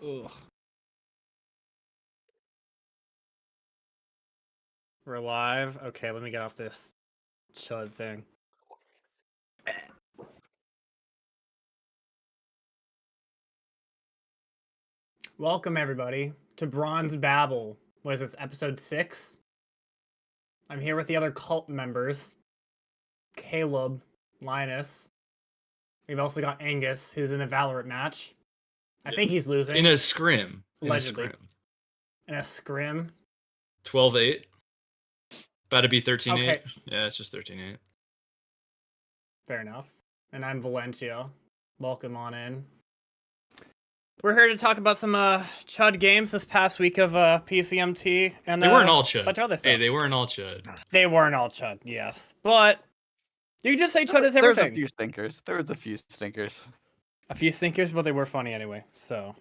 Ugh. We're live? Okay, let me get off this chud thing. Welcome, everybody, to Bronze Babble. What is this, episode 6? I'm here with the other cult members. Caleb, Linus. We've also got Angus, who's in a Valorant match. I think he's losing. In a scrim. Allegedly. In a scrim. 12-8. About to be 13-8. Okay. Yeah, it's just 13-8. Fair enough. And I'm Valencia. Welcome on in. We're here to talk about some chud games this past week of PCMT, and they weren't all chud. A bunch of other stuff. Hey, they weren't all chud. They weren't all chud, yes, but you can just say chud is everything. There's a few stinkers. There was a few stinkers. A few stinkers, but they were funny anyway. So,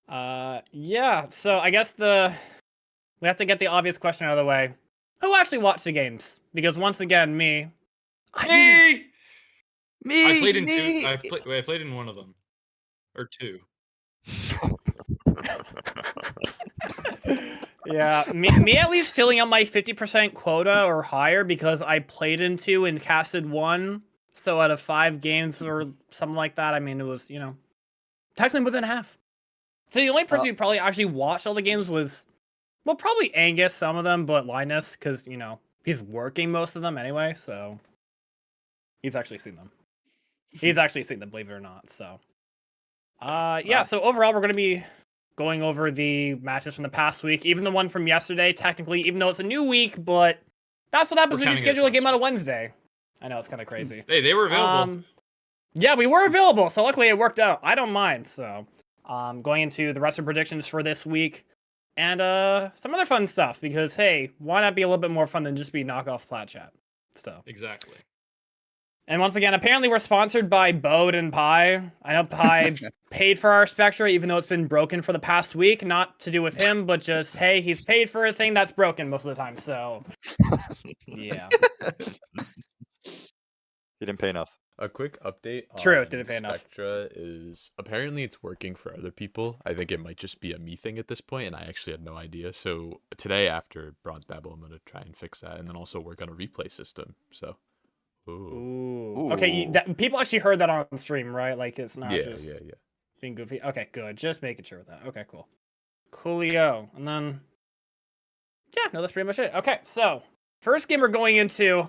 yeah. So I guess we have to get the obvious question out of the way: who actually watched the games? Because once again, me. Me. I played in me. two. I played in one of them, or two. Yeah, me at least filling up my 50% quota or higher because I played in 2 and casted 1. So out of 5 games or something like that, I mean, it was, technically within half. So the only person who probably actually watched all the games was, well, probably Angus, some of them, but Linus, because, he's working most of them anyway, so he's actually seen them. He's actually seen them, believe it or not, so. Yeah, so overall, we're going to be going over the matches from the past week, even the one from yesterday, technically, even though it's a new week, but that's what happens when you schedule a game on a Wednesday. I know, it's kind of crazy. Hey, they were available. Yeah, we were available, so luckily it worked out. I don't mind, so. Going into the rest of predictions for this week, and some other fun stuff, because, hey, why not be a little bit more fun than just be knockoff Plat Chat? So. Exactly. And once again, apparently we're sponsored by Bode and Pi. I know Pi paid for our Spectra, even though it's been broken for the past week. Not to do with him, but just, hey, he's paid for a thing that's broken most of the time, so... Yeah. He didn't pay enough. A quick update True, on it didn't pay enough. Spectra is apparently it's working for other people. I think it might just be a me thing at this point, and I actually had no idea. So today after Bronze Babble, I'm going to try and fix that, and then also work on a replay system. So, Ooh. Okay, people actually heard that on stream, right? Like, it's not just being goofy. Okay, good. Just making sure of that. Okay, cool. Coolio. And then... Yeah, no, that's pretty much it. Okay, so... First game we're going into...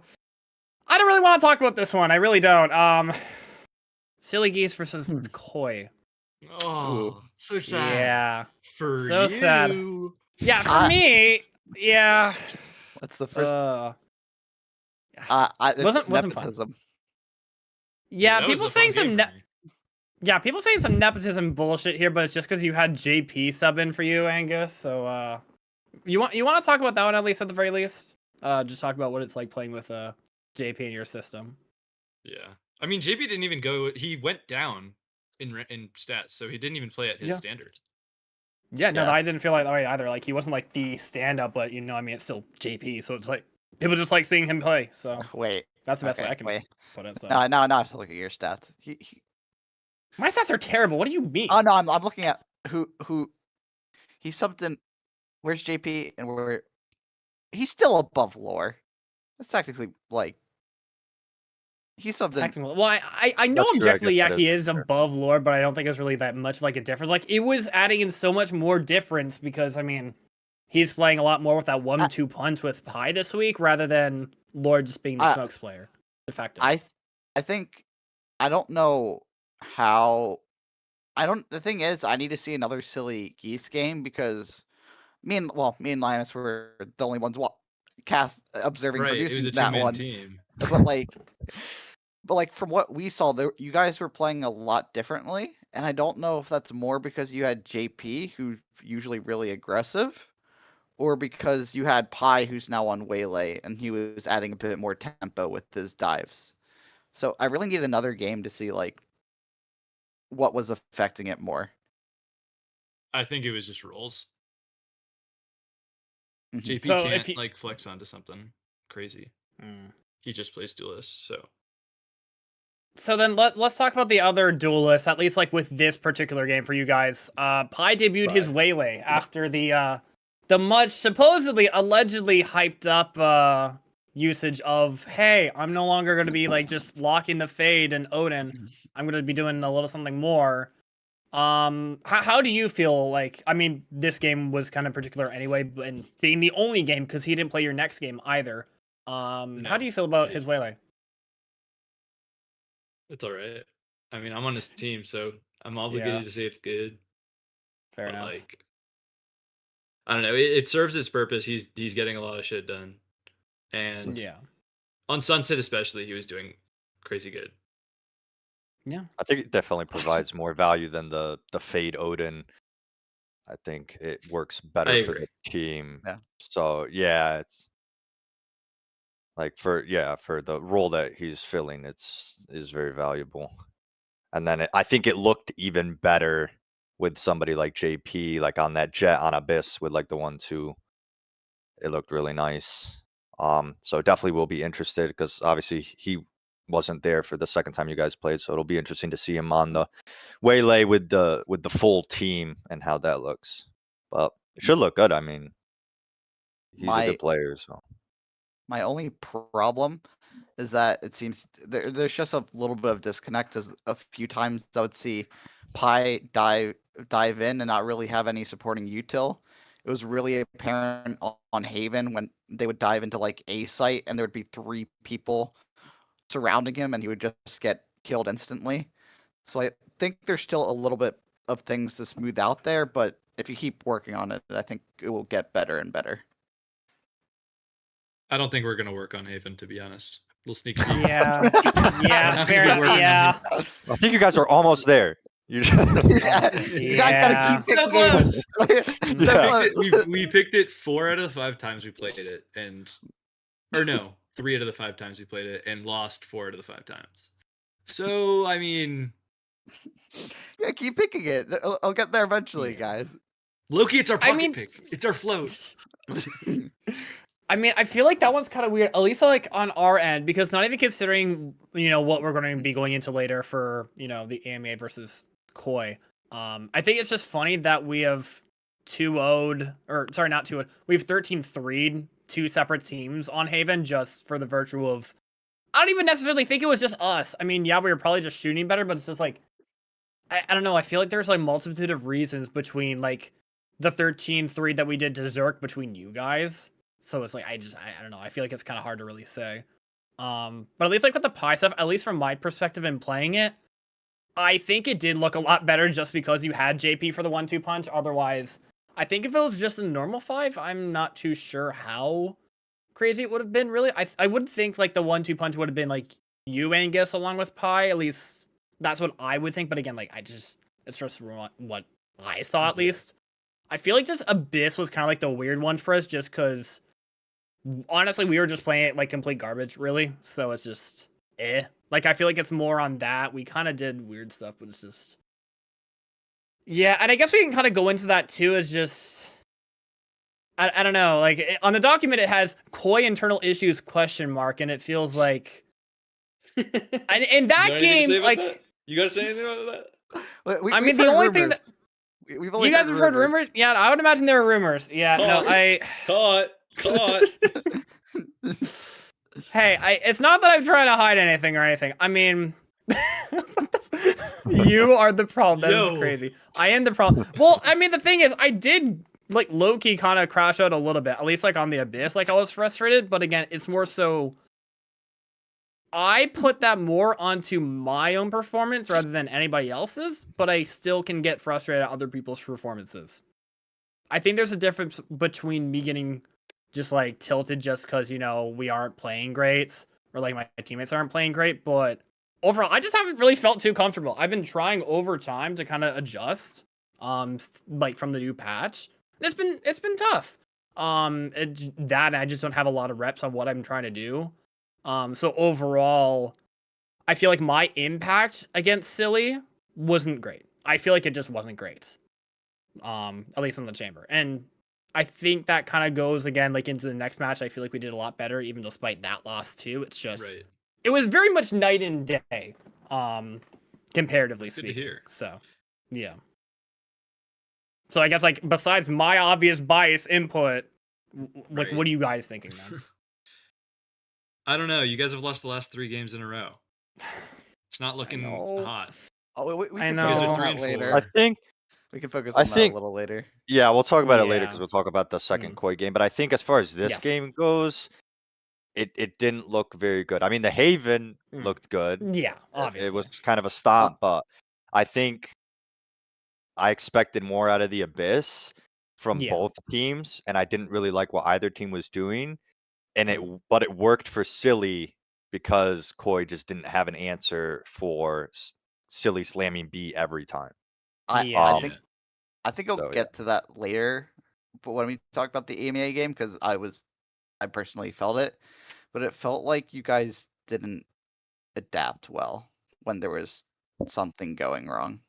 I don't really want to talk about this one. I really don't. Silly Geese versus Koi. Oh, so sad. Yeah. For so you. sad. Yeah, for me, yeah. That's the first. It wasn't nepotism. fun. Yeah, That people was a fun saying game people saying some nepotism bullshit here, but it's just because you had JP sub in for you, Angus. So, you want to talk about that one at least, at the very least? Just talk about what it's like playing with JP in your system. Yeah, I mean, JP didn't even go. He went down in stats, so he didn't even play at his standard. Yeah, no, I didn't feel like that way either. Like, he wasn't like the stand-up, but I mean, it's still JP, so it's like people just like seeing him play. So wait, that's the best way I can put it. So. No, I have to look at your stats. My stats are terrible. What do you mean? Oh no, I'm looking at who he subbed in. Where's JP and where? He's still above lore. That's technically like he's subbed in. Well, I know objectively, yeah, he is above lore, but I don't think it's really that much of like a difference. Like, it was adding in so much more difference because I mean, he's playing a lot more with that 1-2 punch with Pi this week rather than Lord just being the smokes player. Effective. I think I don't know how. The thing is, I need to see another Silly Geese game because me and Linus were the only ones observing producing that one. Team. But like from what we saw, you guys were playing a lot differently, and I don't know if that's more because you had JP, who's usually really aggressive, or because you had Pi, who's now on Waylay, and he was adding a bit more tempo with his dives. So I really need another game to see like what was affecting it more. I think it was just rolls. Mm-hmm. JP So can't like flex onto something crazy. Mm. He just plays duelist, so So then let's talk about the other duelists, at least like with this particular game for you guys. Pi debuted his Waylay after the much supposedly allegedly hyped up usage of, hey, I'm no longer going to be like just locking the Fade and Odin. I'm going to be doing a little something more. How do you feel like, I mean, this game was kind of particular anyway, and being the only game because he didn't play your next game either. How do you feel about his Waylay? It's all right. I mean, I'm on his team, so I'm obligated to say it's good. Fair enough. Like, I don't know. It serves its purpose. He's getting a lot of shit done, and on Sunset especially, he was doing crazy good. Yeah, I think it definitely provides more value than the Fade Odin. I think it works better for the team. Yeah. So yeah, it's like for the role that he's filling, is very valuable. And then I think it looked even better with somebody like JP, like on that jet on Abyss with like the 1-2. It looked really nice. So definitely will be interested because obviously he wasn't there for the second time you guys played, so it'll be interesting to see him on the Waylay with the full team and how that looks. But it should look good. I mean, he's a good player. So my only problem is that it seems there's just a little bit of disconnect. As a few times I would see Pi dive in and not really have any supporting util. It was really apparent on Haven when they would dive into like a site and there would be 3 people surrounding him and he would just get killed instantly. So I think there's still a little bit of things to smooth out there, but if you keep working on it, I think it will get better and better. I don't think we're gonna work on Haven, to be honest. We'll sneak peek. Yeah, fair enough. Yeah, I think you guys are almost there. You guys gotta keep picking games. We picked it 4 out of the 5 times we played it, or no, 3 out of the 5 times we played it, and lost 4 out of the 5 times. So I mean, yeah, keep picking it. I'll get there eventually, guys. Loki, it's our pocket pick. It's our float. I mean, I feel like that one's kind of weird, at least like on our end, because not even considering, what we're going to be going into later for, the AMA versus Koi. I think it's just funny that we have 2-0'd, or sorry, not 2-0'd, we've 13-3'd 2 separate teams on Haven just for the virtue of, I don't even necessarily think it was just us. I mean, yeah, we were probably just shooting better, but it's just like, I don't know, I feel like there's like multitude of reasons between like the 13-3 that we did to Zerk between you guys. So it's like, I don't know. I feel like it's kind of hard to really say. But at least like with the Pi stuff, at least from my perspective in playing it, I think it did look a lot better just because you had JP for the 1-2 punch. Otherwise, I think if it was just a normal 5, I'm not too sure how crazy it would have been, really. I would think like the 1-2 punch would have been like you, Angus, along with Pi. At least that's what I would think. But again, like it's just what I saw at least. I feel like just Abyss was kind of like the weird one for us just because honestly, we were just playing it like complete garbage, really. So it's just, Like, I feel like it's more on that. We kind of did weird stuff, but it's just... Yeah, and I guess we can kind of go into that, too, as just... I don't know. Like, on the document, it has Koi internal issues, ? And it feels like... and in that game, like... That? You gotta say anything about that? I mean, the only rumors. thing that... We've only you guys have heard rumors? Yeah, I would imagine there were rumors. Yeah, Caught. Hey, it's not that I'm trying to hide anything or anything. I mean, you are the problem. That is crazy. I am the problem. Well, I mean, the thing is, I did like low-key kind of crash out a little bit, at least like on the Abyss. Like I was frustrated, but again, it's more so I put that more onto my own performance rather than anybody else's, but I still can get frustrated at other people's performances. I think there's a difference between me getting just like tilted just because, we aren't playing great or like my teammates aren't playing great. But overall, I just haven't really felt too comfortable. I've been trying over time to kind of adjust, like from the new patch. It's been tough. That I just don't have a lot of reps on what I'm trying to do. So overall, I feel like my impact against Silly wasn't great. I feel like it just wasn't great. At least in the chamber. And I think that kind of goes again, like into the next match. I feel like we did a lot better, even despite that loss too. It's just, It was very much night and day. comparatively That's good to speaking. hear. So, yeah. So I guess like besides my obvious bias input, like Right. what are you guys thinking then? I don't know. You guys have lost the last 3 games in a row. It's not looking know. hot. Oh, we I can know. focus You guys are on 3 that and later. 4. I think We can focus I on that a think- little later. Yeah, we'll talk about it later Yeah. because we'll talk about the second Mhm. Koi game. But I think as far as this Yes. game goes, it didn't look very good. I mean, the Haven Mm. looked good. Yeah, It obviously. was kind of a stomp, but I think I expected more out of the Abyss from Yeah. both teams, and I didn't really like what either team was doing. And Mm. it worked for Silly because Koi just didn't have an answer for Silly slamming B every time. I Yeah. think I'll So, get to that later, but when we talk about the EMEA game, because I personally felt it, but it felt like you guys didn't adapt well when there was something going wrong.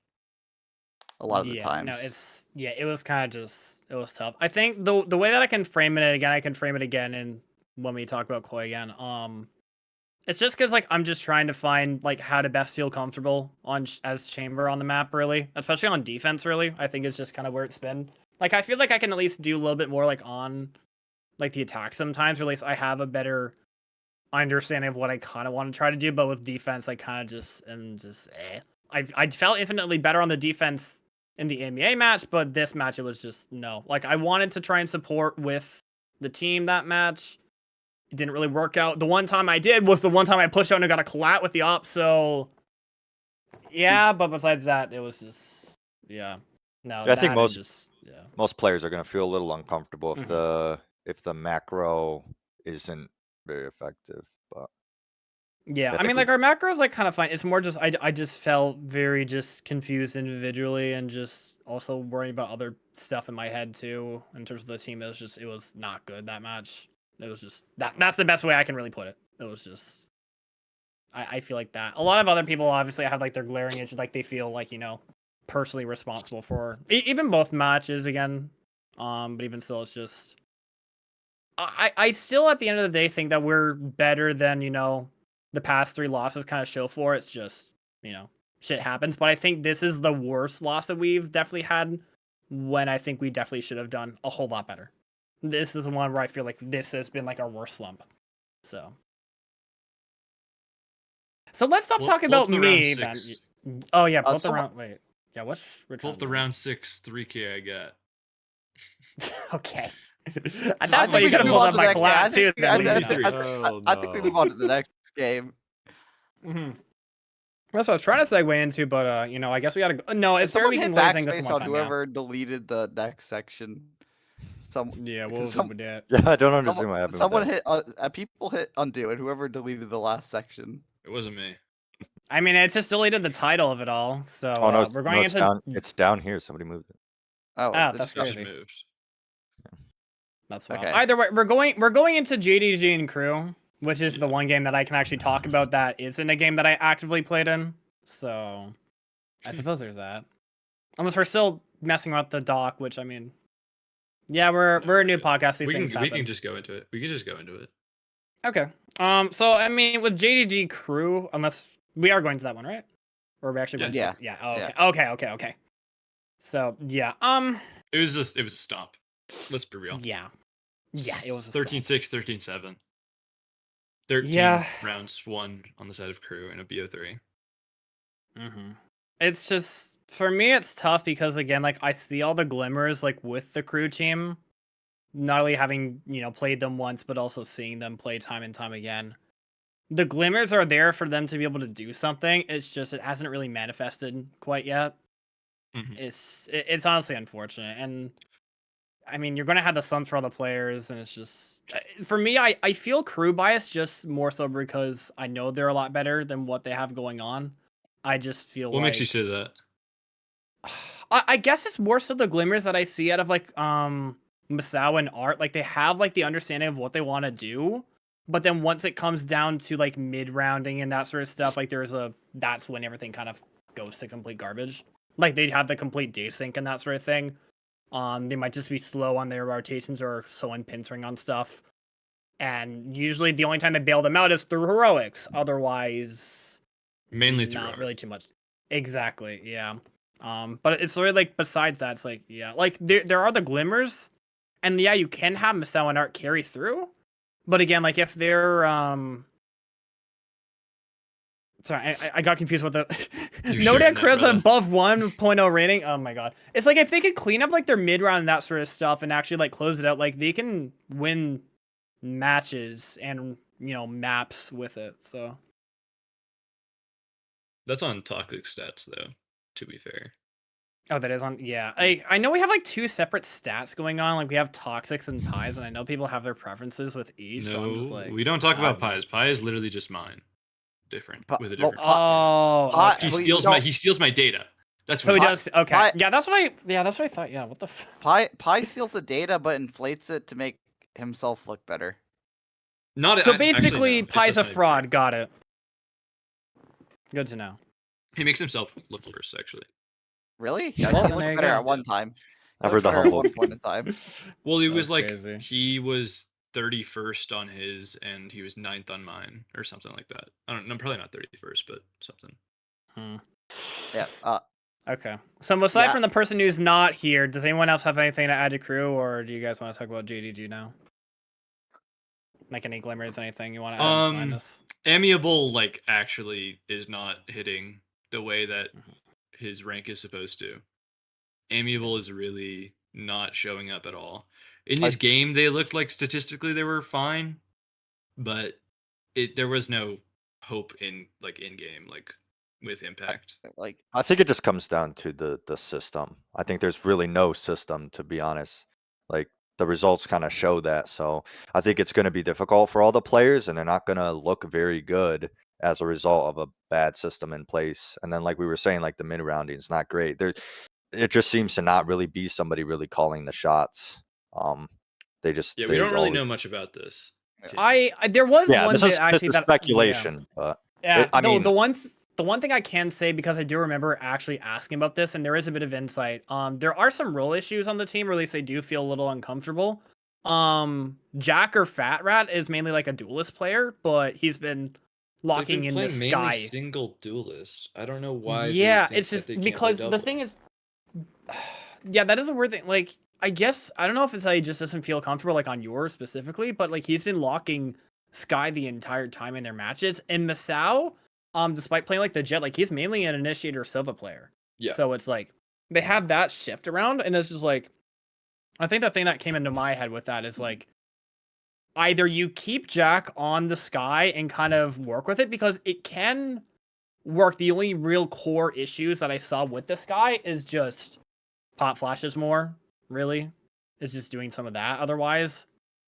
A lot of the times. No, it was kind of just it was tough. I think the way that I can frame it again, I can frame it again, and when we talk about Koi again, it's just because like I'm just trying to find like how to best feel comfortable on as Chamber on the map, really, especially on defense. Really, I think it's just kind of where it's been. Like I feel like I can at least do a little bit more like on like the attack sometimes, or at least I have a better understanding of what I kind of want to try to do. But with defense, I kind of just am just I felt infinitely better on the defense in the MEA match, but this match it was just no. Like I wanted to try and support with the team that match. It didn't really work out. The one time I did was the one time I pushed out and got a collat with the op. So yeah, but besides that, it was just yeah. No, I think most players are going to feel a little uncomfortable if the macro isn't very effective. But yeah, I I think mean, like our macro is like kind of fine. It's more just I just felt very just confused individually, and just also worrying about other stuff in my head too. In terms of the team, it was not good that match. It was just that's the best way I can really put it. It was just I feel like that. A lot of other people obviously have like their glaring issues, like they feel like personally responsible for even both matches again. But even still, it's just I still at the end of the day think that we're better than the past 3 losses kind of show for. It's just, shit happens. But I think this is the worst loss that we've definitely had, when I think we definitely should have done a whole lot better. This is the one where I feel like this has been like our worst slump. So let's stop talking about me then. Oh yeah, pull up the round. Wait, yeah, which pull up the round 6 3K I got. Okay. I think we can move on to the next game. I think we move on to the next game. That's what I was trying to segue into, but I guess we gotta go. No, it's fair. We can backspace on whoever deleted the next section. Yeah, what was up with that? Yeah, I don't understand what happened. Someone hit. People hit undo, and whoever deleted the last section. It wasn't me. I mean, it just deleted the title of it all. So we're going into. It's down here. Somebody moved it. Oh, that's crazy. Moved. That's wild. Okay. Either way, we're going into JDG and Crew, which is the one game that I can actually talk about that isn't a game that I actively played in. So I suppose there's that. Unless we're still messing with the doc, which I mean, yeah, we're a new podcast. We can just go into it. Okay. So I mean, with JDG Crew, unless we are going to that one, right? Or are we actually going to? Yeah. Oh, okay. Yeah. Okay. So yeah. It was a stomp. Let's be real. Yeah. Yeah, it was 13-6, 13-7. 13 rounds won on the side of Crew and a BO3. It's just, for me, it's tough because, again, like, I see all the glimmers, like, with the Crew team. Not only having, played them once, but also seeing them play time and time again. The glimmers are there for them to be able to do something. It's just, it hasn't really manifested quite yet. It's honestly unfortunate. And I mean, you're going to have the slumps for all the players, and it's just, for me, I feel Crew bias just more so because I know they're a lot better than what they have going on. I just feel What makes you say that? I guess it's more so the glimmers that I see out of, like, Masao and Art. Like, they have, like, the understanding of what they want to do, but then once it comes down to, like, mid-rounding and that sort of stuff, like, that's when everything kind of goes to complete garbage. Like, they have the complete desync and that sort of thing. They might just be slow on their rotations or slow in pinstring on stuff. And usually the only time they bail them out is through heroics. Otherwise, Mainly through not art. really too much. Exactly, yeah. But it's sort of like besides that, it's like like there are the glimmers, and yeah, you can have Masao and art carry through, but again, like if they're sorry, I got confused with the no sharing deck that, Chris brother. above 1.0 rating. Oh my god, it's like if they could clean up like their mid round and that sort of stuff, and actually like close it out, like they can win matches and maps with it. So That's on toxic stats though, to be fair. oh, that is on. Yeah, I know we have like two separate stats going on. Like we have toxics and pies, and I know people have their preferences with each. So I'm just No, like, we don't talk I about don't know. pies. Pie is literally just mine. Different with a well, different. Oh, Pi- okay. He we steals don't- he steals my data. That's So he what does. Okay. Pi- Yeah, that's what I thought. Yeah, what the. Pi steals the data but inflates it to make himself look better. Not So actually, basically, no, it's Pie's just a not even fraud. true. Got it. Good to know. He makes himself look worse, actually. Really? Yeah, Well, he then there looked you better go. at one time. Ever the Better at humble. one point in time. Well, he That was like crazy. he was 31st on his, and he was 9th on mine, or something like that. I don't know, probably not 31st, but something. Yeah. Okay. So aside Yeah. from the person who's not here, does anyone else have anything to add to crew, or do you guys want to talk about JDG now? Like any glimmers, anything you want to add, Linus? Amiable, like, actually is not hitting the way that his rank is supposed to. Amiable is really not showing up at all. In this game, they looked like statistically they were fine, but there was no hope in game, like with impact. Like I think it just comes down to the system. I think there's really no system, to be honest. Like the results kind of show that. So I think it's going to be difficult for all the players, and they're not going to look very good as a result of a bad system in place. And then, like we were saying, like the mid rounding is not great. It just seems to not really be somebody really calling the shots. We don't really know much about this. There was one this bit is actually that speculation, but yeah. I mean, the one thing I can say, because I do remember actually asking about this, and there is a bit of insight. There are some role issues on the team, or at least they do feel a little uncomfortable. Jack or Fat Rat is mainly like a duelist player, but he's been locking in the sky. Single duelist. I don't know why. Yeah, it's just because the thing is, yeah, that is a weird thing. Like, I guess I don't know if it's like he just doesn't feel comfortable like on yours specifically, but like he's been locking Sky the entire time in their matches. And Masao, despite playing like the Jet, like he's mainly an Initiator Silva player. Yeah. So it's like they have that shift around, and it's just like I think the thing that came into my head with that is like either you keep Jack on the Sky and kind of work with it, because it can work. The only real core issues that I saw with this guy is just pop flashes more, really. It's just doing some of that otherwise.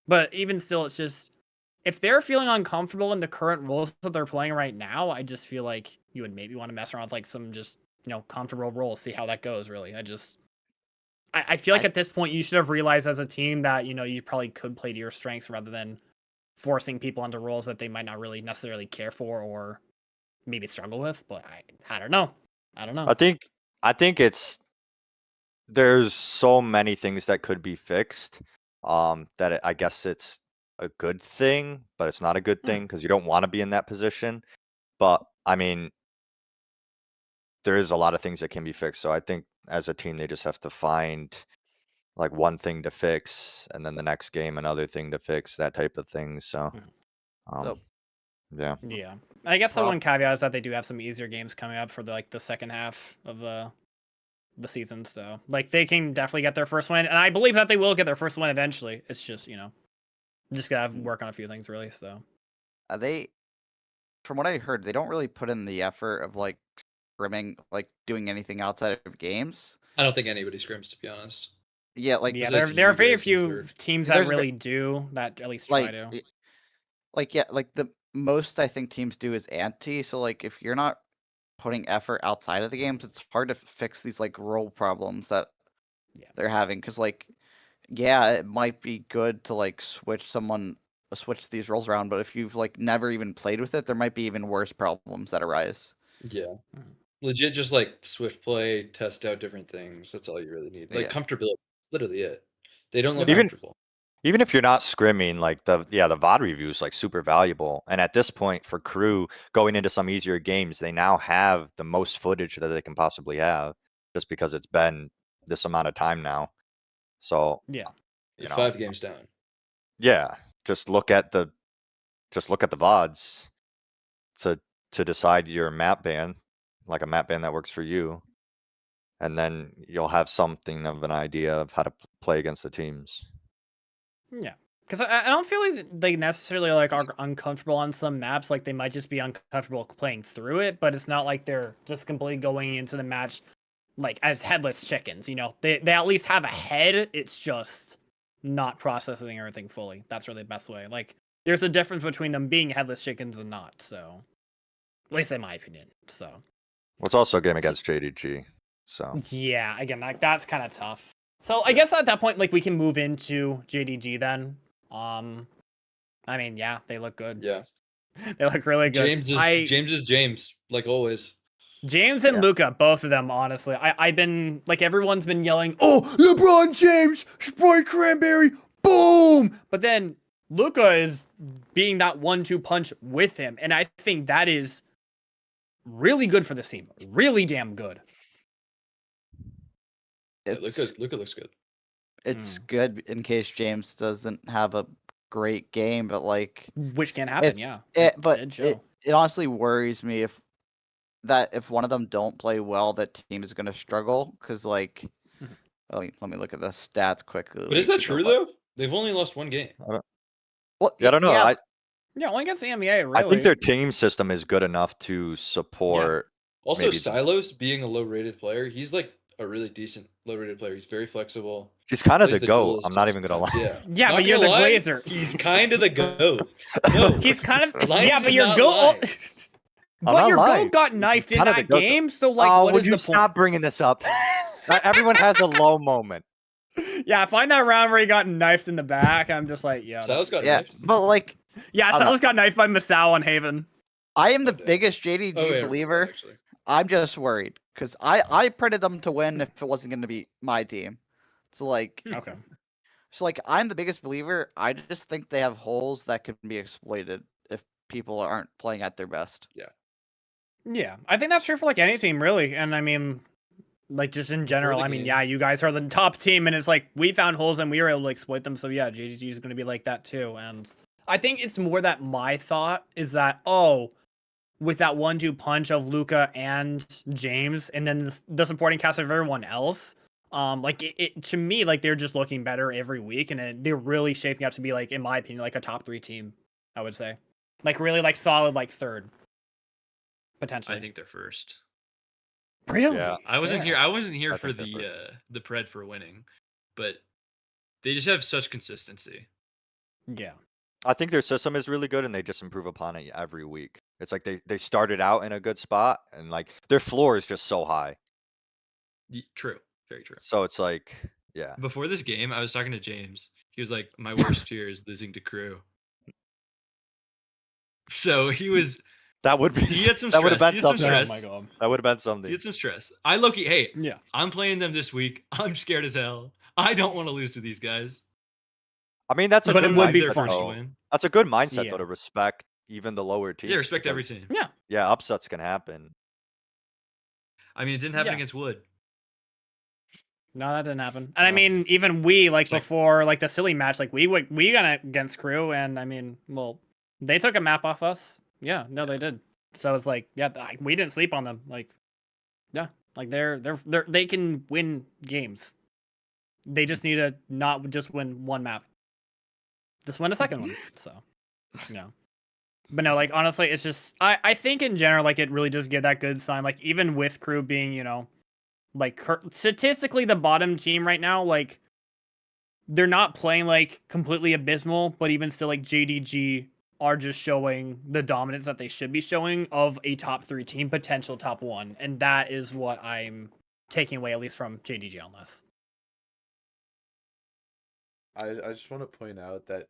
But even still, it's just if they're feeling uncomfortable in the current roles that they're playing right now, I just feel like you would maybe want to mess around with like some just, comfortable roles, see how that goes, really. I feel like at this point you should have realized as a team that, you probably could play to your strengths rather than forcing people into roles that they might not really necessarily care for or maybe struggle with. But I don't know. I think there's so many things that could be fixed that I guess it's a good thing, but it's not a good thing because you don't want to be in that position. But I mean, there is a lot of things that can be fixed. So I think as a team, they just have to find like one thing to fix, and then the next game another thing to fix, that type of thing. So, yeah. Yeah. I guess the one caveat is that they do have some easier games coming up for the second half of the season. So like they can definitely get their first win, and I believe that they will get their first win eventually. It's just just gotta work on a few things really. So from what I heard, they don't really put in the effort of like scrimming, like doing anything outside of games. I don't think anybody scrims, to be honest. Yeah, like there are very few teams that really do that, at least try to. Like the most I think teams do is anti. So like if you're not putting effort outside of the games, it's hard to fix these like role problems that they're having. Because like, yeah, it might be good to like switch these roles around, but if you've like never even played with it, there might be even worse problems that arise. Yeah. Legit, just like swift play, test out different things. That's all you really need. Like comfortability, literally it. They don't look comfortable. Even if you're not scrimming, like the VOD review is like super valuable. And at this point for crew going into some easier games, they now have the most footage that they can possibly have just because it's been this amount of time now. So Yeah. you know, 5 games down. yeah, just look at the VODs to decide your map ban, like a map ban that works for you. And then you'll have something of an idea of how to play against the teams. Yeah. Because I don't feel like they necessarily like are uncomfortable on some maps. Like they might just be uncomfortable playing through it, but it's not like they're just completely going into the match like as headless chickens. You know, they at least have a head. It's just not processing everything fully. That's really the best way. Like there's a difference between them being headless chickens and not. So, at least in my opinion. So. Well, it's also a game against JDG. So Yeah, again, that's kind of tough. So I guess at that point, like we can move into JDG then. I mean, yeah, they look good. Yeah. They look really good. James is James, like always. James and Luca, both of them, honestly. I've been like everyone's been yelling, "Oh, LeBron James, Sprite Cranberry, boom!" But then Luca is being that 1-2 punch with him, and I think that is really good for this team. Really damn good. Luca looks good. It's good in case James doesn't have a great game, but like which can happen, yeah. It honestly worries me if one of them don't play well, that team is going to struggle because like let me look at the stats quickly. But is that true though? They've only lost 1 game. Well, I don't know. Yeah, only against the MEA, really. I think their team system is good enough to support. Yeah. Also, Silos being a low-rated player, he's like a really decent low-rated player. He's very flexible. He's kind of the GOAT. I'm not even gonna lie. Yeah, but you're the Glazer. He's kind of the GOAT. No, he's kind of. Linus Yeah, but your GOAT. But your GOAT got knifed in that game, so like, what is the point? Stop bringing this up? Everyone has a low moment. Yeah, I find that round where he got knifed in the back. I'm just like, yeah. Silas got knifed. But like, yeah, Silas got knifed by Masao on Haven. I am the biggest JDG believer. Actually. I'm just worried because I printed them to win if it wasn't going to be my team. So like, okay. So like, I'm the biggest believer. I just think they have holes that can be exploited if people aren't playing at their best. Yeah. Yeah, I think that's true for like any team, really. And I mean, like just in general, I mean, yeah, you guys are the top team, and it's like we found holes and we were able to exploit them. So yeah, JDG is going to be like that too. And I think it's more that my thought is that with that 1-2 punch of Luca and James, and then the supporting cast of everyone else, like it to me, like they're just looking better every week, and they're really shaping up to be like, in my opinion, like a top 3 team. I would say, like really like solid, like 3rd. Potentially. I think they're 1st. Really? Yeah. I wasn't here for the Pred for winning, but they just have such consistency. Yeah. I think their system is really good, and they just improve upon it every week. It's like they started out in a good spot, and like their floor is just so high. True. Very true. So it's like, yeah. Before this game, I was talking to James. He was like, "My worst fear is losing to Crew." So he was. That would be. He had some stress. That would have been something. Oh my God. That would have been something. He had some stress. I low-key, hey, yeah, I'm playing them this week. I'm scared as hell. I don't want to lose to these guys. I mean, that's a good mindset. That's a good mindset though, to respect even the lower team. Yeah, respect every team. Yeah. Yeah, upsets can happen. I mean, it didn't happen against Wood. No, that didn't happen. And I mean, even we before like the silly match, like we got against Crew, and I mean, well, they took a map off us. Yeah, no, they did. So it's like, yeah, we didn't sleep on them. Like, yeah, like they can win games. They just need to not just win one map. Just win a second one. So, you know. But no, like honestly, it's just I think in general, like it really does give that good sign. Like even with Crew being, you know, like statistically the bottom team right now, like they're not playing like completely abysmal, but even still, like JDG are just showing the dominance that they should be showing of a top 3 team, potential top 1, and that is what I'm taking away at least from JDG on this. I just want to point out that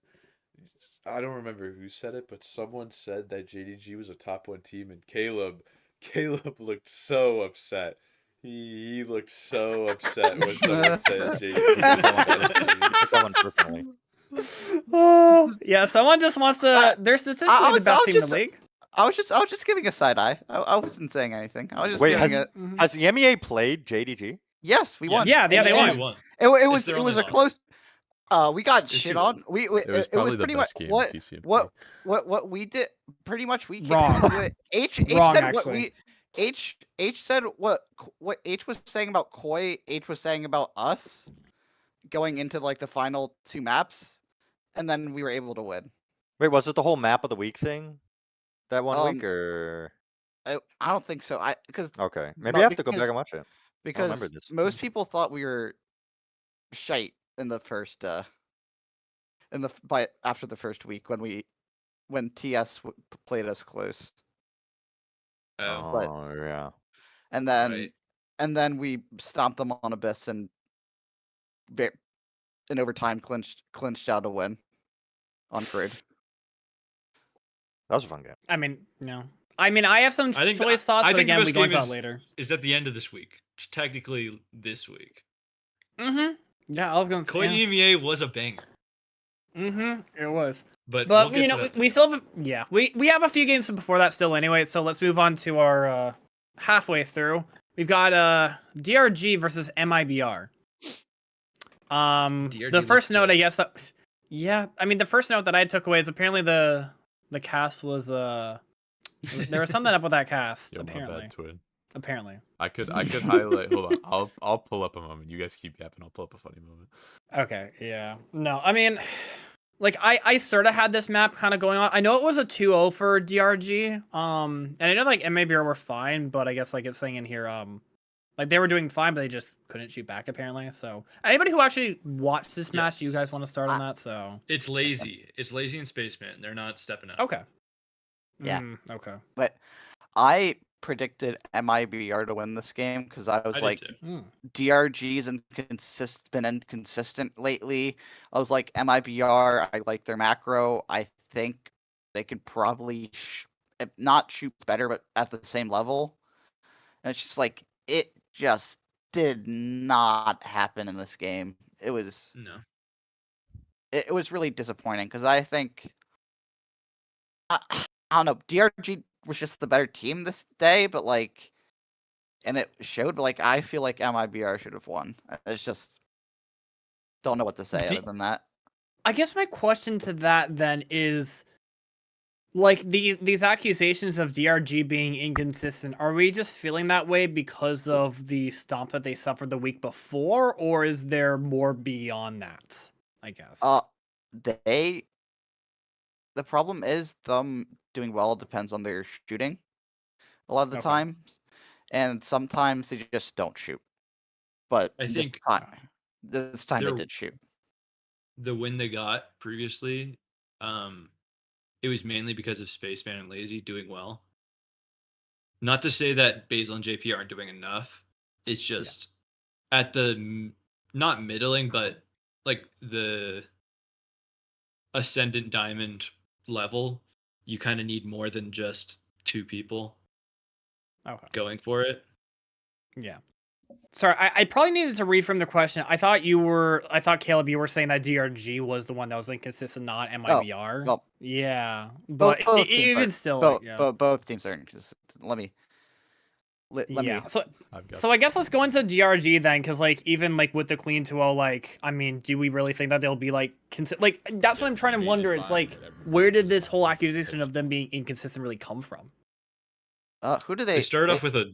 I don't remember who said it, but someone said that JDG was a top 1 team, and Caleb looked so upset. He looked so upset when someone said JDG was the best team. Someone personally. Oh, yeah, someone just wants to. They're statistically the best team in the league. I was just giving a side eye. I wasn't saying anything. I was just Wait, giving has EMEA played JDG? Yes, we won. Yeah, they won. It It's their only was a loss. close. We got It's shit 2-0. on. It was It was probably the pretty best much game in TCMP. what we did. Pretty much we Wrong. came into it. H Wrong, said actually. what we. H said what H was saying about Koi. H was saying about us going into like the final 2 maps, and then we were able to win. Wait, was it the whole map of the week thing that one week, Um, or I don't think so. Because okay, maybe I have to go back and watch it. I don't remember because this. most people thought we were shite in the first after the first week when TS played us close, Oh, but Oh yeah. and then right. and then we stomped them on Abyss and in overtime clinched out a win on grid. That was a fun game. I mean, no. I mean, I have some I think choice thoughts, I but think the again, we best go game into that later. is at the end of this week. It's technically this week. Mm-hmm. Yeah, I was gonna say. Koi Yeah. EMEA was a banger, Mm-hmm. It was. but But we'll get you to know, that we later. still have we have a few games before that still anyway. So let's move on to our halfway through. We've got DRG versus MIBR. DRG The looks first note, good. I guess that I mean the first note that I took away is apparently the cast was there was something up with that cast Yo, my apparently. bad, Twin. Apparently. I could highlight. Hold on, I'll pull up a moment. You guys keep yapping. I'll pull up a funny moment. Okay, yeah. No, I mean, like I sort of had this map kind of going on. I know it was a 2-0 for DRG. And I know like MABR were fine, but I guess like it's saying in here, like they were doing fine, but they just couldn't shoot back apparently. So anybody who actually watched this match, you guys Yes. want to start on that? So It's lazy. It's lazy in Spaceman. They're not stepping up. okay. Yeah. Okay. But I predicted MIBR to win this game because I was I like, did too. DRG's been inconsistent lately. I was like, MIBR, I like their macro. I think they could probably not shoot better, but at the same level. And it's just like, it just did not happen in this game. It was No. it was really disappointing because I think I don't know, DRG was just the better team this day, but like, and it showed. But like, I feel like MIBR should have won. It's just don't know what to say other than that. I guess my question to that then is, like these accusations of DRG being inconsistent, are we just feeling that way because of the stomp that they suffered the week before, or is there more beyond that? I guess. The problem is them doing well depends on their shooting a lot of the Okay. time, and sometimes they just don't shoot. But I think this time they they're- did shoot. The win they got previously, it was mainly because of Spaceman and Lazy doing well. Not to say that Basil and JP aren't doing enough. It's just at the not middling, but like the ascendant diamond level, you kind of need more than just 2 people Okay. going for it. Yeah. Sorry, I probably needed to reframe the question. I thought Caleb, you were saying that DRG was the one that was inconsistent, not MIBR. well, yeah, but both teams even are, still, both, like, yeah. both teams are inconsistent. Let me. So I guess let's go into DRG then, because like even like with the clean 2-0, like I mean, do we really think that they'll be like like that's what I'm trying to wonder. It's like, where did this whole accusation of them being inconsistent really come from? Who do They started off with a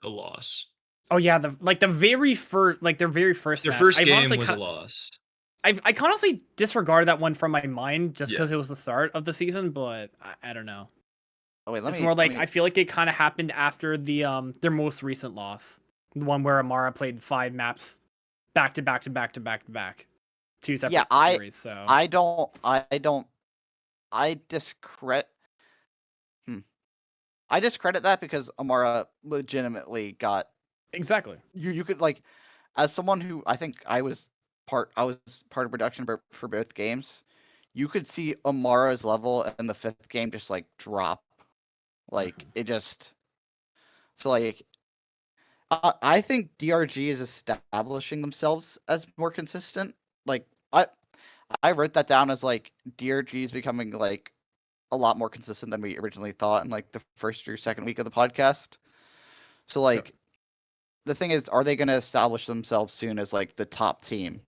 loss. Oh yeah, their very first match. Their first game was a loss. I can honestly disregard that one from my mind just Yeah. because it was the start of the season, but I don't know. Oh wait, It's more like I feel like it kind of happened after the their most recent loss, the one where Amara played 5 maps back to back to back to back to back, 2 separate series. So I discredit. I discredit that because Amara legitimately got exactly. You could like, as someone who I think I was part of production for both games, you could see Amara's level in the 5th game just like drop, like it just. So like, I think DRG is establishing themselves as more consistent. Like I wrote that down as like DRG is becoming like a lot more consistent than we originally thought in like the first or second week of the podcast. So like the thing is, are they going to establish themselves soon as like the top team?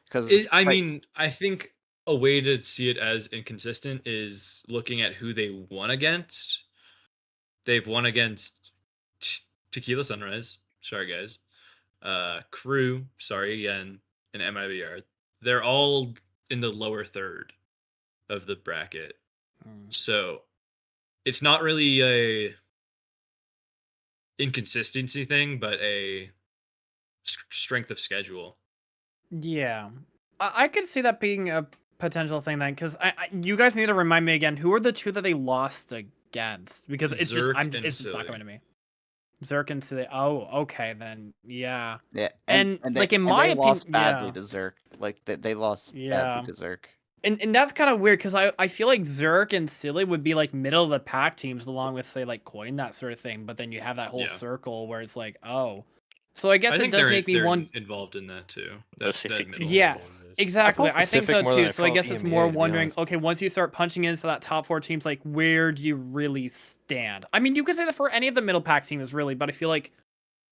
Because I mean, I think a way to see it as inconsistent is looking at who they won against. They've won against Tequila Sunrise. Sorry, guys. Crew. Sorry again. And MIBR. They're all in the lower third of the bracket. So it's not really a inconsistency thing, but a strength of schedule. Yeah, I could see that being a potential thing then, because you guys need to remind me again, who are the two that they lost against? Because it's Zerk it's just not Silly. coming to me. Zerk and Silly. Oh, okay then. Yeah. yeah, And, they, like, in and my they lost opinion- badly yeah. to Zerk. Like they lost Yeah. badly to Zerk. And that's kind of weird, because I feel like Zerk and Silly would be like middle of the pack teams, along with say like Coin, that sort of thing. But then you have that whole Yeah. circle where it's like, oh, so I guess I it think does they're, make me they're wonder. involved in that too. Pacific middle. Yeah. Exactly, felt I think Pacific so more than too. I So I felt guess it's EMEA, more to be wondering, honest. okay, once you start punching into that top 4 teams, like where do you really stand? I mean, you could say that for any of the middle pack teams, really, but I feel like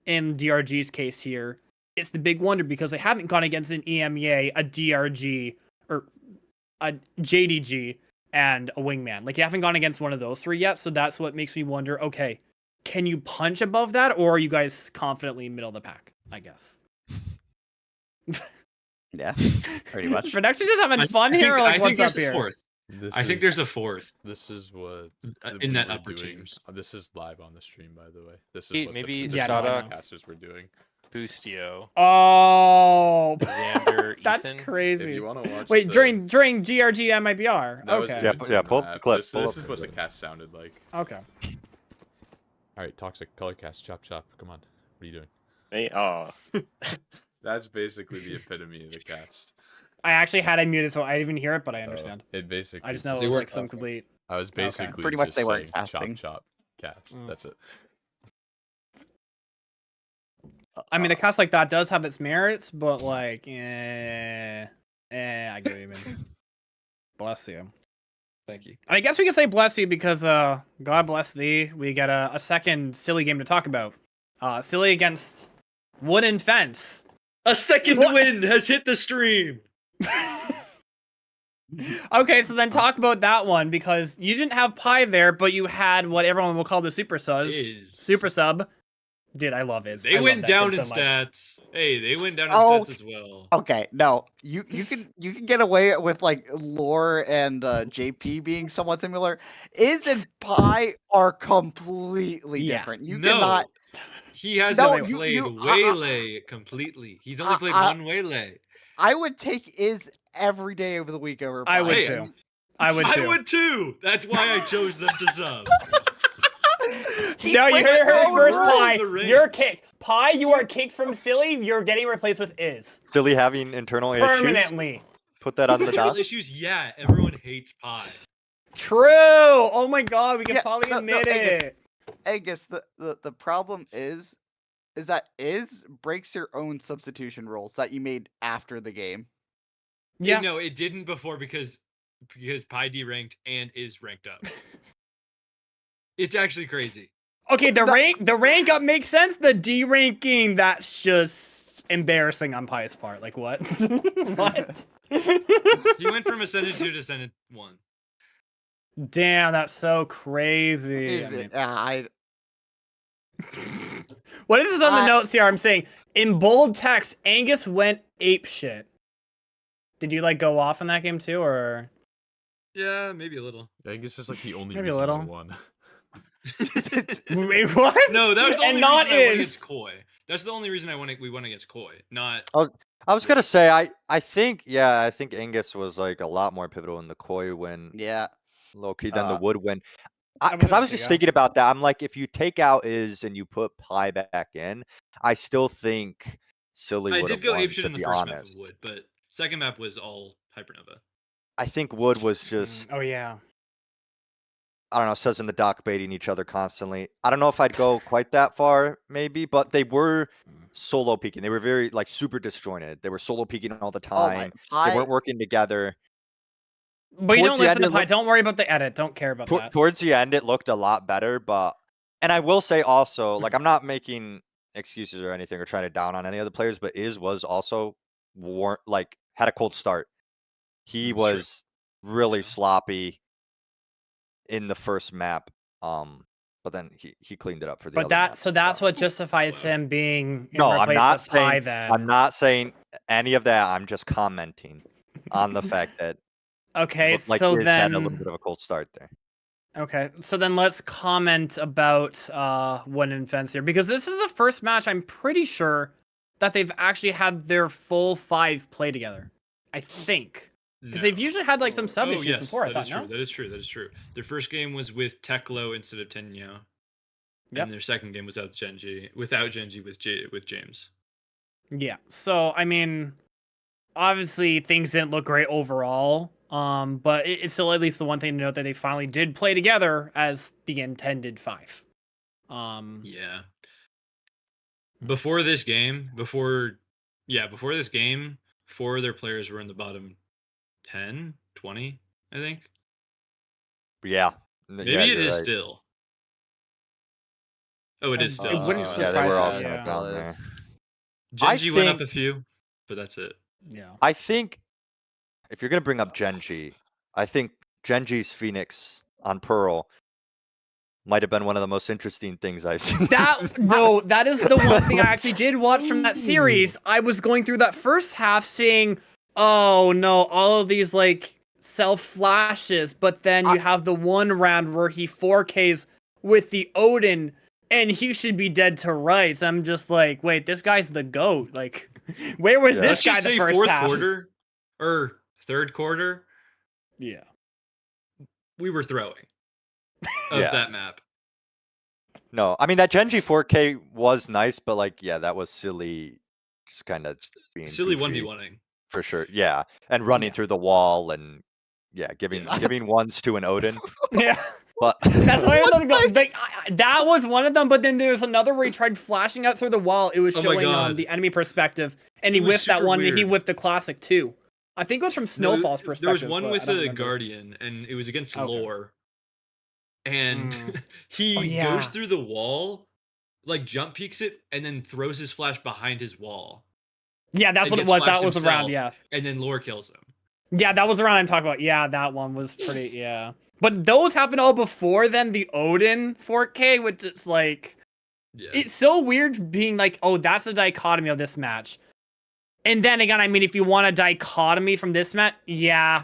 in DRG's case here, it's the big wonder because they haven't gone against an EMEA, a DRG, or a JDG, and a Wingman. Like, you haven't gone against one of those 3 yet, so that's what makes me wonder, okay, can you punch above that, or are you guys confidently middle of the pack, I guess? Yeah, pretty much. Production just having fun I here, think, or like I what's think there's up a here? fourth. I think there's a fourth This is what in we that were upper doing. teams. This is live on the stream, by the way. This Maybe- is what maybe the Yeah, no, I know. podcasters were doing. Boostio, Oh, Xander, that's Ethan. If crazy. you want to watch, Wait, the, during GRG MIBR. that was Okay. in Yeah, between yeah, pull up that. the clip, This, pull this up is the what the clip. cast sounded like. Okay. All right, toxic color cast, chop chop. Come on, what are you doing? Me? Oh, That's basically the epitome of the cast. I actually had it muted, so I didn't even hear it, but I understand. It basically. I just know it They was weren't like some talking. complete. I was basically Pretty much just they weren't saying chop casting. chop cast. Mm. That's it. I mean, a cast like that does have its merits, but like, I get what you mean. Bless you. Thank you. And I guess we can say bless you because, God bless thee. We get a second silly game to talk about. Silly against Wooden Fence. A second What? win has hit the stream. Okay, so then talk about that one because you didn't have Pi there, but you had what everyone will call the super subs. Super sub. Dude, I love it. They went down in stats. Hey, they went down in Oh, stats as well. Okay, no, you can get away with like Lore and JP being somewhat similar. Iz and Pi are completely Yeah. different. You No, cannot. he hasn't No, played you- Waylay completely. He's only played one Waylay. I would take Iz every day over the week over. I would Pi. too. I would too. I would too. That's why I chose them to sub. He No, you played heard her all first, right. Pi. the range. You're kicked. Pi, you are kicked from Silly. You're getting replaced with Iz. Silly having internal issues. Permanently. Put that on the Internal top. issues, yeah. Everyone hates Pi. True. Oh my god, we can Yeah, finally no, admit Angus. it. Angus, the problem is that Iz breaks your own substitution rules that you made after the game. Yeah. No, it didn't before because Pi deranked and is ranked up. It's actually crazy. Okay, the rank up makes sense. The D ranking, that's just embarrassing on Pi's part. Like what? What? He went from Ascendant 2 to Ascendant 1. Damn, that's so crazy. Is it? I What is this on the I- notes here? I'm saying in bold text, Angus went ape shit. Did you like go off in that game too, or? Yeah, maybe a little. Angus is like the only Maybe a reason little. I won. Wait, what? No, that was the And only not reason I won is. against Koi. That's the only reason we won against Koi. Not I was gonna say I think Angus was like a lot more pivotal in the Koi win, yeah. low key than the Uh, Wood win. I Because I wouldn't was just think thinking about that. I'm like, if you take out Iz and you put Pi back in, I still think Silly I would did have go won. apeshit To in the be first honest, map of Wood, but second map was all Hypernova. I think Wood was just Oh yeah. I don't know, says in the doc baiting each other constantly. I don't know if I'd go quite that far, maybe, but they were solo peeking. They were very like super disjointed. They were solo peeking all the Oh my, time. They Pi. weren't working together. But you Towards don't the listen end, to it Pi. looked- Don't worry about the edit. Don't care about that. Towards the end, it looked a lot better. And I will say also, like, I'm not making excuses or anything or trying to down on any other players, but was also had a cold start. He That's true. was really Yeah. sloppy in the first map. But then he cleaned it up for the But other maps. that's what justifies Wow. him being in No, I'm replace not of Pi. saying Then I'm not saying any of that. I'm just commenting on the fact that okay. looked like So Iz had a little then bit of a cold start there. okay. So then let's comment about One and Fence here, because this is the first match I'm pretty sure that they've actually had their full 5 play together. I think. Because they've usually had like some sub issues yes, before. I that is thought, true. That is true. That is true. Their first game was with Teklo instead of Tenyo. Yep. And their second game was without Genji with James. Yeah. So I mean, obviously things didn't look great overall. But it's still at least the one thing to note that they finally did play together as the intended 5. Yeah. Before this game, 4 of their players were in the bottom 10, 20, I think. Yeah. Maybe it is still. Oh, it is It still. wouldn't Okay. Yeah, they were all surprise me, kind of yeah. down there. Genji went up think- a few, but that's it. Yeah. I think if you're gonna bring up Genji, I think Genji's Phoenix on Pearl might have been one of the most interesting things I've seen. That is the one thing I actually did watch from that series. I was going through that first half saying, oh no, all of these like self flashes, but then you have the one round where he 4Ks with the Odin and he should be dead to rights. I'm just like, wait, this guy's the GOAT. Like, where was Yeah. this Let's guy just the say first fourth half? quarter or third quarter, Yeah. we were throwing of Yeah. that map. No, I mean that Genji 4K was nice, but like, yeah, that was silly. Just kind of being Silly goofy, 1v1ing. for sure. Yeah, and running Yeah. through the wall and giving ones to an Odin. Yeah. But That's what I thought. Like, that was one of them, but then there's another where he tried flashing out through the wall. It was Oh my showing God. the enemy perspective, and he It was whiffed that super one, and he weird. whiffed the classic too. I think it was from Snowfall's perspective. There was one but with I don't a remember. Guardian, and it was against Okay. Lore. And Mm. he Oh, yeah. goes through the wall, like jump peeks it, and then throws his flash behind his wall. Yeah, that's and what it gets was. That flashed was around. himself, Yeah, And then Lore kills him. yeah, that was around. I'm talking about. Yeah, that one was pretty. Yeah, but those happened all before then. The Odin 4K, which is like, Yeah. it's so weird being like, oh, that's the dichotomy of this match. And then again, I mean, if you want a dichotomy from this match, yeah,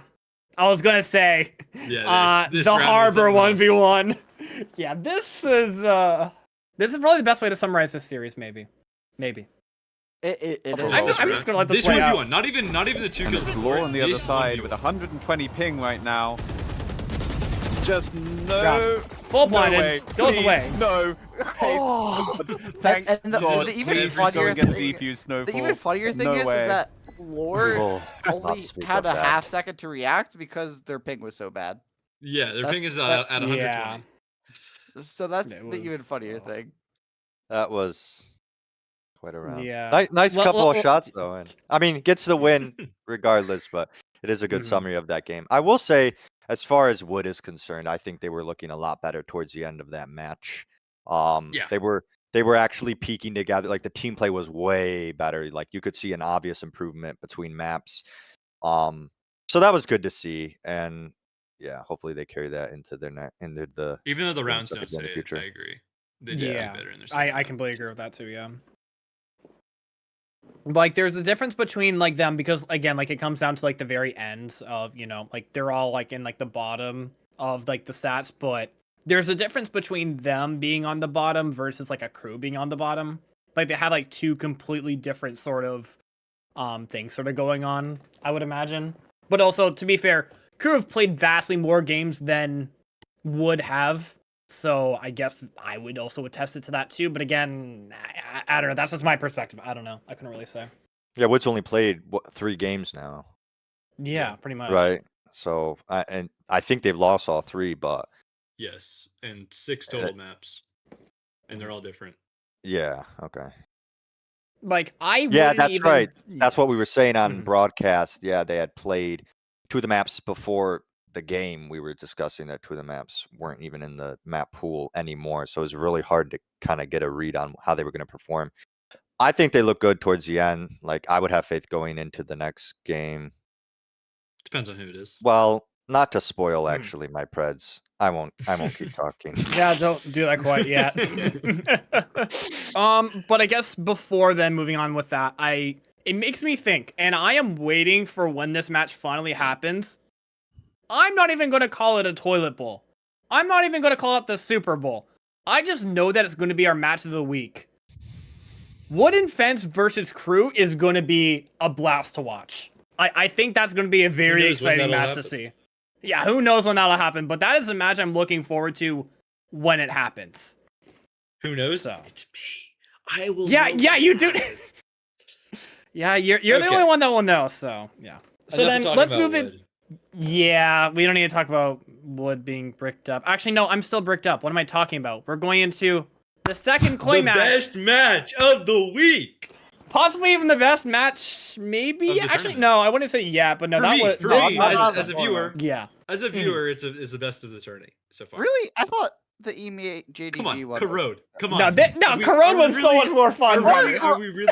I was gonna say, this the round was Harbor something else. 1v1. Yeah, this is probably the best way to summarize this series. Maybe. It is. I'm just gonna let this This play 1v1, out. not even the 2 And kills. it's before, Law on the other this side 1v1. with 120 ping right now. Just no. Gosh, full blinded, way. goes Please, away. No. Thank And the- God. the even Please funnier someone get thing- defuse Snowfall. The even funnier thing No is way. that Lore Oh, only not speak had of a that. half second to react because their ping was so bad. Yeah, their That's- ping is that- at 120. Yeah. So that's It the even was, funnier thing. that was quite a round. Yeah. Nice Well, couple well, of well- shots though, and I mean gets the win regardless. But it is a good Mhm. summary of that game. I will say, as far as Wood is concerned, I think they were looking a lot better towards the end of that match. Yeah. They were actually peaking together. Like the team play was way better. Like you could see an obvious improvement between maps. So that was good to see, and yeah, hopefully they carry that into the Even though the rounds that they don't do in say the it, future. I agree. They did Yeah, better in their second I round. completely agree with that too. Yeah. Like there's a difference between like them because again like it comes down to like the very ends of like they're all like in like the bottom of like the stats, but there's a difference between them being on the bottom versus like a crew being on the bottom. Like they had like 2 completely different sort of things sort of going on, I would imagine. But also to be fair, crew have played vastly more games than would have. So I guess I would also attest it to that too. But again, I don't know. That's just my perspective. I don't know. I couldn't really say. Yeah, Wood's only played 3 games now, Yeah, pretty much. right? So I think they've lost all 3, but Yes, and 6 total maps. And they're all different. yeah, okay. Like I Yeah, wouldn't that's even, right. That's what we were saying on Mhm. broadcast. Yeah, they had played 2 of the maps before the game. We were discussing that 2 of the maps weren't even in the map pool anymore. So it was really hard to kind of get a read on how they were going to perform. I think they look good towards the end. Like I would have faith going into the next game. Depends on who it is. Well, not to spoil actually my Preds. I won't keep talking. Yeah, don't do that quite yet. But I guess before then, moving on with that, it makes me think, and I am waiting for when this match finally happens. I'm not even going to call it a toilet bowl. I'm not even going to call it the Super Bowl. I just know that it's going to be our match of the week. Wooden Fence versus Crew is going to be a blast to watch. I think that's going to be a very knows when exciting that'll match to happen? see. Yeah, who knows when that'll happen, but that is a match I'm looking forward to when it happens. Who knows? So. It's me. I will. Yeah, know yeah, when you it do. happens. Yeah, you're the Okay. only one that will know, so yeah. So Enough then talking let's about move in. wood. Yeah, we don't need to talk about wood being bricked up. Actually, no, I'm still bricked up. What am I talking about? We're going into the second Koi The match. best match of the week. Possibly even the best match, maybe? Of the Actually, tournament. no, I wouldn't say yeah, but no, For that me, was... for no, me, I'm not- as a viewer, Yeah. as a viewer, it's the best of the tourney so far. Really? I thought the EMEA JDG Come on, one. Corrode. Come on. No, Corone was so much more fun. Are brother. are we really?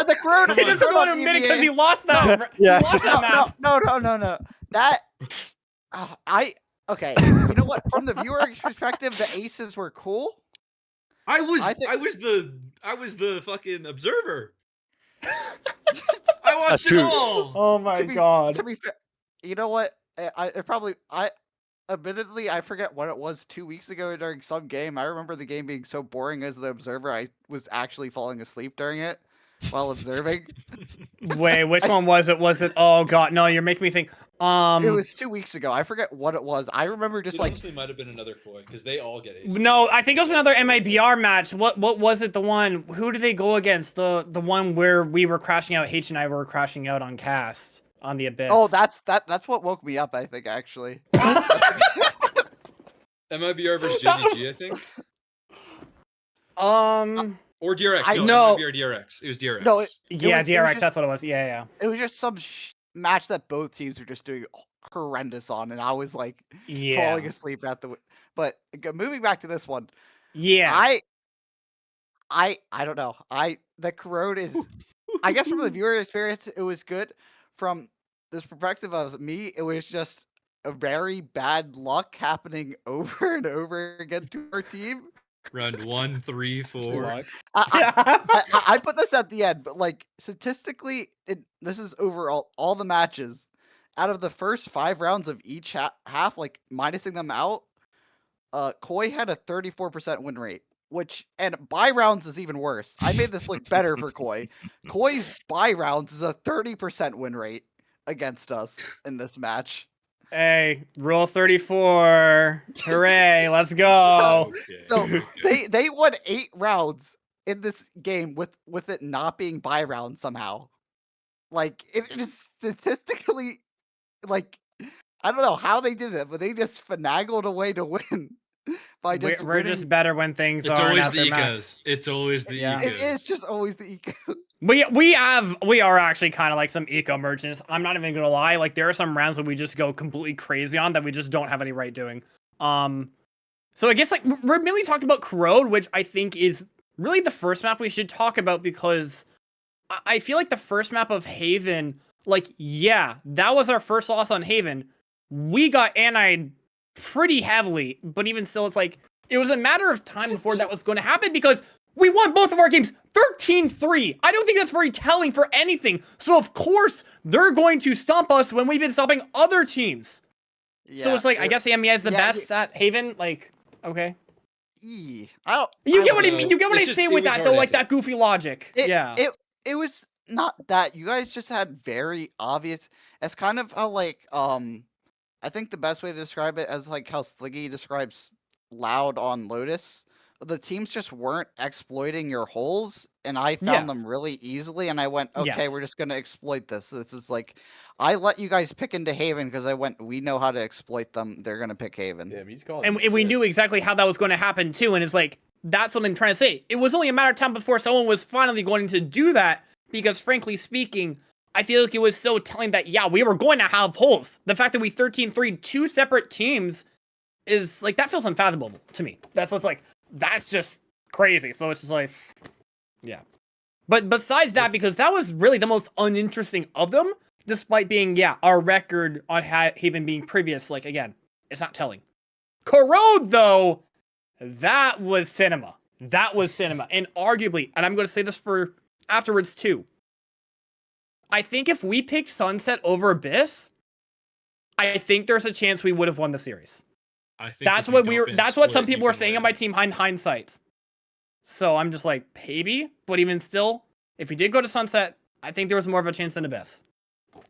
The Corona. Come He on. doesn't want to admit it because he lost that. Yeah. He lost that match. No. That okay. You know what? From the viewer's perspective, the aces were cool. I was I the fucking observer. I watched That's it true. all. Oh my To be fair, you know what? Admittedly, I forget what it was 2 weeks ago during some game. I remember the game being so boring as the observer, I was actually falling asleep during it while observing. Wait, which one was it? Was it? Oh god, no! You're making me think. It was 2 weeks ago. I forget what it was. I remember just It like honestly might have been another Koi because they all get aces. No, I think it was another MIBR match. What was it? The one? Who did they go against? The one where we were crashing out. H and I were crashing out on cast on the Abyss. oh, that's what woke me up. I think actually. MIBR versus JDG, I think, or DRX. I- No, No. MIBR DRX. It was DRX. No, yeah, was DRX. just- That's what it was. Yeah. it was just some match that both teams were just doing horrendous on, and I was like Yeah. falling asleep at the. But moving back to this one, Yeah. I don't know. The Corrode is, I guess from the viewer experience, it was good. From this perspective of me, it was just a very bad luck happening over and over again to our team. Round 1, 3, 4. I put this at the end, but like statistically, this is overall all the matches. Out of the first 5 rounds of each half, like minusing them out, Koi had a 34% win rate, and buy rounds is even worse. I made this look better for Koi. Koi's buy rounds is a 30% win rate against us in this match. Hey, rule 34. Hooray! Let's go. Okay. So okay. they won 8 rounds in this game with it not being buy round somehow. Like it is statistically, like I don't know how they did it, but they just finagled a way to win by just We're just winning. better when things It's aren't always at the their max. ecos. It's always the Yeah. ecos. It is just always the eco. We are actually kind of like some eco merchants. I'm not even gonna lie. Like there are some rounds that we just go completely crazy on that we just don't have any right doing. So I guess like we're mainly talking about Corrode, which I think is really the first map we should talk about because I feel like the first map of Haven, like yeah, that was our first loss on Haven. We got annied pretty heavily, but even still, it's like it was a matter of time before that was going to happen because we won both of our games 13-3. I don't think that's very telling for anything. So of course they're going to stomp us when we've been stomping other teams. So it's like I guess the MEA is the best at Haven. Like okay, You get what I know. mean. You get what I It's just- say it with was that hard though, to like take. that goofy logic. Yeah. It was not that. You guys just had very obvious. It's kind of how like I think the best way to describe it as like how Sliggy describes Loud on Lotus. The teams just weren't exploiting your holes, and I found them really easily. And I went, okay, we're just gonna exploit this. This is like, I let you guys pick into Haven because I went, we know how to exploit them. They're gonna pick Haven. Damn, he's calling. And me we shit. knew exactly how that was going to happen too. And it's like That's what I'm trying to say. It was only a matter of time before someone was finally going to do that, because frankly speaking, I feel like it was so telling that, yeah, we were going to have holes. The fact that we 13-3 two separate teams is, like, that feels unfathomable to me. That's just crazy. So it's just like, yeah. But besides that, because that was really the most uninteresting of them, despite being, yeah, our record on Haven being previous, like, again, it's not telling. Corrode, though, that was cinema. That was cinema. And arguably, and I'm going to say this for afterwards too, I think if we picked Sunset over Abyss, I think there's a chance we would have won the series. I think That's what that's what some people were saying on my team in hindsight. So I'm just like, maybe, but even still, if we did go to Sunset, I think there was more of a chance than Abyss.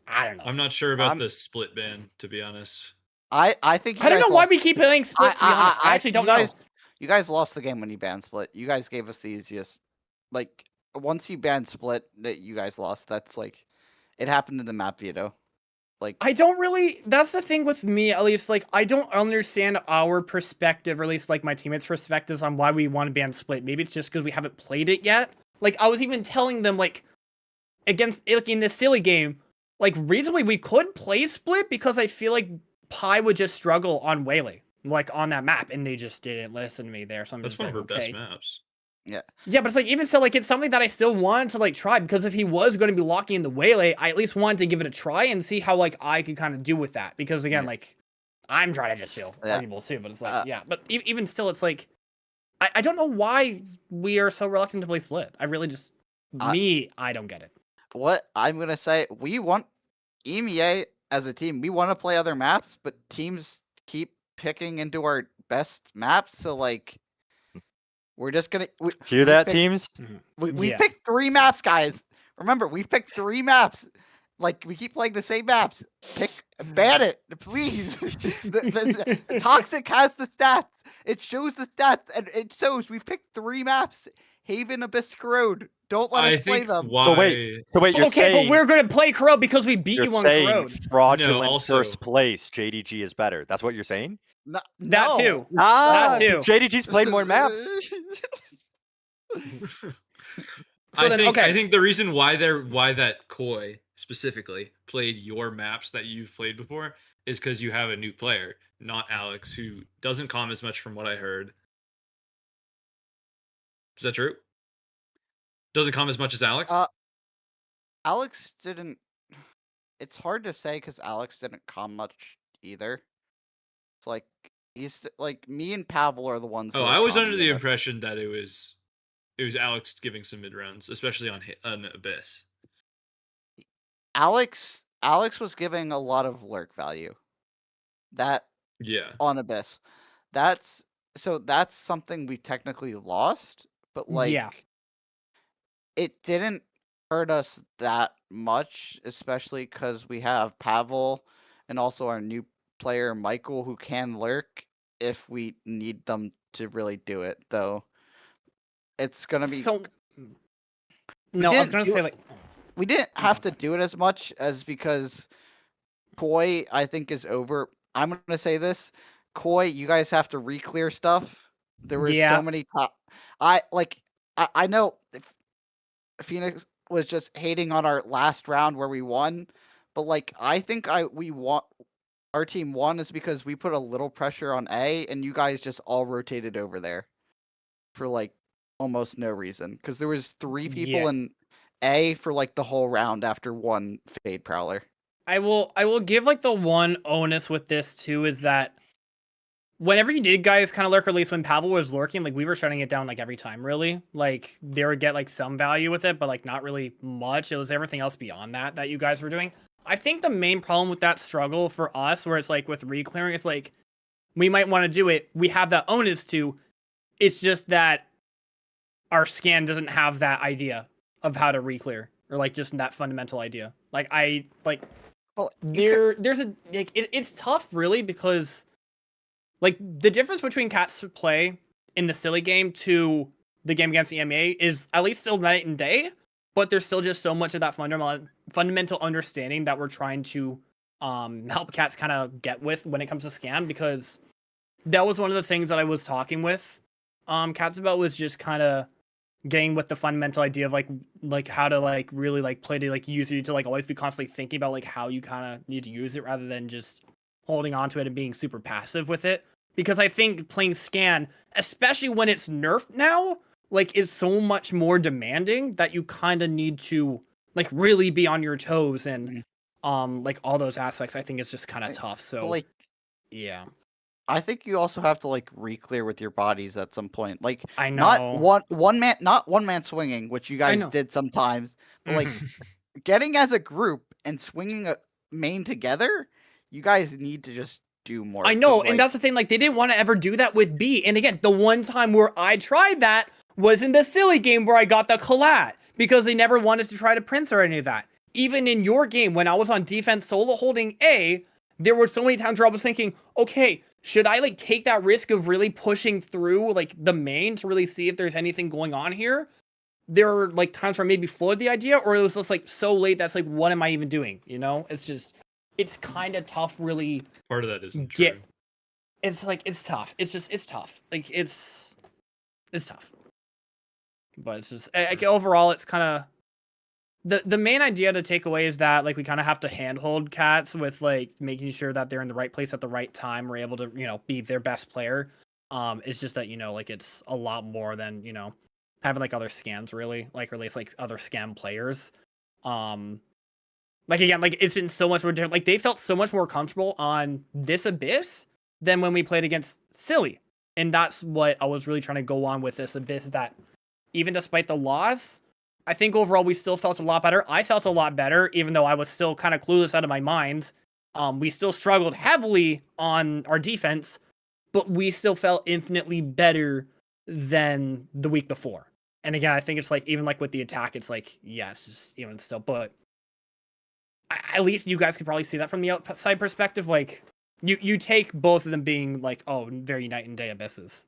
I don't know. I'm not sure about the split ban, to be honest. I think I don't know why we keep playing Split, to be honest. I actually don't know. You guys lost the game when you banned Split. You guys gave us the easiest. Like, once you banned Split, that you guys lost. That's like, it happened in the map veto. Like, I don't really, that's the thing with me, at least, like, I don't understand our perspective, or at least, like, my teammates' perspectives on why we want to ban Split. Maybe it's just because we haven't played it yet. Like, I was even telling them, like, against, like, in this silly game, like, reasonably, we could play Split, because I feel like Pi would just struggle on Waylay, like, on that map, and they just didn't listen to me there, so I'm That's just one like, of her okay. best maps. yeah. Yeah, but it's like, even so, like, it's something that I still wanted to, like, try, because if he was going to be locking in the Waylay, I at least wanted to give it a try and see how, like, I could kind of do with that, because, again, like, I'm trying to just feel arguable too, but it's like, yeah, but even still, it's like, I don't know why we are so reluctant to play Split. I really just, I don't get it. What I'm gonna say, we want EMEA as a team. We want to play other maps, but teams keep picking into our best maps. So like, we're just gonna Hear that, teams? We picked 3 maps, guys. Remember, we picked 3 maps. Like, we keep playing the same maps. Ban it, please. the Toxic has the stats. It shows the stats, and it shows we've picked 3 maps. Haven, Abyss, Corrode. Don't let us play them. So wait, you're okay, saying, but we're gonna play Corrode because we beat you're you on saying Corrode. fraudulent also- first place, JDG is better. That's what you're saying? That No. too. Ah, That too. JDG's played more maps. So then, okay. I think the reason why that Koi specifically played your maps that you've played before is because you have a new player, not Alex, who doesn't calm as much from what I heard. Is that true? Doesn't calm as much as Alex? Alex didn't. It's hard to say because Alex didn't calm much either. It's like he's like me and Pavel are the ones. I was under the impression that it was Alex giving some mid rounds, especially on Abyss. Alex was giving a lot of lurk value. That on Abyss. That's something we technically lost, but like it didn't hurt us that much, especially because we have Pavel and also our new player Michael who can lurk if we need them to really do it. Though it's gonna be so. No, I was gonna say like we didn't have to do it as much as because Koi I think is over. I'm gonna say this, Koi, you guys have to re-clear stuff. There were so many top. I know Phoenix was just hating on our last round where we won, but like I think our team won is because we put a little pressure on A and you guys just all rotated over there for like almost no reason because there was 3 people in A for like the whole round after one Fade Prowler. I will give like the one onus with this too is that whenever you did guys kind of lurk, or at least when Pavel was lurking, like we were shutting it down like every time really. Like they would get like some value with it, but like not really much. It was everything else beyond that you guys were doing. I think the main problem with that struggle for us, where it's like with re-clearing, it's like we might want to do it. We have that onus to. It's just that our scan doesn't have that idea of how to re-clear, or like just that fundamental idea. Like there's a like it's tough really because like the difference between Cat's play in the silly game to the game against EMEA is at least still night and day, but there's still just so much of that fundamental understanding that we're trying to help Cats kind of get with when it comes to scan, because that was one of the things that I was talking with Katsubel was just kind of getting with the fundamental idea of like how to like really like play to like use it to like always be constantly thinking about like how you kind of need to use it rather than just holding on to it and being super passive with it. Because I think playing Scan, especially when it's nerfed now, like is so much more demanding that you kind of need to like really be on your toes and like all those aspects. I think it's just kind of tough. So like, yeah, I think you also have to like re-clear with your bodies at some point. Like, I not know. not one man swinging, which you guys know. did sometimes, but like getting as a group and swinging a main together, you guys need to just do more. I know, 'cause, and like, that's the thing. Like, they didn't want to ever do that with B. And again, the one time where I tried that was in the silly game where I got the collat because they never wanted to try to Prince or any of that. Even in your game, when I was on defense solo holding A, there were so many times where I was thinking, okay, should I like take that risk of really pushing through like the main to really see if there's anything going on here? There were like times where I maybe floated the idea, or it was just like so late that's like, what am I even doing? You know, it's just, it's kind of tough, really. Part of that isn't Get- true. It's like it's tough. It's just it's tough. Like it's tough. But it's just like overall, it's kind of the main idea to take away is that like we kind of have to handhold cats with like making sure that they're in the right place at the right time. We're able to be their best player. It's just that like it's a lot more than having like other scans really like release like other scam players. Like again, like it's been so much more different. Like they felt so much more comfortable on this Abyss than when we played against Silly. And that's what I was really trying to go on with this Abyss, that even despite the loss, I think overall we still felt a lot better. I felt a lot better, even though I was still kind of clueless out of my mind. We still struggled heavily on our defense, but we still felt infinitely better than the week before. And again, I think it's like, even like with the attack, it's like, yeah, it's just even still, but at least you guys could probably see that from the outside perspective. Like, you take both of them being like, oh, very night and day abysses.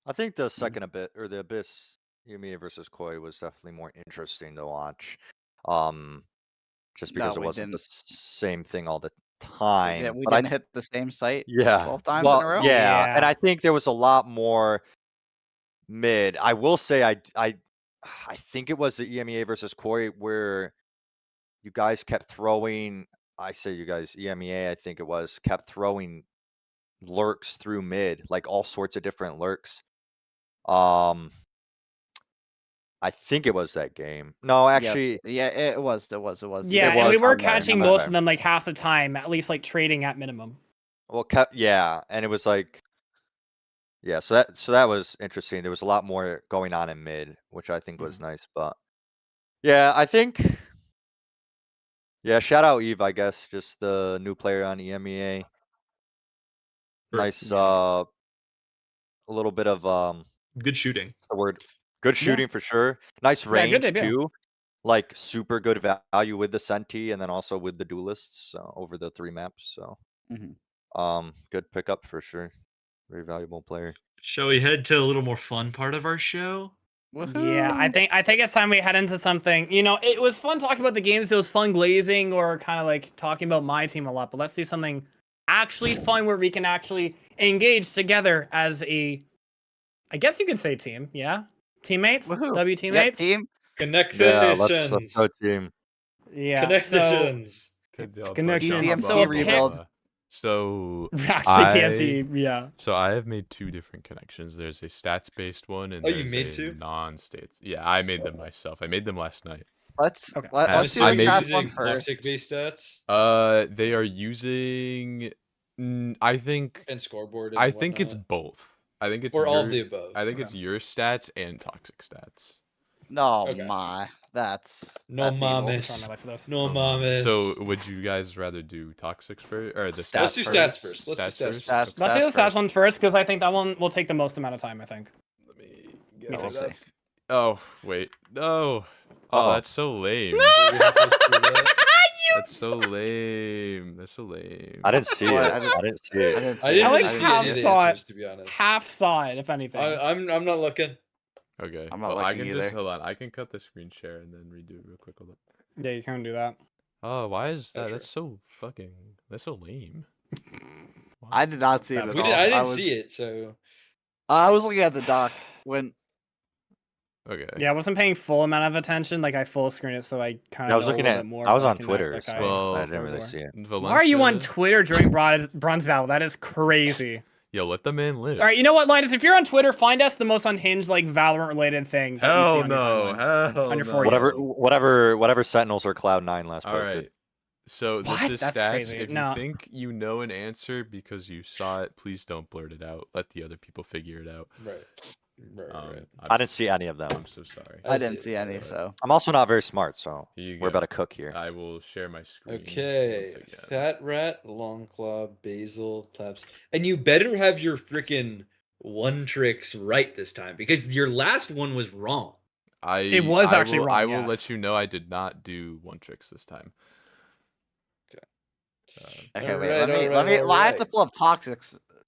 I think the second Abyss or the Abyss Yumiya versus Koi was definitely more interesting to watch. Just because No, it we wasn't the didn't. same thing all the time. We But didn't hit the same site yeah, 12 times well, in a row. yeah, and Yeah. I think there was a lot more mid. I will say I think it was the EMEA versus Koi where you guys kept throwing. I say you guys EMEA. I think it was kept throwing lurks through mid, like all sorts of different lurks. I think it was that game. No, actually, Yes. Yeah, it was. Yeah, was and we were on there, catching yeah, most okay. of them like half the time, at least like trading at minimum. Well, yeah, and it was like, yeah. So that was interesting. There was a lot more going on in mid, which I think was nice. But yeah, I think, yeah. Shout out Eve, I guess, just the new player on EMEA. Sure. Nice, Yeah. a little bit of Good shooting. the word, good shooting for sure. Nice Yeah, good range debut. too. Like super good value with the Senti and then also with the duelists over the 3 maps. So good pickup for sure. Very valuable player. Shall we head to a little more fun part of our show? Yeah, I think it's time we head into something. It was fun talking about the games. It was fun glazing or kind of like talking about my team a lot. But let's do something actually fun where we can actually engage together as a, I guess you could say team. Yeah, teammates. Woohoo. W Yeah, teammates. team. Yeah, let's go team. Yeah. Connections. Connection. DCMP So rebuild. So actually, PNC. Yeah. So I have made 2 different connections. There's a stats-based one, and Oh, you there's made a 2? non-states. Yeah, I made them myself. I made them last night. Let's Okay. let's do I the made- stats one first. Toxic-based stats They are using. I think. and scoreboard. And I think it's whatnot. both. I think it's Or all of your- the above. I think it's your stats and toxic stats. No, Okay. that's No evil. mames. Trying my life for this. No mames. So would you guys rather do toxics first or the Stats Let's do stats first. Let's do stats first? first. Let's do the stats one first because I think that one will take the most amount of time. I think. Let me Me get first. it up. Oh wait, no. Oh, Uh-oh. that's so lame. We're not supposed to do that? That's so lame. That's so lame. I didn't see it. Well, I didn't see it. I didn't I like really see how any of the saw it. answers, to be honest. Half saw it, if anything. I'm not looking. Okay. I'm not well, I looking can either. just hold on. I can cut the screen share and then redo it real quick. Hold on. Yeah, you can do that. Oh, why is Oh, that? sure. That's so fucking. That's so lame. Why? I did not see it That's at We all. did- I didn't was- see it, so I was looking at the doc when. Okay. Yeah, I wasn't paying full amount of attention. Like I full screen it, so I kind I of was know looking a little at. bit more. I was but on can act Twitter, like so Well, I didn't really see it. Why are you on Valencia- Twitter during Bronze Battle? That is crazy. Yo, let the man live. All right, you know what, Linus? If you're on Twitter, find us the most unhinged, like Valorant related thing that you see Hell on your no. timeline. Hell On your no. For You. Whatever Sentinels or Cloud9 last All posted. right. So What? this is That's stats. crazy. If No. you think you know an answer because you saw it, please don't blurt it out. Let the other people figure it out. Right. Right. I didn't see any of them. I'm so sorry. I didn't see any, so. I'm also not very smart, so Here you we're go. about to cook here. I will share my screen. Okay. once again. Fat Rat, Long Claw, Basil, Claps. And you better have your freaking one tricks right this time because your last one was wrong. It was actually wrong, I will yes. let you know I did not do one tricks this time. Okay, All wait. right, Let me. all I have to right. pull up toxic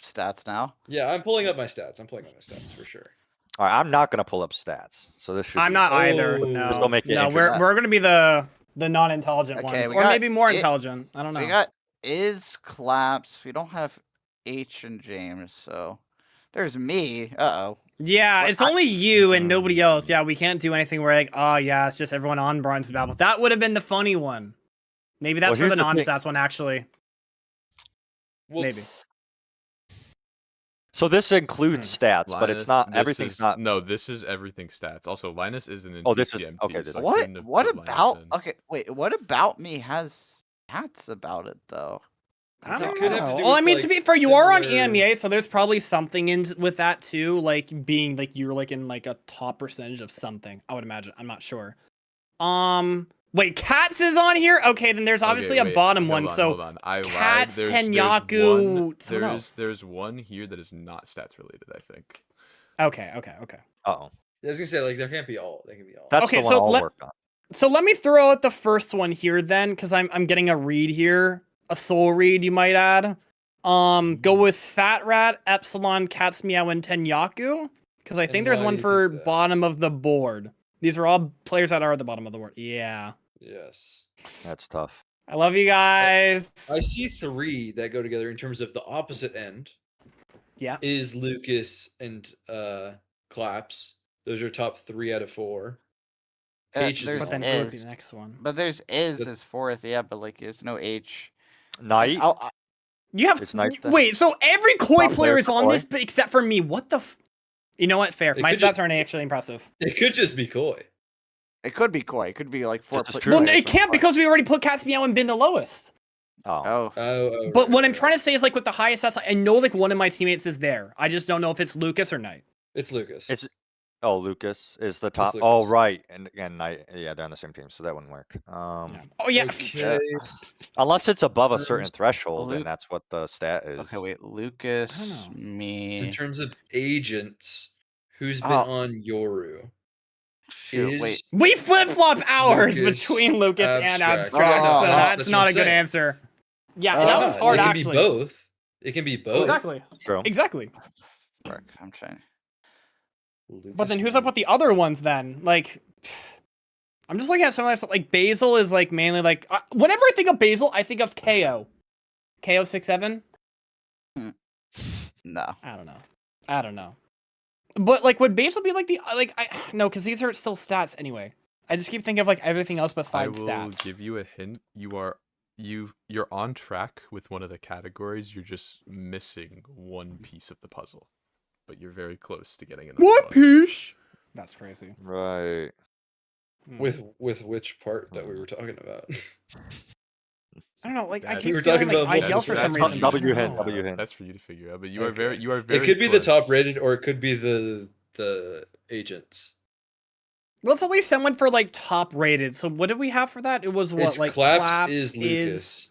stats now. Yeah, I'm pulling up my stats. I'm pulling up my stats for sure. All right, I'm not gonna pull up stats, so this should. I'm be not easy. either. Oh. No, This will make it no, interesting. we're gonna be the non-intelligent Okay, ones, we or got maybe more it- intelligent. I don't know. We got is collapse. We don't have H and James, so there's me. Uh oh. Yeah, What- it's only you and nobody else. Yeah, we can't do anything where like, oh yeah, it's just everyone on Bronze Battle. That would have been the funny one. Maybe that's Well, for the here's the thing. non-stats one, actually. Well, Maybe. So this includes stats, but Linus, it's not. this Everything's is- not. No, this is everything stats. Also, Linus isn't in Oh, this is- PCMT, okay, this so is- I couldn't have What put Linus about? in. Okay, wait. What about me has stats about it though? I It don't could have to know. do Well, I with, mean, like, to be fair, you are on similar- EMEA, so there's probably something in with that too, like being like you're like in like a top percentage of something. I would imagine. I'm not sure. Wait, Cats is on here. Okay, then there's obviously Okay, a bottom hold one. on, so hold on. I Cats, lied. Tenyaku, someone else. There's one here that is not stats related, I think. Okay. Uh-oh. I was gonna say like there can't be all. They can be all. That's Okay, the one so I'll let- work on. So let me throw out the first one here then, because I'm getting a read here, a soul read you might add. Go with Fat Rat, Epsilon, Cats Meow, and Tenyaku, because I And think there's why one do you for think that? bottom of the board. These are all players that are at the bottom of the board. Yeah, Yes. That's tough. I love you guys. I see three that go together in terms of the opposite end. Yeah. Is Lucas and Claps. Those are top 3 out of 4. H is There's But then wrong. who would be is, the next one? but there's is But- is fourth. Yeah, but like there's no H. Night. You have It's nice to- wait. So every Koi Top player players is for on Koi. this, but except for me. What the? You know what? Fair. It My could stats just- aren't actually impressive. It could just be Koi. It could be Koi. It could be like 4 Just as players. true. Well, Right, it can't because we already put Cats Meow and Bin the lowest. Oh. Oh, Oh, But right, what I'm right, trying right. to say is like with the highest stats, I know like one of my teammates is there. I just don't know if it's Lucas or Knight. It's Lucas. It's Oh, Lucas is the top. Oh, Lucas. right. And again, Night. Yeah, they're on the same team, so that wouldn't work. Yeah. Oh yeah. Okay. Unless it's above a certain Terms- threshold, Luke- and that's what the stat is. okay. Wait, Lucas, I don't know. In me. terms of agents, who's been Oh. on Yoru? Shoot, Is wait. We flip flop hours Lucas, between Lucas and Abstract. Abstract, Oh, so that's that's what not I'm a good saying. answer. Yeah, Oh, that one's hard it can actually. be both. It can be both. Exactly. True. Exactly. Frick, I'm trying. But then who's up with the other ones then? Like, I'm just looking at some of that stuff. Like Basil is like mainly like whenever I think of Basil, I think of KO. KO 6-7. No. I don't know. But like, would Basil be like the like? No, because these are still stats anyway. I just keep thinking of like everything else I besides will stats. give you a hint. You're on track with one of the categories. You're just missing one piece of the puzzle, but you're very close to getting another What one. piece? That's crazy. Right. with which part that we were talking about? I don't know. Like I That's- keep We were feeling talking like about IGL for multiple- some that's reason. not I W don't hint, know. W hint. That's for you to figure out. But you Okay. are very. It could be the top close. rated, or it could be the agents. Let's at least someone for like top rated. So what did we have for that? It was what It's like Claps is Lucas,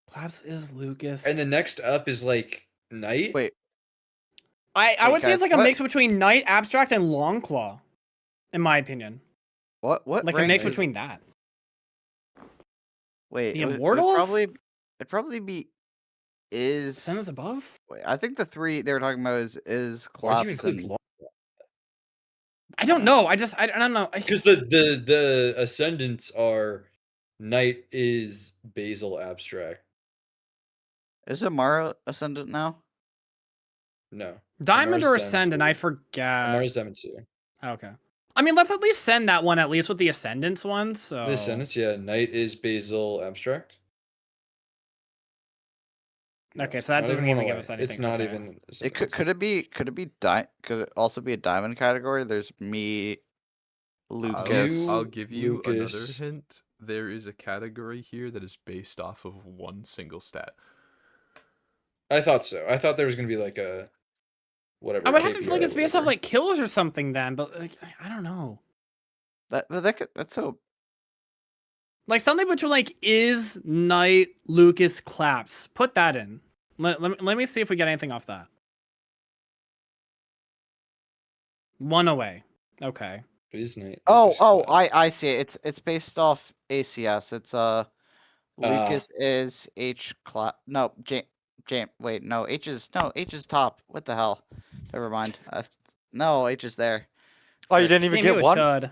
Claps is Lucas. and the next up is like Knight. Wait. I Wait, would say it's guys, like a what- mix between Knight, Abstract, and Longclaw, in my opinion. What? What? Like a rank mix is- between that. Wait. the it would Immortals? It'd probably be. Is. Sentence above. Wait, I think the 3 they were talking about is Why'd you Claps include and. Long? I don't know. I don't know. Because the ascendants are Knight is Basil Abstract. Is Amara Ascendant now? No. Diamond or Amara's Ascendant? I too. forget. Amara's Diamond too. Okay. I mean, let's at least send that one at least with the Ascendants one. So The Ascendants, yeah. Knight is Basil Abstract. Okay, so that Not doesn't one even give away. us anything. It's not okay. even. It could it be could it also be a diamond category? There's me, Lucas. You, I'll give you another Lucas. hint. There is a category here that is based off of one single stat. I thought so. I thought there was gonna be like a whatever. I would have to feel like KPI it's or based off whatever. like kills or something then, but like I don't know. That's so. Like something between like is Knight Lucas claps. Put that in. Let me see if we get anything off that. One away. Okay. Is Knight. Oh, Lucas oh, Clap. I see it. It's based off ACS. It's Lucas is H class. No, wait, no, H is top. What the hell? Never mind. No, H is there. Oh, you didn't even Damn, get you one? should.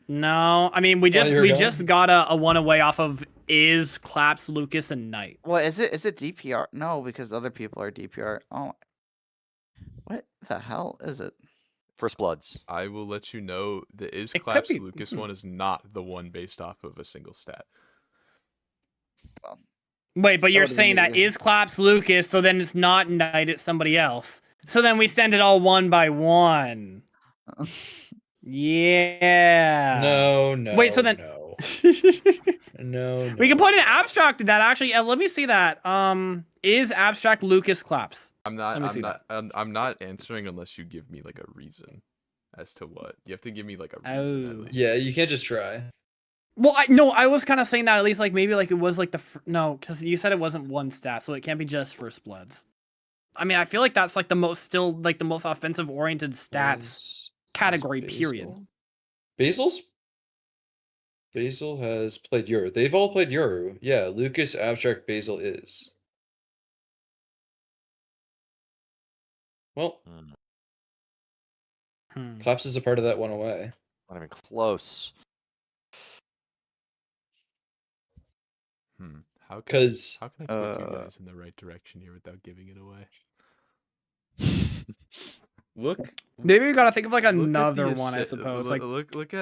No, I mean we you're gone? just got a one away off of is claps Lucas and Knight. What is it? Is it DPR? No, because other people are DPR. Oh, what the hell is it? First Bloods. I will let you know the is It could claps be- Lucas one is not the one based off of a single stat. Well, Wait, but you're would've been saying that easy. is claps Lucas, so then it's not Knight, it's somebody else. So then we send it all one by one. Yeah. No. Wait, so then no. No. we can put an abstract in that actually. Let me see that. Is abstract Lucas claps? I'm not. Let me I'm see not. I'm not answering unless you give me like a reason as to what. You have to give me like a reason at Oh. least. Yeah, you can't just try. Well, I was kind of saying that at least like maybe like it was like no, because you said it wasn't one stat, so it can't be just First Bloods. I mean, I feel like that's like the most offensive oriented stats Is category. Basil? Period. Basil has played Yoru. They've all played Yoru. Yeah, Lucas, Abstract, Basil is. Well, Claps is a part of that one away. Not even close. How can Because I put you guys in the right direction here without giving it away? Look. Maybe we gotta think of like look at another the one, I asce- suppose. Look, Like look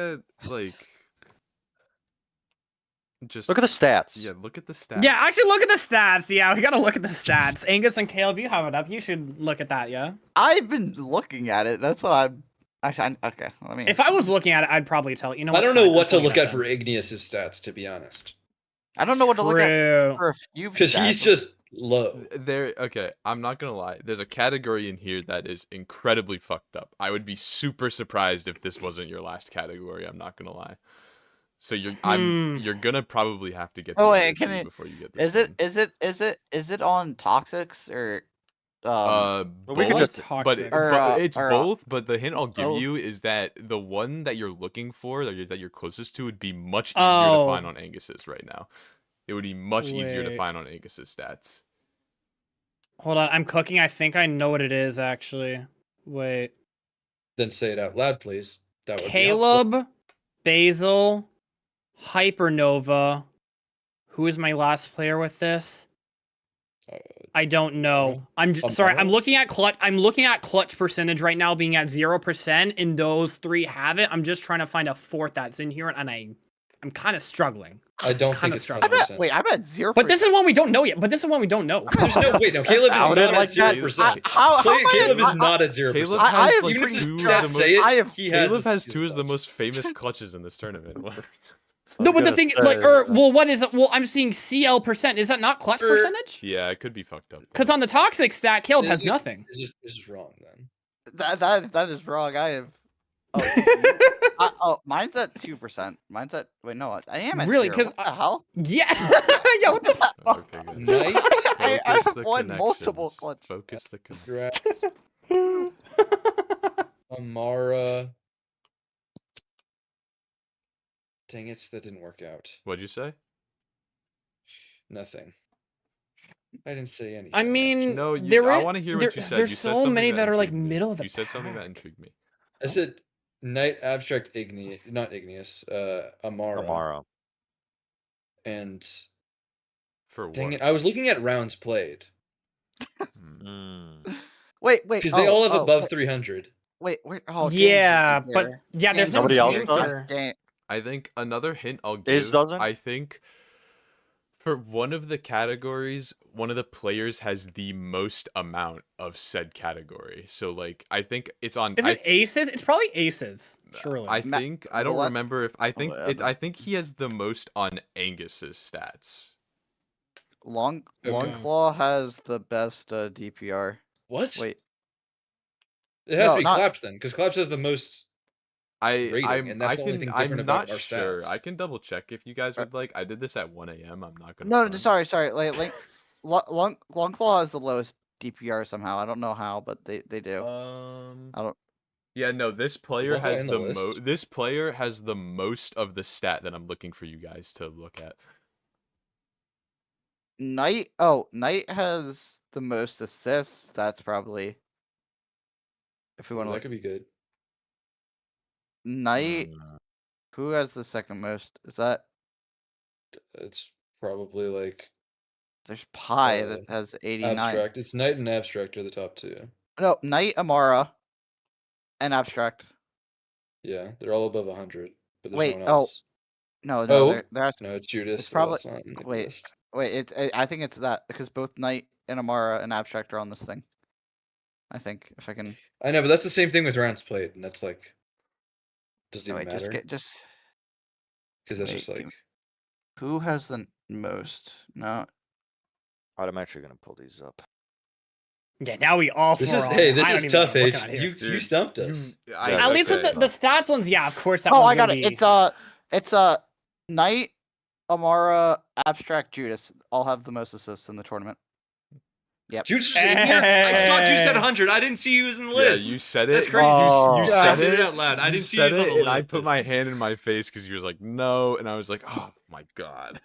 at like. Just Look at the stats. Yeah, look at the stats. yeah, actually look at the stats. Yeah, we gotta look at the stats. Angus and Caleb, you have it up. You should look at that. Yeah. I've been looking at it. That's what I'm. Actually, okay. Let me. If I was looking at it, I'd probably tell you. Know I what, don't know fine, what to I'm look pulling at it for Igneous's stats, to be honest. I don't know what to look at True. for a few. Because he's stats. just low. Okay, I'm not gonna lie. There's a category in here that is incredibly fucked up. I would be super surprised if this wasn't your last category. I'm not gonna lie. So you're gonna probably have to get. Oh the wait, other can two it? before you get this Is it on Toxics or? We could both, just- but it's or, both. But the hint I'll give both. you is that the one that you're looking for, that you're closest to, would be much easier to find on Angus's right now. It would be much easier to Wait. find on Angus's stats. Hold on, I'm cooking. I think I know what it is actually. Wait. Then say it out loud, please. That would be helpful. Caleb, Basil, Hypernova. Who is my last player with this? I don't know. I'm sorry. I'm looking at clutch. I'm looking at clutch percentage right now, being at 0%, and those three have it. I'm just trying to find a fourth that's in here, and I'm kind of struggling. I don't think Kinda it's struggling. 100%. Wait, I'm at 0%. But this is one we don't know yet. There's no Wait, no, Caleb is How not did at like that? 0%. How am I Caleb at- is not at 0%. Caleb I has have like even if two the of stats the say most. it, I have- he Caleb has his two of the clutch. most famous clutches in this tournament. No, but the gonna thing, say, like, what is it? Well, I'm seeing CL percent. Is that not clutch percentage? Yeah, it could be fucked up. Because on the toxic stat, Caleb has Is it- nothing. It's just wrong then. That is wrong. I have. Mine's at 2%. Mine's at. Wait, no, I am at Really? 0. 'Cause What the hell? Yeah. Yeah. What the fuck? Okay, good. Nice. I Focus have the won multiple connections. clutch. Focus the Congrats. Amara. Dang it, that didn't work out. What'd you say? Nothing. I didn't say anything. I mean, No, there I is- want to hear there- what you said. There's You said so something many that are like intrigued me. middle of the You said something that pack. intrigued me. I said Knight Abstract not Igneous, Amara. Amara. And For dang what? it, I was looking at rounds played. Mm. Wait. Because they all have oh, above 300. Wait. Oh, James Yeah, isn't but here. yeah, there's James no Nobody else isn't does? counter. here. I think another hint I'll Is give. doesn't? I think for one of the categories, one of the players has the most amount of said category. So like, I think it's on. Is it aces? It's probably aces. Surely. I think I don't Valet- remember if I think Valet- I think he has the most on Angus's stats. Longclaw has the best DPR. What? Wait. It has No, to be not- Claps then, because Claps has the most rating, and that's the only thing different I'm about not our sure. stats. I can double check if you guys would like. I did this at 1 a.m. I'm not gonna. No, front. sorry. Like Longclaw has the lowest DPR somehow. I don't know how, but they do. I don't. Yeah, no. This player Longclaw has in the the list? This player has the most of the stat that I'm looking for you guys to look at. Knight has the most assists. That's probably if we want to that look. could be good. Knight, Mm. who has the second most? Is that It's probably like there's Pi that has 89. Abstract. It's Knight and Abstract are the top two. No, Knight, Amara, and Abstract. Yeah, they're all above 100, but there's Wait, no one else. No, Oh. there's No, it's Judas. It's so probably- that's not in the wait. list. I think it's that because both Knight and Amara and Abstract are on this thing. I think if I can. I know, but that's the same thing with rounds played, and that's like doesn't No, even wait, matter just because that's wait, just give like me- who has the most? No, I'm actually gonna pull these up. Yeah, now we all. this four is are on hey, it. this I don't is even know tough, what we're H. looking at here. You Dude, stumped us. Yeah, At least with okay. the stats ones, yeah, of course that oh, one's I got gonna it. be- It's Knight, Amara, Abstract, Judas all have the most assists in the tournament. Yep. Judas was in here. I saw Judas at Hey. 100. I didn't see he was in the Yeah, list. you said it. That's crazy. You Yeah, said I said it it out loud. I you didn't see said it on the and I list. put my hand in my face because you was like, no, and I was like, oh my god.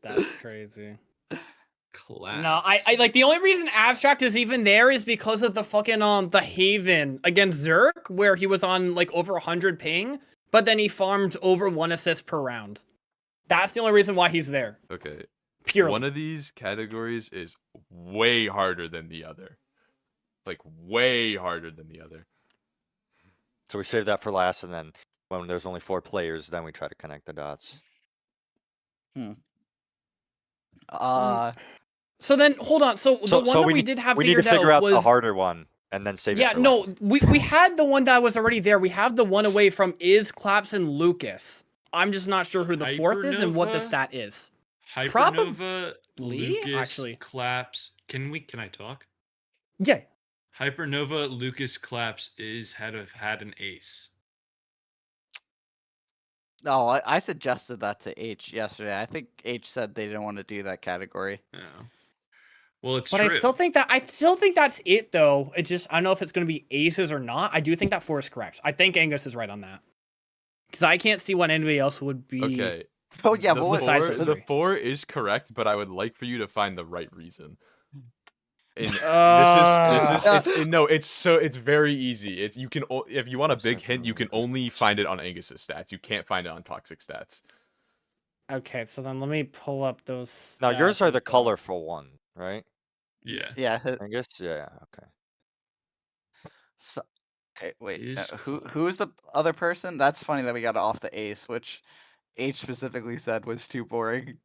That's crazy. Class. No, I like the only reason Abstract is even there is because of the fucking the Haven against Zerk, where he was on like over 100 ping, but then he farmed over 1 assist per round. That's the only reason why he's there. Okay. Purely. One of these categories is way harder than the other. Like way harder than the other. So we save that for last, and then when there's only 4 players, then we try to connect the dots. So then hold on. So the one that we did have we need to figured figure out was the harder one and then save it. yeah, for no, last. we had the one that was already there. We have the one away from Claps and Lucas. I'm just not sure who the fourth is and what the Hypernova? stat is. Hypernova, Probably, Lucas, actually. Claps. Can I talk? Yeah. Hypernova, Lucas, Claps had an ace. No, I suggested that to H yesterday. I think H said they didn't want to do that category. Yeah. Well, it's But true. I still think that's it though. It just I don't know if it's going to be aces or not. I do think that 4 is correct. I think Angus is right on that. Because I can't see what anybody else would be. Okay. Oh yeah, the but what? besides four, those the three. 4 is correct, but I would like for you to find the right reason. And it's very easy. It's you can if you want a big hint, you can only find it on Angus's stats. You can't find it on Toxic stats. Okay, so then let me pull up those. Now yours stats are the again. colorful one, right? Yeah. Yeah. I guess. Yeah. Okay. So, okay, wait. Is Who's the other person? That's funny that we got it off the ace, which H specifically said was too boring.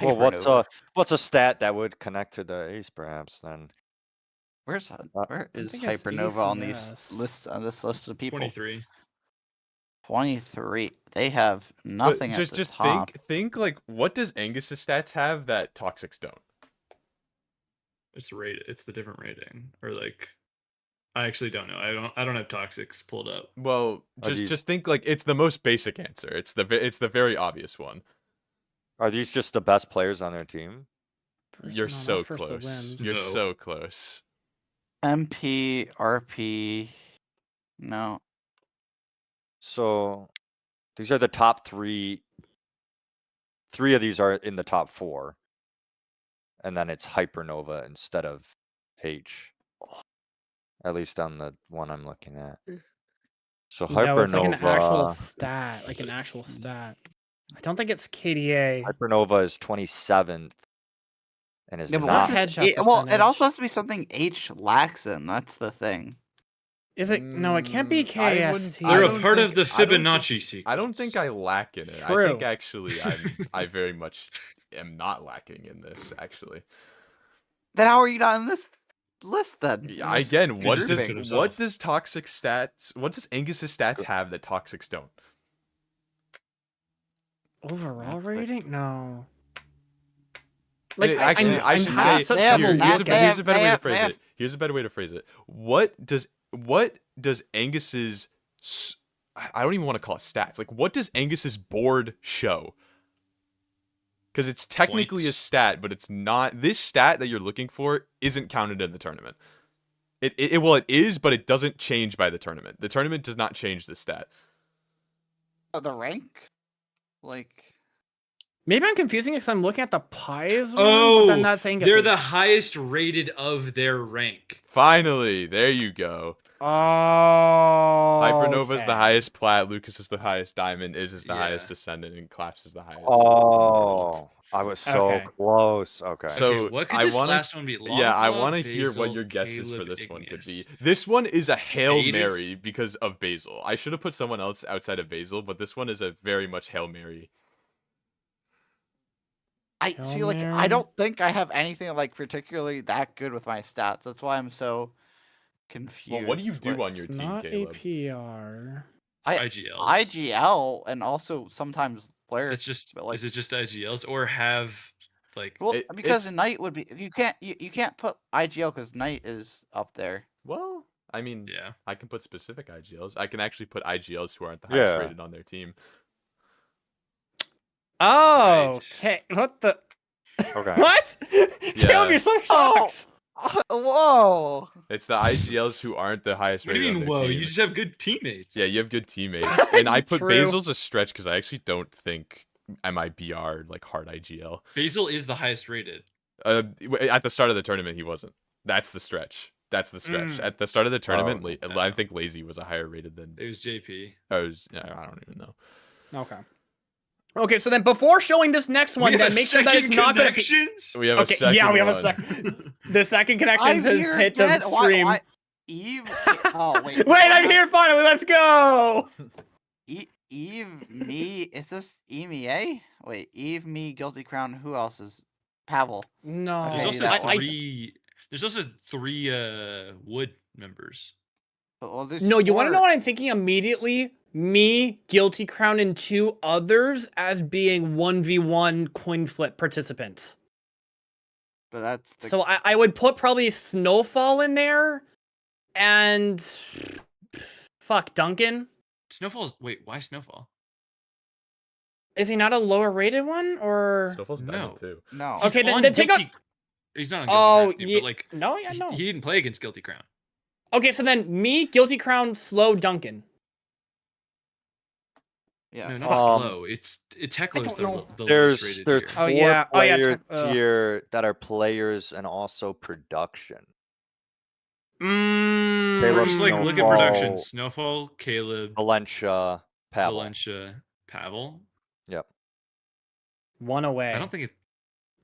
Well, Hypernova. what's a stat that would connect to the ace, perhaps? Then Where is think it's Hypernova on these ACS. lists on this list of people? 23. 23. They have But nothing at the top. think like what does Angus's stats have that Toxics don't? It's rated. It's the different rating, or like, I actually don't know. I don't have Toxics pulled up. Well, Are these- just think like it's the most basic answer. It's the very obvious one. are these just the best players on their team? You're No, not so first to close. wins. You're No. so close. MP, RP. No. So these are the top 3. 3 of these are in the top 4, and then it's Hypernova instead of H. At least on the one I'm looking at. So No, it's like an actual Hypernova. stat. Like an actual stat. I don't think it's KDA. Hypernova is 27th, and is Yeah, but not what's not. his, headshot well, it also percentage. has to be something H lacks in. That's the thing. Is it? No, it can't be I wouldn't- KST. I They're don't a part think- of the I don't Fibonacci think- sequence. I don't think I lack in it. I True. think actually I very much am not lacking in this actually. Then how are you not in this list then? In this Again, what just does did it himself. what does Toxic stats? What does Angus's stats have that Toxics don't? Overall rating? No. And it- actually, I I'm should having say such they have- trouble here's a looking. they here's a better way to have- phrase they have- it. Here's a better way to phrase it. What does Angus's I don't even want to call it stats. Like, what does Angus's board show? Because it's technically a Points. stat, but it's not. This stat that you're looking for isn't counted in the tournament. Well, it is, but it doesn't change by the tournament. The tournament does not change the stat. the rank, like Maybe I'm confusing it because I'm looking at the pies one, but Oh, then that's Angus. they're the highest rated of their rank. Finally, there you go. Oh. Hypernova's the okay. highest plat, Lucas is the highest diamond, is the Yeah. highest ascendant, and Claps is the highest. overall. Oh, I was so Okay. close. Okay. So, Okay, what could I this wanna- last one be? Yeah, I Longclaw, want to hear what Basil, your guesses for Caleb, this one could be. Igneous. This one is a Hail Faded? Mary because of Basil. I should have put someone else outside of Basil, but this one is a very much Hail Mary. I Hell, see. Like man. I don't think I have anything like particularly that good with my stats. That's why I'm so confused. Well, what do you do What- on your It's team, not Caleb? APR. IGLs. IGL and also sometimes players. It's just but, like, is it just IGLs or have like well it- because it's- Knight would be you can't put IGL because Knight is up there. Well, I mean, yeah. I can put specific IGLs. I can actually put IGLs who aren't the highest Yeah. rated on their team. Oh, Right. okay. What the? Okay. What? Caleb, you're so Oh. shocked. Whoa! It's the IGLs who aren't the highest What do rated you on mean? their Whoa, team. you just have good teammates. Yeah, you have good teammates. And I put True. Basil's a stretch because I actually don't think MIBR like hard IGL. Basil is the highest rated. At the start of the tournament, he wasn't. That's the stretch. That's the stretch. Mm. At the start of the tournament, no. I think Lazy was a higher rated than. It was JP. I don't even know. Okay. Okay, so then before showing this next one, We then have make sure that it's second not going to be. connections. We have Okay, a second yeah, we have a one. second. The second connections I'm has here hit the again. stream. Why? Eve. Oh wait. Wait, I'm here finally. Let's go. Eve, me. Is this EMEA? Wait, Eve, me, Guilty Crown. Who else is Pavel? No. There's Okay, also that one. three. There's also three Wood members. Well, there's No, you want to know four. what I'm thinking immediately? Me, Guilty Crown, and two others as being 1v1 coin flip participants. But that's the, So I would put probably Snowfall in there, and fuck Duncan. Snowfall's. Wait, why Snowfall? Is he not a lower rated one or? Snowfall's a diamond No. too. no. Okay, He's then- on then take Guilty- He's not on Guilty Oh, Crown, too, yeah. but like No, yeah, he, no. he didn't play against Guilty Crown. Okay, so then me, Guilty Crown, slow Duncan. Yeah. No, not Um, slow. It's Teklo's don't know. the lowest rated There's here. Oh, four yeah. Oh, yeah, players ugh. here that are players and also production. Mm, Or Caleb just like look at Snowfall. production. Snowfall, Caleb, Valencia, Pavel. Valencia, Pavel. Yep. one away. I don't think it.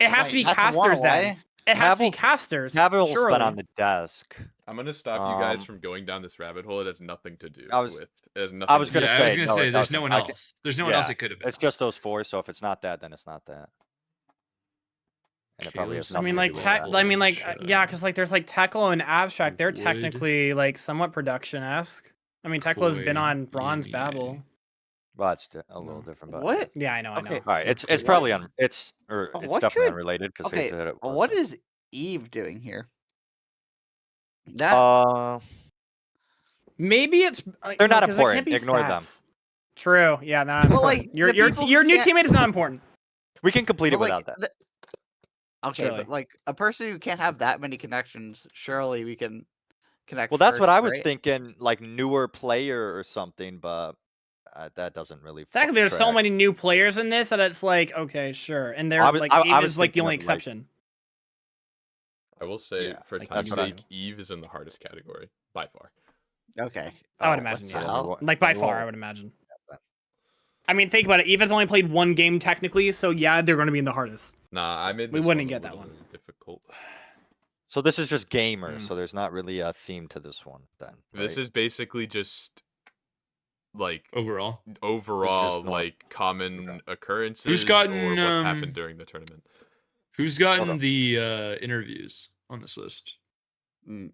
It has to Wait, be that's one casters then. away? It has to be Pavel- casters. Pavel's surely. been on the desk. I'm gonna stop you guys Um, from going down this rabbit hole. It has nothing to do I was- with. It has nothing. was to gonna do- Yeah, I was say, gonna no, say it there's no doesn't. one I ca- else. There's no one else yeah, it could have been. It's just those four, so if it's not that, then it's not that. And it probably has Caleb's- I mean, nothing like, to do with that. I mean, like, Valencia, yeah, because like, there's like Teklo and Abstract. They're Wood. technically like somewhat production-esque. I mean, Teklo's been Koi, on Bronze EMEA. Babble. Well, it's a little different. But What? Yeah, I know. I know. Okay. All right, it's What- probably it's what definitely could- unrelated because Okay. said it was. What is Eve doing here? That Maybe it's They're not 'cause it can't important. be Ignore them. stats. True. Yeah, they're not Well, important. like, your the your people your who new can't- teammate is not important. we can complete it but, like, without that. okay, Surely. but like a person who can't have that many connections, surely we can connect. Well, that's what first, I was right? thinking, like newer player or something, but that doesn't really. Exactly. There's so track. many new players in this that it's like, okay, sure, and they're I was- like, I Eve was is like the thinking only of, like- exception. I will say, Yeah, for like, time's that's what I- sake, Eve is in the hardest category by far. Okay. I would Oh, imagine, what the yeah. hell? Like by far, I Whoa. would imagine. I mean, think about it. Eva's only played one game technically, so yeah, they're going to be in the hardest. Nah, I made We this wouldn't one get a that little one. difficult. So this is just gamer, Mm. so there's not really a theme to this one then. This right? is basically just like Overall, overall not- like common okay. occurrences gotten, or what's happened during the tournament. who's gotten Okay. the interviews on this list? Mm,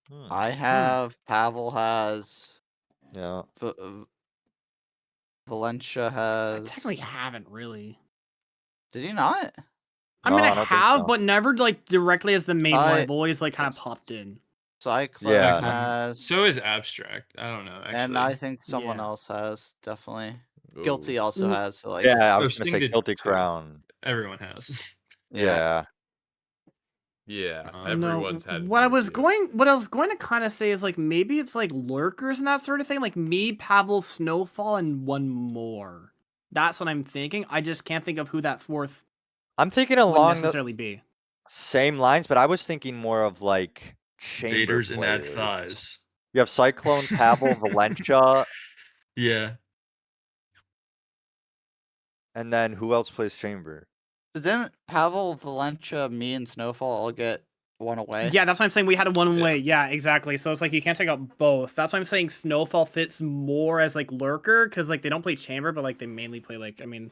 Hmm, I have. Pavel has. Yeah. Valencia I has. technically haven't really. Did he not? I mean, No, I I don't think have, so. but never like directly as the main one. I- I've always like kind of popped in. Cyclone Yeah. has. So is Abstract. I don't know. Actually, and I think someone Yeah. else has, definitely. Ooh. Guilty also Ooh. has. So like, Yeah, I Oh, was gonna Sting say did Guilty too. Crown. everyone has. Yeah. Yeah, No, everyone's had. What I was interviews. going to kind of say is like maybe it's like lurkers and that sort of thing. Like me, Pavel, Snowfall, and one more. That's what I'm thinking. I just can't think of who that fourth I'm thinking would along the necessarily be. same lines, but I was thinking more of like chamber Vaders and add players. thighs. You have Cyclone, Pavel, Valencia, Yeah. and then who else plays chamber? But didn't Pavel, Valencia, me, and Snowfall all get one away? Yeah, that's what I'm saying. We had a one Yeah. way. Yeah, exactly. So it's like you can't take out both. That's why I'm saying Snowfall fits more as like lurker because like they don't play chamber, but like they mainly play like I mean,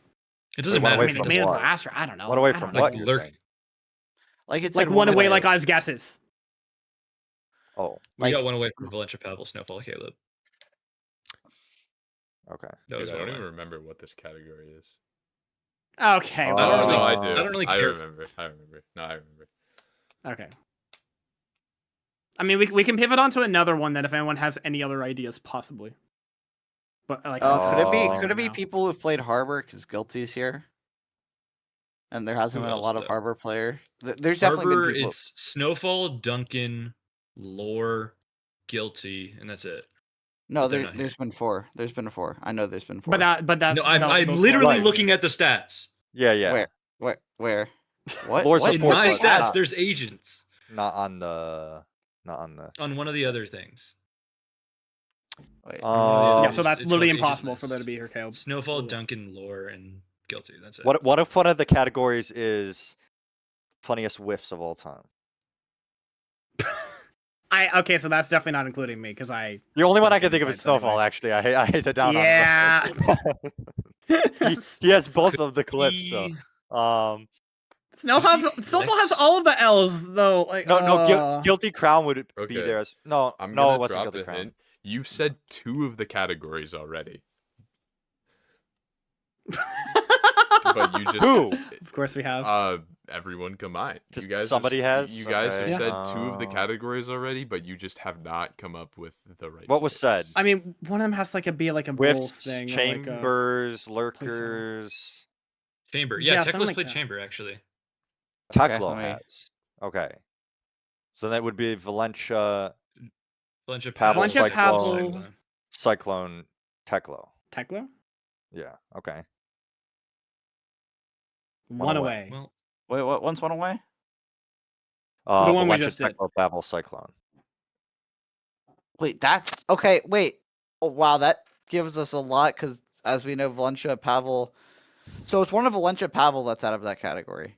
It doesn't one matter. away I mean if they it mainly doesn't- what? play Astra. I don't know. One away I from don't know. what? Like You're lurk. saying? Like it's Like in one away, like Oz guesses. Oh, We like- got one away from Valencia, Pavel, Snowfall, Caleb. okay. That was Dude, I one don't away. even remember what this category is. Okay. I well, don't really- no, I Uh, do. I don't really I care. remember. I remember. No, I remember. Okay. I mean, we can pivot on to another one then if anyone has any other ideas, possibly. But like, could it be now. people who've played Harbor because Guilty's here? And there hasn't Who been a else, lot of though? Harbor player. There's definitely Harbor, been people. it's Snowfall, Duncan, Lore, Guilty, and that's it. No, but they're not there's been four. There's been four. I know there's been four. But that's No, I'm those literally four- looking at the stats. Yeah, yeah. Where? What? Lore's what? the In fourth my one. stats, there's agents Not on the. on one of the other things. Wait, yeah, Um, so that's it's literally called Agent impossible List. for there to be here, Caleb. Snowfall, Yeah. Duncan, Lore, and Guilty. That's it. What if one of the categories is funniest whiffs of all time? Okay, so that's definitely not including me because I. The only one I can think of Right, is Snowfall. anyway. Actually, I hate to down Yeah. on him. he has both of the clips. So, Snowfall Flex. has all of the L's though. Like no, Guilty Crown would be Okay. there as no, I'm no, gonna it wasn't drop Guilty a Crown. hint. You said 2 of the categories already, but you just Who? Of course we have. Everyone combined. Just you guys somebody has? You guys Okay. have Yeah. said 2 of the categories already, but you just have not come up with the right. What was said? I mean, one of them has to be like a Whiffs, rules thing. or chambers, lurkers. Chamber. Yeah, Yeah, something Techless like played that. Chamber actually. Teklo let me- has. Okay. So that would be Valencia, Valencia, Pavel, Valencia, Cyclone, Pavel. Cyclone. Cyclone, Teklo. Teklo? Yeah. Okay. One away. away. Well, Wait, what? One's one away? The one we Valencia, just did. Teklo, Babel, Cyclone. Wait, that's okay. Wait. Oh wow, that gives us a lot because as we know, Valencia, Pavel. So it's one of Valencia, Pavel that's out of that category.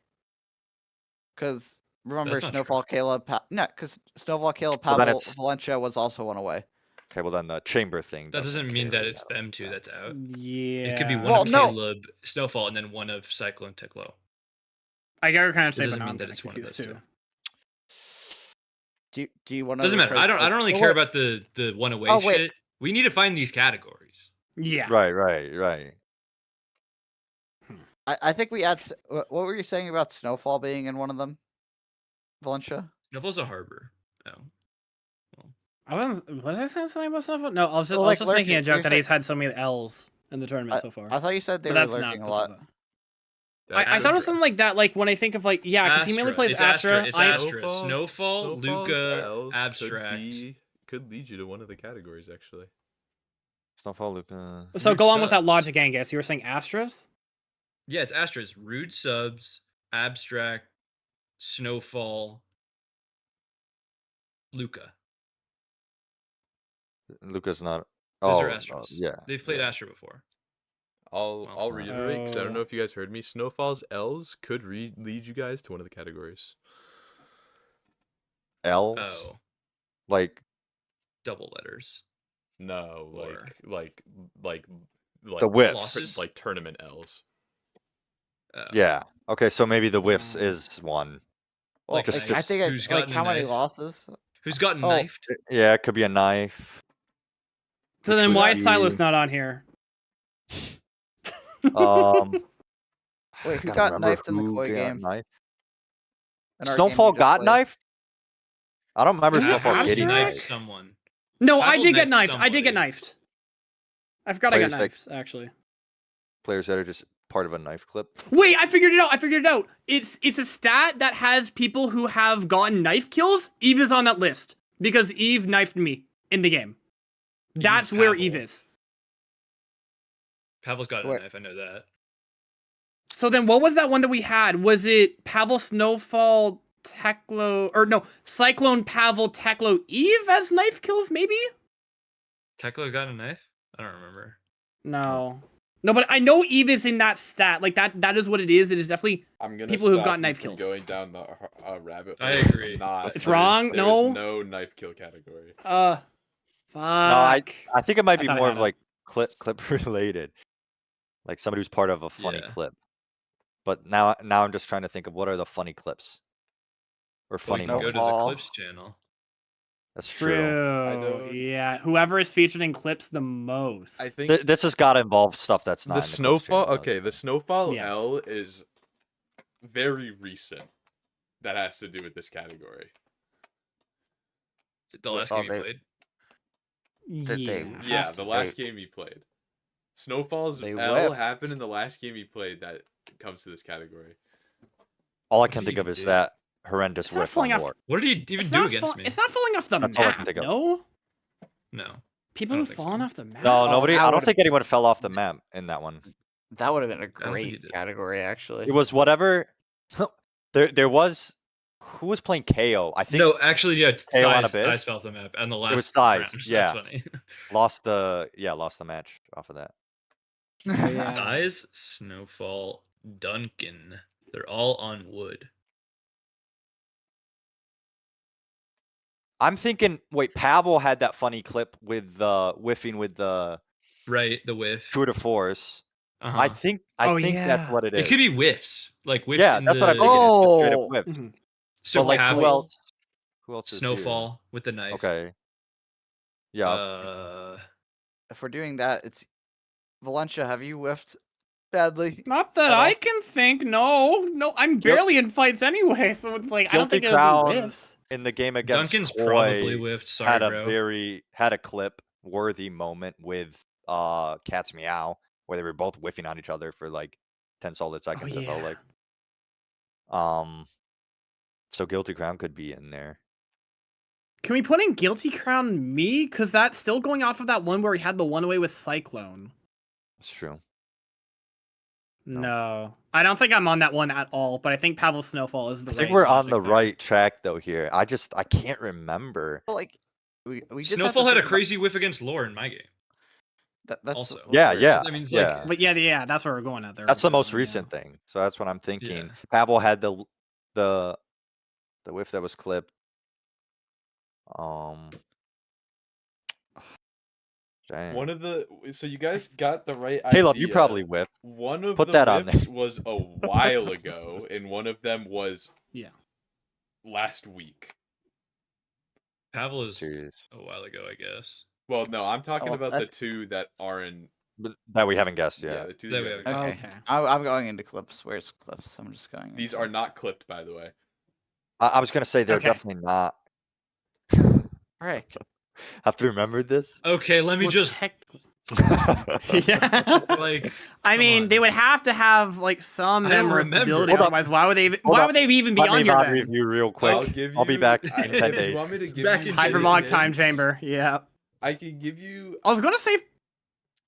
Because remember, That's not Snowfall, Caleb. No, because Snowfall, Caleb, Well, then Pavel, it's- Valencia was also one away. Okay. Well, then the chamber thing. that doesn't mean carry that it's out. them two that's out. Yeah. It could be one Well, of no. Caleb, Snowfall, and then one of Cyclone, Teklo. I get what you're kind of It saying, doesn't but mean I'm that kinda it's one of confused those too. two. Do you want to? Doesn't matter. I don't really care about the one away Oh, wait. shit. We need to find these categories. Yeah. Right. I think we add. What were you saying about Snowfall being in one of them? Valencia. Snowfall's a harbor. No. Was I saying something about Snowfall? No, I was just, Well, I was like just making a lurking, joke you're that he's had so many L's in the tournament so far. I thought you said they But were that's not lurking a the lot. Snowfall. That I thought it was Astra. something like that. Like when I think of like because he mainly plays It's Astra. It's I- Astra. Snowfall, Luca, L's Abstract. could lead you to one of the categories actually. Snowfall, Luca. So Rude go on with that subs. logic, Angus. You were saying Astras? Yeah, it's Astra's. Rude Subs, Abstract, Snowfall, Luca. Luca's not. Those Oh, are Astras. yeah. They've played yeah. Astra before. I'll Well, I'll reiterate because I don't know Oh. if you guys heard me. Snowfall's L's could lead you guys to one of the categories. L's Oh, like double letters. No, Or- like the whiffs. Losses? like tournament L's. Oh. Yeah. Okay, so maybe the whiffs is one. Well, Like like, I knives. think Who's like gotten a how many knife? losses? Who's gotten Oh. knifed? Yeah, it could be a knife. So which then would why is be- Silas not on here? Um, Wait, who gotta got remember knifed in the who koi got game? knifed. In our game we Snowfall just got played? knifed. I don't remember Was it Snowfall abstract? getting knifed knifed. someone. No, I Pavel did get knifed knifed. I did get somebody. knifed. I forgot I got Players that- knifed, actually. Players that are just part of a knife clip. Wait, I figured it out. I figured it out. It's a stat that has people who have gotten knife kills. Eve is on that list because Eve knifed me in the game. That's where Pavel. Eve is. Pavel's got a Wait. knife. I know that. So then what was that one that we had? Was it Pavel Snowfall Teklo or no, Cyclone Pavel Teklo Eve as knife kills maybe? Tekla got a knife? I don't remember. No. No, but I know Eve is in that stat. Like that is what it is. It is definitely I'm gonna People who've stop got you knife from kills. going down the rabbit hole. I It's agree. Not. It's there is- wrong? there No? is no knife kill category. fuck. No, I think it might I be thought I more had of it. like clip related, like somebody who's part of a funny Yeah. clip. But now I'm just trying to think of what are the funny clips or Well, funny you can go moments. to the Snowfall. Clips channel. That's true. don't- Yeah, whoever is featured in clips the most. I think This has got to involve stuff that's not The in the Clips snowfall. channel, Okay, the snowfall Yeah. L is very recent. That has to do with this category. The last Oh, game you played. Did they- Yeah, Yeah, has the to. last game he played. Snowfall's They L whiffed. happened in the last game he played that comes to this category. All I What can did think he of is do? that horrendous It's not whiff on falling off- Lord. What did he even It's do not against fall- me? It's not falling off the That's all I can map. think of. No, No. people I don't who've think so. fallen off the map. No, Oh, nobody. that I don't would've- think anyone fell off the map in that one. That would have been a think he great did. category, actually. It was whatever. There was who was playing KO. I think No, actually, yeah, KO on a thighs, bit? thighs fell off the map, and the last was thighs, round. yeah. That's funny. lost the match off of that. Oh, yeah. Thighs, Snowfall, Duncan. They're all on wood. I'm thinking. Wait, Pavel had that funny clip with the whiffing with the Right, the whiff. true to force. Uh-huh. I think Oh, that's yeah. what it is. It could be whiffs, like whiffs. Yeah, in that's what I'm the- thinking. It's just straight up Oh! whiff. Mhm. So But like Pavel, who else? Who else is here? Snowfall with the knife. Okay. Yeah. If we're doing that, it's Valencia. Have you whiffed badly? Not that At all? I can think. No, I'm barely in fights anyway, so it's like I don't Guilty think it'll Crown be whiffs. in the game against Duncan's Koi probably whiffed. Sorry, had a bro. had a clip worthy moment with Cat's Meow where they were both whiffing on each other for like 10 solid seconds. It felt yeah. like. So Guilty Crown could be in there. Can we put in Guilty Crown me? Because that's still going off of that one where he had the one away with Cyclone. It's true. No, I don't think I'm on that one at all. But I think Pavel Snowfall is the I think right we're on the logic there. right track though here. I can't remember. Well, like we just have Snowfall to had a think about- crazy whiff against Lore in my game. That's also. Yeah, yeah. I mean, like, yeah. But yeah, that's where we're going at there. That's the We're most going, yeah. recent thing. So that's what I'm thinking. Yeah. Pavel had the whiff that was clipped. Dang. One of the so you guys got the right idea. Caleb, you probably whiffed. One of Put the that on whiffs there. was a while ago, and one of them was Yeah. last week. Pavel is Jeez. a while ago, I guess. Well, no, I'm talking Oh, about the that's- two that aren't. But that we haven't guessed Yeah, yet. the two That that we we haven't haven't- Okay. Okay. I'm going into clips. Where's clips? I'm just going. These into- are not clipped, by the way. I was gonna say they're Okay. definitely not. Frick. Have to remember this. Okay, let me Well, just technically- yeah. like. I come mean, on. they would have to have like some I don't remember. memorability. Hold up. Otherwise, why would they? Hold Why up. would they even be Let on me here mod then? review real quick. I'll give I'll be you- back in if 10 you days. want me to give Back you in 10 days, Hyperbolic time chamber. Yeah. I can give you. I was gonna say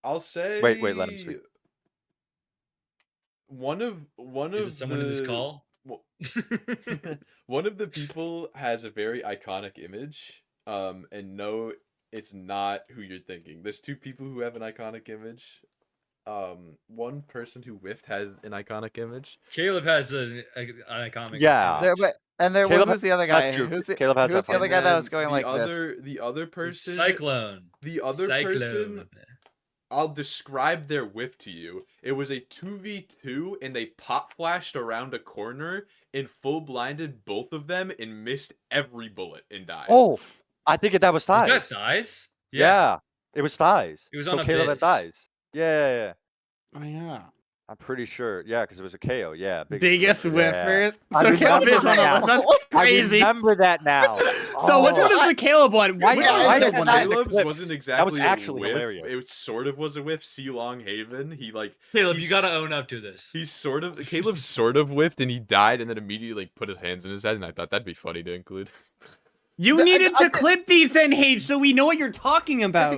I'll say. Wait, let him speak. One of Is it someone in this the- call? well, one of the people has a very iconic image. And no, it's not who you're thinking. There's two people who have an iconic image. one person who whiffed has an iconic image. Caleb has an iconic. Yeah. There, but and there, Caleb who's the other that's guy? true. Who's the Caleb has who's that the other point. guy that And was going the like other, The other person, Cyclone. the other person, I'll describe their whiff to you. It was a 2v2, and they pop flashed around a corner and full blinded both of them and missed every bullet and died. Oh, I think that was Was thighs. that thighs? Yeah, it was thighs. It was so on a Caleb had Biz. thighs. Yeah. Oh yeah. I'm pretty sure. Yeah, because it was a KO. Yeah, Biggest whiffer. I So remember Caleb is on the that. list. That's I crazy. remember that now. So which one Oh. is the Caleb one? Why- Which why one did is the one that- that- Caleb's clips. wasn't That exactly was actually a whiff. hilarious. It sort of was a whiff. See Long Haven. He like Caleb, he's- you gotta own up to this. Caleb sort of whiffed and he died and then immediately put his hands in his head, and I thought that'd be funny to include. You needed to clip these NH so we know what you're talking about.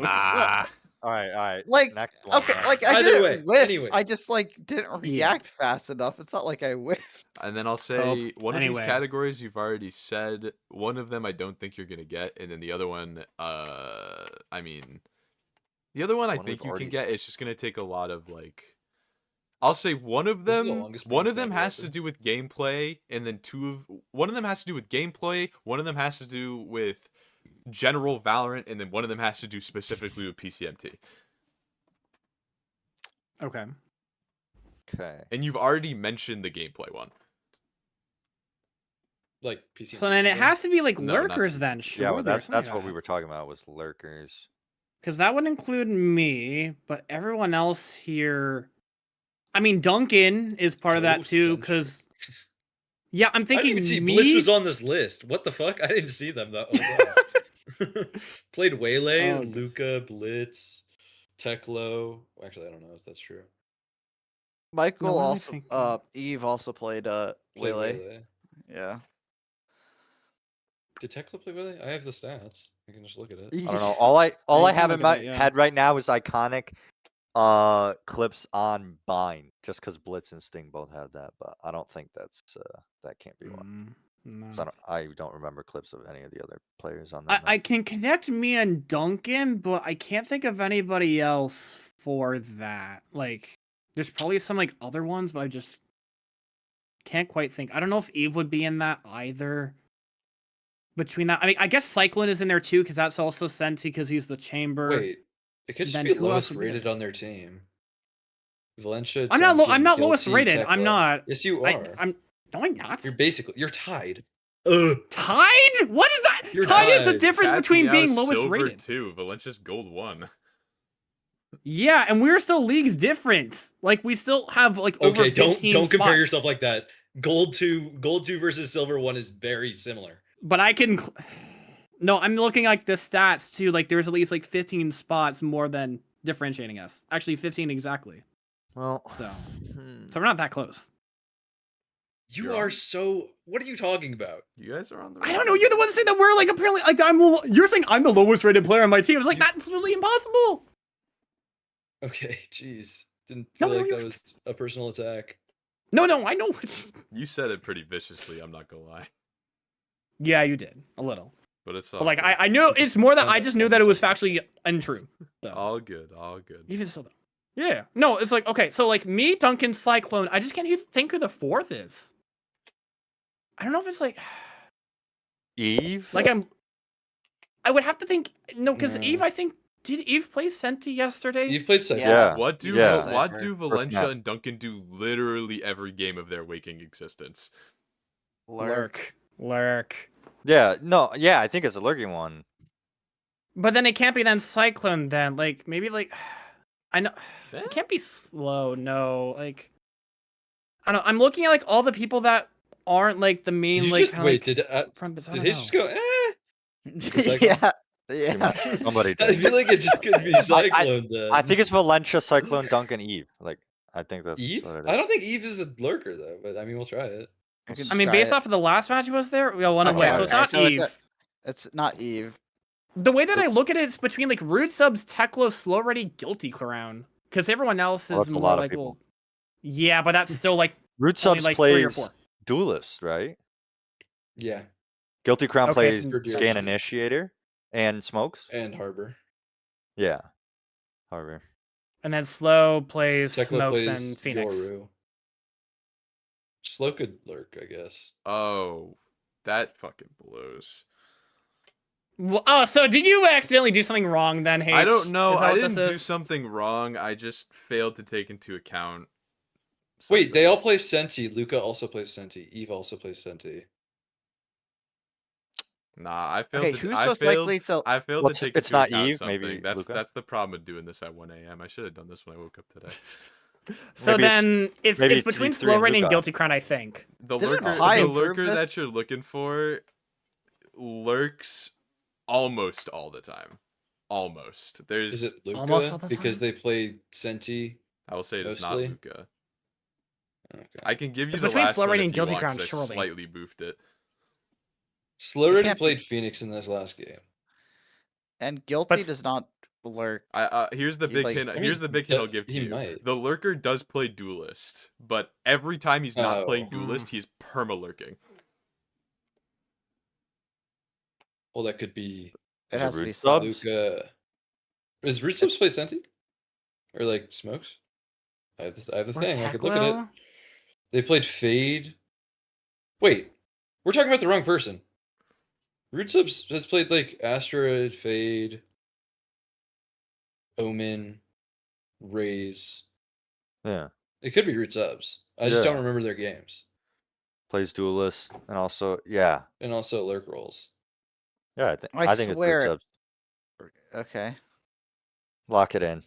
All right. like Next one. okay, like I Either didn't way, whiff. anyway. I just like didn't react fast enough. It's not like I whiffed. And then I'll say one of these anyway. categories you've already said. One of them I don't think you're gonna get, and then the other one, I mean, the other one I One think we've you already can get. said. It's just gonna take a lot of like. I'll say one of This is the them. longest One of points them battle has to ever. do with gameplay, and then one of them has to do with gameplay. One of them has to do with general Valorant, and then one of them has to do specifically with PCMT. Okay. Okay. And you've already mentioned the gameplay one. Like PC. So then it has to be like No, not lurkers these. then. Sure. Yeah, well, that's what we were talking about was lurkers. Because that would include me, but everyone else here. I mean, Duncan is part of that too. Because yeah, I'm I thinking didn't even see me. Blitz was on this list. What the fuck? I didn't see them though. Played Waylay, Oh, Luca, Blitz, Teklo. Actually, I don't know if that's true. Michael what am I also, thinking? Eve also played Played Waylay. Yeah. Did Teklo play Waylay? I have the stats. I can just look at it. I don't know. All I you have can in look my at that, yeah. head right now is iconic clips on Bind, just because Blitz and Sting both have that, but I don't think that can't be one. No. 'Cause I don't remember clips of any of the other players on that. I can connect me and Duncan, but I can't think of anybody else for that. Like, there's probably some like other ones, but I just can't quite think. I don't know if Eve would be in that either. Between that, I mean, I guess Cyclone is in there too, because that's also Senti, because he's the chamber. Wait, it could just Then be who else lowest would be rated there? on their team. Valencia. I'm not. I'm not Duncan, lowest Guilty, rated. I'm Teklo. not. Yes, you are. I'm. No, I'm not. You're tied. Tied? What is that? You're tied is the tied. difference between being Tatiana's lowest silver rated. 2, Valencia's gold 1. Yeah, and we're still leagues different. Like we still have like over Okay, 15 don't compare spots. yourself like that. Gold 2 versus silver 1 is very similar. But I can. No, I'm looking like the stats too. Like there's at least like 15 spots more than differentiating us. Actually, 15 exactly. Well, So we're not that close. You You're are on. so. What are you talking about? You guys are on the. I don't know. You're the one saying that we're like apparently like You're saying I'm the lowest rated player on my team. I was like, that's really impossible. Okay, jeez. Didn't No, feel like you're- that was a personal attack. No, I know. It's... You said it pretty viciously. I'm not gonna lie, Yeah, you did a little. but it's all But like good. I know it's more that I'm I not- just I'm knew not that it was talking factually untrue. So. all good, all good. Even so, though. Yeah. No, it's like, okay, so like me, Duncan, Cyclone, I just can't even think who the fourth is. I don't know if it's like Eve. I would have to think, no, because No. Eve, I think, did Eve play Senti yesterday? You've played second. Yeah. What do Yeah. what do Valencia map. and Duncan do literally every game of their waking existence? Lurk. Lurk. Yeah. No. Yeah. I think it's a lurking one. But then it can't be then Cyclone then. Like, maybe like, I know, Eh? it can't be slow, no. Like, I don't know, I'm looking at like all the people that aren't like the main, Did you like, just kinda, wait? like, Did did Hitch just go? Cyclone? yeah. Yeah. Somebody I did. feel like it just could be Cyclone. Then. I think it's Valencia, Cyclone, Duncan, Eve. Like I think that's Eve. what it I is. don't think Eve is a lurker though, but I mean we'll try it. You can I mean, try based it. off of the last match was there, we got one Okay, away, so it's not so Eve. It's not Eve. The way that I look at it, it's between like Root Subs, Teklo, Slow Ready, Guilty Clown, because everyone else Well, is that's a more lot of like, people. well, yeah, but that's still like Root only Subs like 3 or 4. plays Duelist, right? Yeah, Guilty Crown Okay, plays so- Scan Initiator and Smokes. and Harbor. Yeah. However. And then Slow plays Tekla Smokes plays and Phoenix. Yoru. Slow could lurk, I guess. Oh, that fucking blows. Well, oh, so did you accidentally do something wrong then, H? I don't know. Is that I what this didn't do is? something wrong. I just failed to take into account. Wait, they something. all play Senti. Luca also plays Senti. Eve also plays Senti. Nah, I failed Okay, to. who's I most failed. likely to? I failed Well, to take it's into not account Eve, something. maybe That's Luca? that's the problem with doing this at 1 a.m. I should have done this when I woke up today. So Maybe it's- then it's maybe it's it's between Eve 3 Slow and Rain and Luca. Guilty Crown, I think. The Didn't lurker, High the improve lurker this? that you're looking for lurks almost all the time. Almost. There's. Is it Luca? Almost all the Because time? they play Senti. I will say it is not mostly? Luca. Okay. I can give you It's the between last Slow one Rain if and you Guilty want, Crown, 'cause I surely. slightly boofed it. Slow You already can't be- played Phoenix in this last game. And Guilty But- does not lurk. Here's the He's big like- hint. I Here's mean, the big hint I'll that- give to he you. might. The lurker does play duelist, but every time he's not Oh. playing duelist, he's perma lurking. Well, that could be It Is it has to root be subs? Luca. Is Root Subs played Senti? Or like Smokes? I have the Or thing. I could look at it. Teklo? They played Fade. Wait, we're talking about the wrong person. Root Subs has played like Asteroid, Fade, Omen, Raze. Yeah. It could be Root Subs. I just don't Yeah. remember their games. Plays duelist and also yeah. And also lurk rolls. Yeah, I I think it's swear root it- subs. Okay. Lock it in.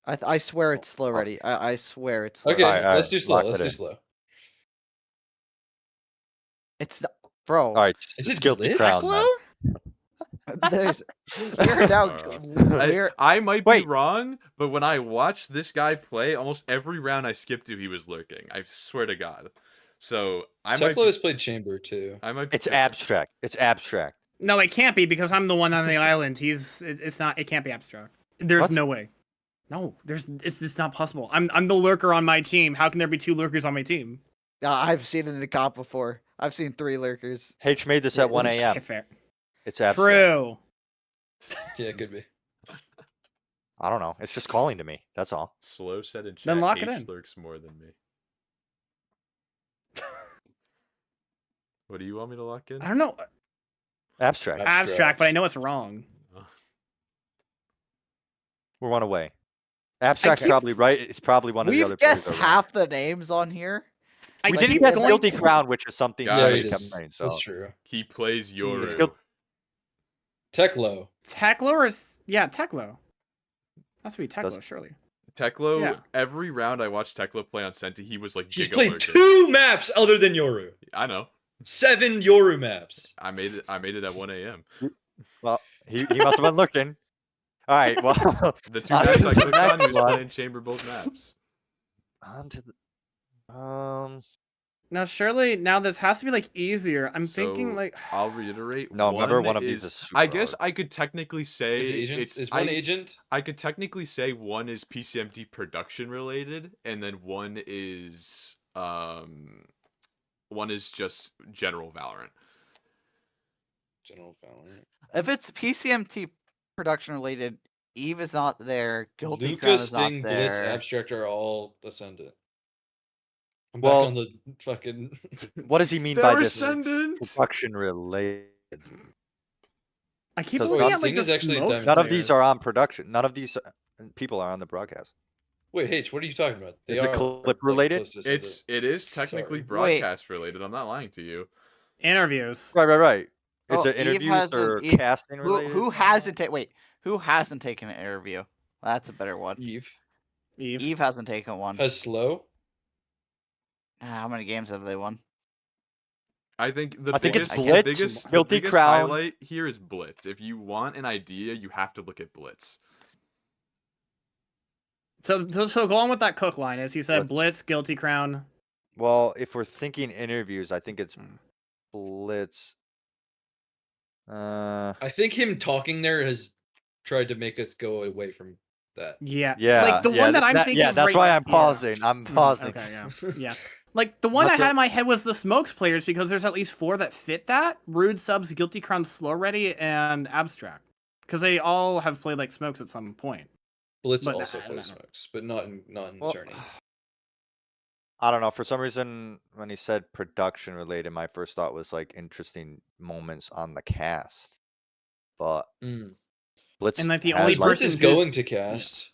I swear it's slow ready. I swear it's slow. Okay, Alright, let's alright, do slow. lock Let's it do in. slow. It's not, bro. All right, Is it's it guilty glitch? crown Teklo? then. There's we're now I, we're I might Wait. be wrong, but when I watched this guy play, almost every round I skipped to, he was lurking. I swear to God. So I might. Tekla Be, has played Chamber too. I might. Be It's tripping. abstract. It's abstract. No, it can't be because I'm the one on the island. It's not. It can't be abstract. There's What? no way. No, it's not possible. I'm the lurker on my team. How can there be two lurkers on my team? I've seen it in the comp before. I've seen 3 lurkers. H made this at 1 a.m. Okay, fair. It's abstract. True. Yeah, it could be. I don't know. It's just calling to me. That's all. Slow said in chat. Then lock it H in. lurks more than me. What do you want me to lock in? I don't know. Abstract. Abstract, but I know it's wrong. We're 1 away. Abstract's keep- probably right. It's probably one of the other We've players guessed are right. half the names on here. I We Like, didn't keep guess going- guilty crown, which is something Guys. somebody Yeah, kept it is. saying. So That's true. He plays Yoru. It's guil- Teklo. Teklo or Teklo. Has to be Teklo, Does- surely. Teklo, Yeah. every round I watched Teklo play on Senti, he was like He's giga played lurker. 2 maps other than Yoru. I know. 7 Yoru maps. I made it at 1 a.m. Well, he must have been looking. All right. Well, The 2 On maps to I the clicked on, he next was one. playing chamber both maps. on to the Now, surely now this has to be like easier. I'm thinking So, like I'll reiterate. No, remember one of these is super I guess hard. I could technically say Is it agents? it's. Is one I, agent? I could technically say one is PCMD production related, and then one is just general Valorant. General Valorant. If it's PCMT production related, Eve is not there. Guilty Crown Luca, is Sting, not Blitz, there. Abstract are all Ascendant. I'm Well- back on the fucking. What does he mean They're by this? ascendant. Production related. I keep Because looking none- at like Sting the is actually smoke Diamond None of these are players. on production. None of these people are on the broadcast. Wait, H, what are you talking about? Is the clip related? It is technically Sorry. broadcast related. I'm not lying to you. Interviews. Right. Is Oh, it Eve interviews hasn't- or Eve- casting related? Who hasn't taken? Wait, who hasn't taken an interview? That's a better one. Eve Eve. Eve hasn't taken one. has slow. How many games have they won? I think the I think it's biggest, Blitz, the biggest, the Guilty biggest Crown. highlight here is Blitz. If you want an idea, you have to look at Blitz. So go on with that Cook line. As you said, Blitz. Blitz, Guilty Crown. Well, if we're thinking interviews, I think it's Hmm. Blitz. I think him talking there has tried to make us go away from that. Yeah. Yeah. Like the one that I'm thinking. Yeah, that's right- why I'm yeah. pausing. I'm Mhm, pausing. Okay, yeah. Yeah. Like the one I What's had up? in my head was the Smokes players because there's at least 4 that fit that. Rude Subs, Guilty Crown, Slow Ready, and Abstract. Because they all have played like Smokes at some point. Blitz But also I don't plays know. smokes, but not in Well, tourney. I don't know. For some reason, when he said production related, my first thought was like interesting moments on the cast. But Mm. Blitz And like the has, only Blitz person is who's- going to cast.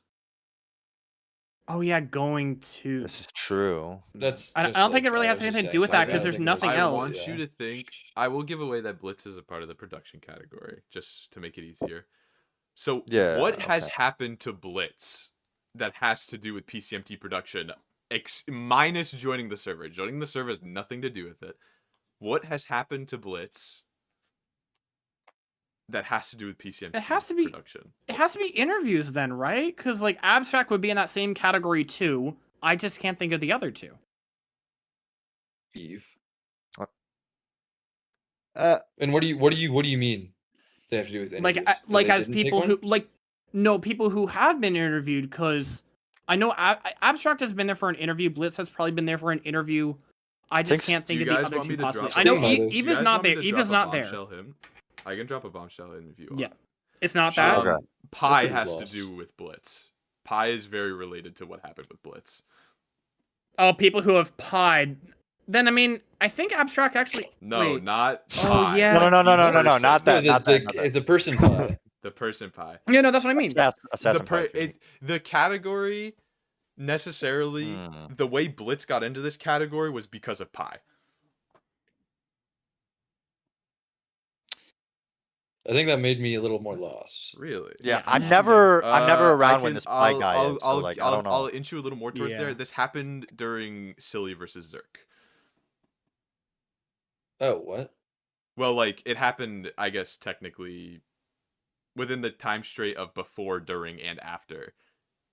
Oh yeah, going to. This is true. That's. I just don't think like it really I has was just anything to saying, do with 'cause I that, 'cause don't there's think nothing most I else. people want do you that. to think. I will give away that Blitz is a part of the production category, just to make it easier. So, Yeah, what has okay. happened to Blitz that has to do with PCMT production, minus joining the server? Joining the server has nothing to do with it. What has happened to Blitz that has to do with PCMT It has to be- production? It has to be interviews then, right? Because like Abstract would be in that same category too. I just can't think of the other two. Eve. Uh, And what do you mean? They have to do with interviews? Like That they as didn't take people one? who like no people who have been interviewed, because I know Abstract has been there for an interview. Blitz has probably been there for an interview. I just Thanks- can't Do think you of the guys other want me two to possibly. drop? I know Sting might have. Eve Do you is guys not want me there. to Eve drop is a not there. bombshell him? I can drop a bombshell in if you want. Yeah, it's not Sure. that. Okay. Pi Look at has his to loss. do with Blitz. Pi is very related to what happened with Blitz. Oh, people who have pied. Then I mean, I think Abstract actually. No, Wait. not Oh, Pi. yeah. No, the not person. that. No, Not that. the person pie. The person Pi. Yeah, no, that's what I mean. Assassin Pi. The category necessarily the way Blitz got into this category was because of Pi. I think that made me a little more lost. Really? Yeah, Yeah, I'm never around when can- this Pi guy I'll, is. So I'll, like, I'll, I don't know. I'll inch you a little more towards Yeah. there. This happened during Silly versus Zerk. Oh, what? Well, like it happened, I guess technically within the time straight of before, during, and after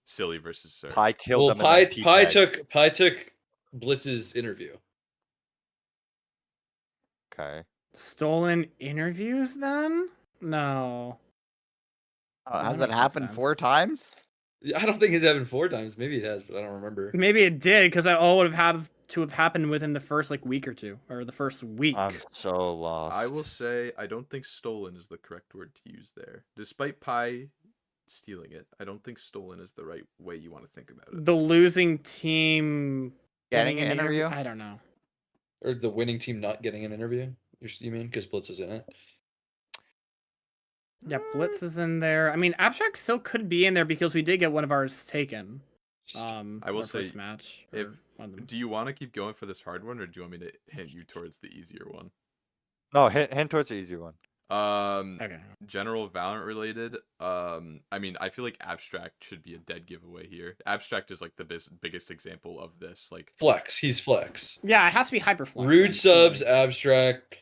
Silly versus Zerk. Pi killed Well, them. and then Pi took Blitz's interview. Okay. Stolen interviews then? No. has that it makes some happened 4 sense. times? I don't think it's happened 4 times. Maybe it has, but I don't remember. Maybe it did, because that all would have to have happened within the first like week or two, or the first week. I'm so lost. I will say I don't think stolen is the correct word to use there. Despite Pi stealing it, I don't think stolen is the right way you want to think about it. The losing team Getting an interview? I don't know. Or the winning team not getting an interview? You mean? Because Blitz is in it. Yeah, Blitz is in there. I mean, Abstract still could be in there because we did get one of ours taken. I will our say, first match. if- or one of them. Do you want to keep going for this hard one, or do you want me to hint you towards the easier one? No, hint towards the easy one. Okay. General Valorant related. I mean, I feel like Abstract should be a dead giveaway here. Abstract is like the biggest example of this. Like, Flex. He's Flex. Yeah, it has to be Hyperflex. then, Rude so, subs, like- Abstract,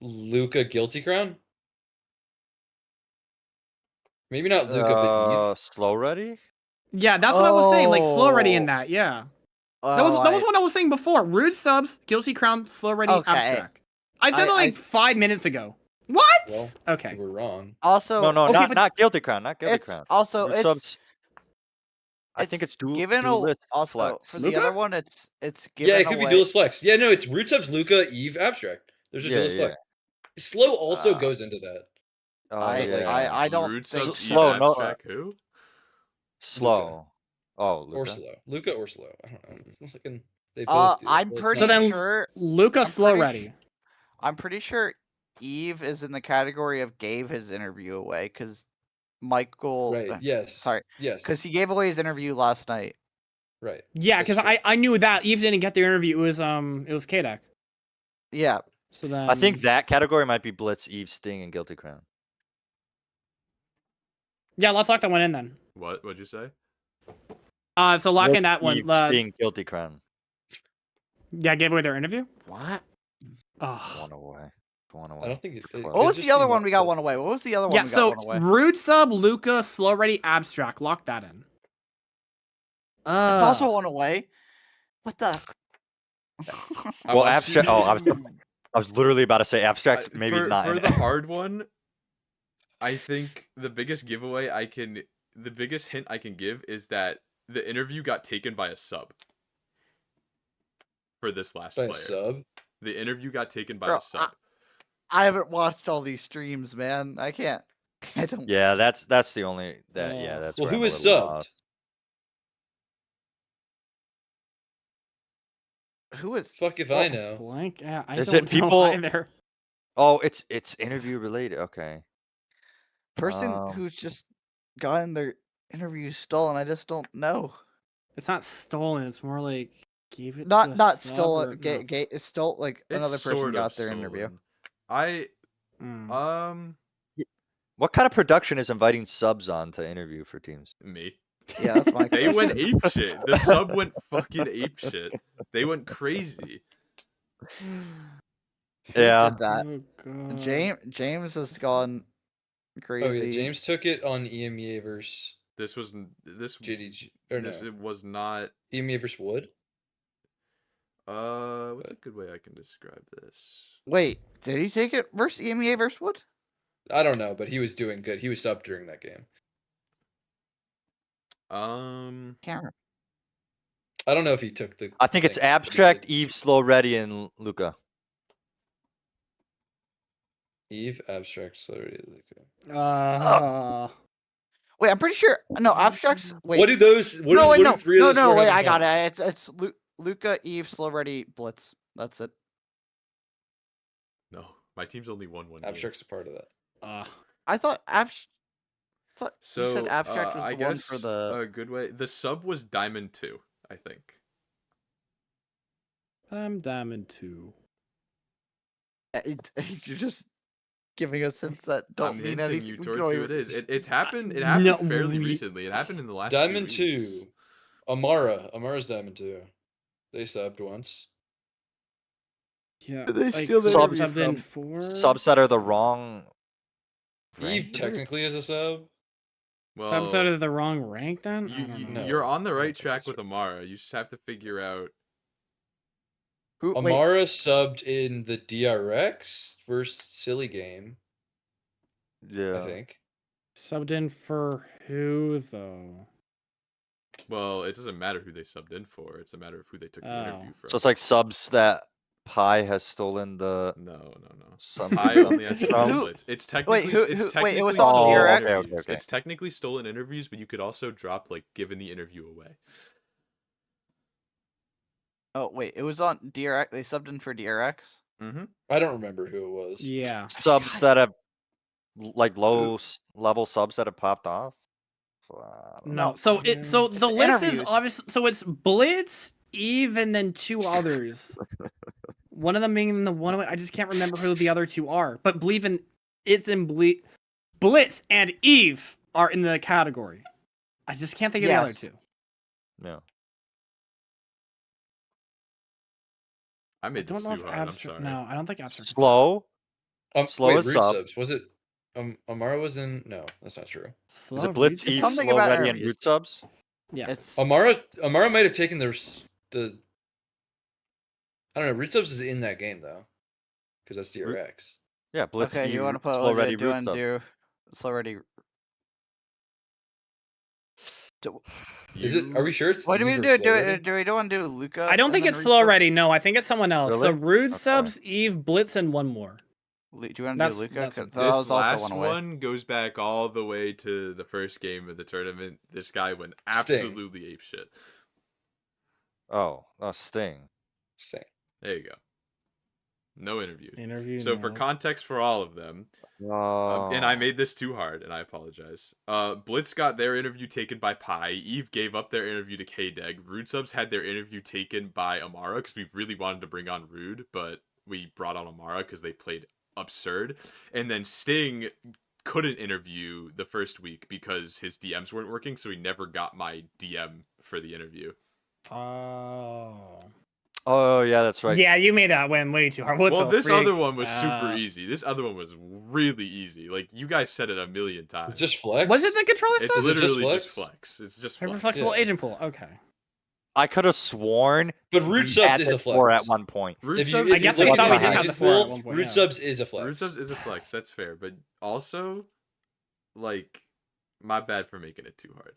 Luca, Guilty Crown? Maybe not Luca, but Eve. Slow ready. Yeah, that's what I was saying. Like slow ready in that. Yeah. That was what I was saying before. Rude subs, Guilty Crown, slow ready, Okay. Abstract. I said it like 5 minutes ago. What? Well, Okay. You were wrong. Also, No, Okay, not Guilty Crown. Not Guilty it's Crown. also Root it's subs, I think it's given duelist also flex. for the Luca? other one. It's given Yeah, it could be away- Duelist Flex. Yeah, no, it's Root subs, Luca, Eve, Abstract. There's a Yeah, Duelist yeah. Flex. Slow also Uh, goes into that. I don't Rude think subs, Slow, Eve, no, Abstract, who? Slow. Oh, Or Luca. slow. Luca or slow. I don't know. Fucking- They both do. I'm Both pretty So then- sure. Luca I'm slow pretty ready. I'm pretty sure Eve is in the category of gave his interview away because Michael. Right. Yes. sorry, Yes. Because he gave away his interview last night. Right. Yeah, That's because true. I knew that Eve didn't get the interview. It was K-Deck. Yeah. So then I think that category might be Blitz, Eve, Sting, and Guilty Crown. Yeah, let's lock that one in then. What'd you say? So lock in Blitz, that one. Eve, Sting, Guilty Crown. Yeah, gave away their interview. What? Oh. One away. I don't think it. What was the other one we got one away? What was the other one Yeah, we so got one away? Rude sub, Luca, slow ready, Abstract. Lock that in. That's also one away. What the? I Well, want Abstract. you Oh, to- I was literally about to say Abstract's maybe for, not. for in the it. hard one. I think the biggest hint I can give is that the interview got taken by a sub. For this last By player, a sub. the interview got taken by Bro, a sub. I haven't watched all these streams, man. I can't. I don't. Yeah, that's the only that. Yeah, that's Well, where who I'm a was little subbed? off. Who was? Fuck if Well, I know. Blank. Yeah, I Is don't it people- know either. Oh, it's interview related. Okay. person who's just gotten their interview stolen. I just don't know. It's not stolen. It's more like gave it. Not to a not sub stolen. or- no. It's stole like It's another person sort of got their interview. stolen. I Mm. What kind of production is inviting subs on to interview for teams? me. Yeah, that's my They question. went ape shit. The sub went fucking ape shit. They went crazy. Who Yeah. did that? Oh god. James has gone crazy. Oh yeah, James took it on EMEA versus This was JDG or no, this it was not. EMEA versus Wood. What's a good way I can describe this? Wait, did he take it versus EMEA versus Wood? I don't know, but he was doing good. He was subbed during that game. Can't remember. I don't know if he took the. I think it's like, Abstract, the- Eve, Slow Ready, and Luca. Eve, Abstract, Slurry, Luca. Wait, I'm pretty sure. No, Abstract's. Wait. What do those? What no, do, wait, what no, do three no, of those no. four Wait, have I in got common? it. It's Luca, Eve, Slow Ready, Blitz. That's it. No, my team's only won one game. Abstract's a part of that. I thought Thought So you said Abstract was I the one guess for the. a good way. The sub was Diamond 2, I think. I'm Diamond 2. You're just giving us hints that don't I'm mean hinting anything. you We towards don't who even- it is. It's happened. It happened No, fairly we- recently. It happened in the last Diamond 2 weeks. 2. Amara's Diamond 2. They subbed once. Yeah. Did they like, steal the who interview subbed in from? for? Subset are the wrong. Eve rank? technically is a sub. Well, Subset of the wrong rank then? I don't know. No, you're on the I don't right think track that's with Amara. You just have to figure out. Who? Wait, Amara subbed in the DRX versus Silly Game, Yeah. I think. Subbed in for who though? Well, it doesn't matter who they subbed in for. It's a matter of who they took the interview from. So it's like subs that Pi has stolen the. no. Some I only has Who- stolen splits. It's technically who- it's who- technically wait, it was on stolen DRX? interviews. Okay. It's technically stolen interviews, but you could also drop like giving the interview away. Oh wait, it was on DRX. They subbed in for DRX. Mm-hmm. I don't remember who it was. Yeah. Subs that have like low level subs that have popped off. I don't know. No. So the It's list is interviews. obviously it's Blitz, Eve, and then 2 others. One of them being the one I just can't remember who the other 2 are. But Blitz and Eve are in the category. I just can't think of the other Yes. 2. No. I I made don't this know too if hard. I'm abstract. sorry. No, I don't think abstract. is- Slow. Slow wait, as root sub. subs. Was it? Amara was in. No, that's not true. Slow Is it Blitz, reads- Eve, something Slow about Ready, and interviews. root subs? Yes. It's Amara might have taken the. I don't know. Root subs is in that game though, because that's DRX. Yeah, Blitz, okay. Do Eve, you want to put Slow Ready, do you root want to subs. do Slow Ready? Is it? Are we sure it's? What do we Eve or do? Slow Ready? Do we don't want to do Luca? I don't and think then it's Root slow Subs? ready. No, I think it's someone else. So Really? Rude Okay. subs, Eve, Blitz, and one more. Do you want to That's- do Luca? that's 'Cause what- that This was also last one away. one goes back all the way to the first game of the tournament. This guy went Sting. absolutely apeshit. Oh, Sting. Sting. There you go. No interview. Interview. So for no. context for all of them, and I made this too hard, and I apologize. Blitz got their interview taken by Pi. Eve gave up their interview to K-Deg. Rude Subs had their interview taken by Amara because we really wanted to bring on Rude, but we brought on Amara because they played absurd. And then Sting couldn't interview the first week because his DMs weren't working, so he never got my DM for the interview. Oh yeah, that's right. Yeah, you made that one way too hard. What Well, the this freak? other one was super easy. This other one was really easy. Like, you guys said it a million times. It's just flex. Was it the controller It's stuff? Is it just literally just flex? flex. It's just Hyper flex. flexible Yeah. agent pool. Okay. I could have sworn. But root we subs had is a the 4 flex. at one point. Root If you, subs, if I guess you we look thought at we the did have agent the 4 at pool, one point, root yeah. subs is a flex. root subs is a flex. That's fair. But also, like, my bad for making it too hard.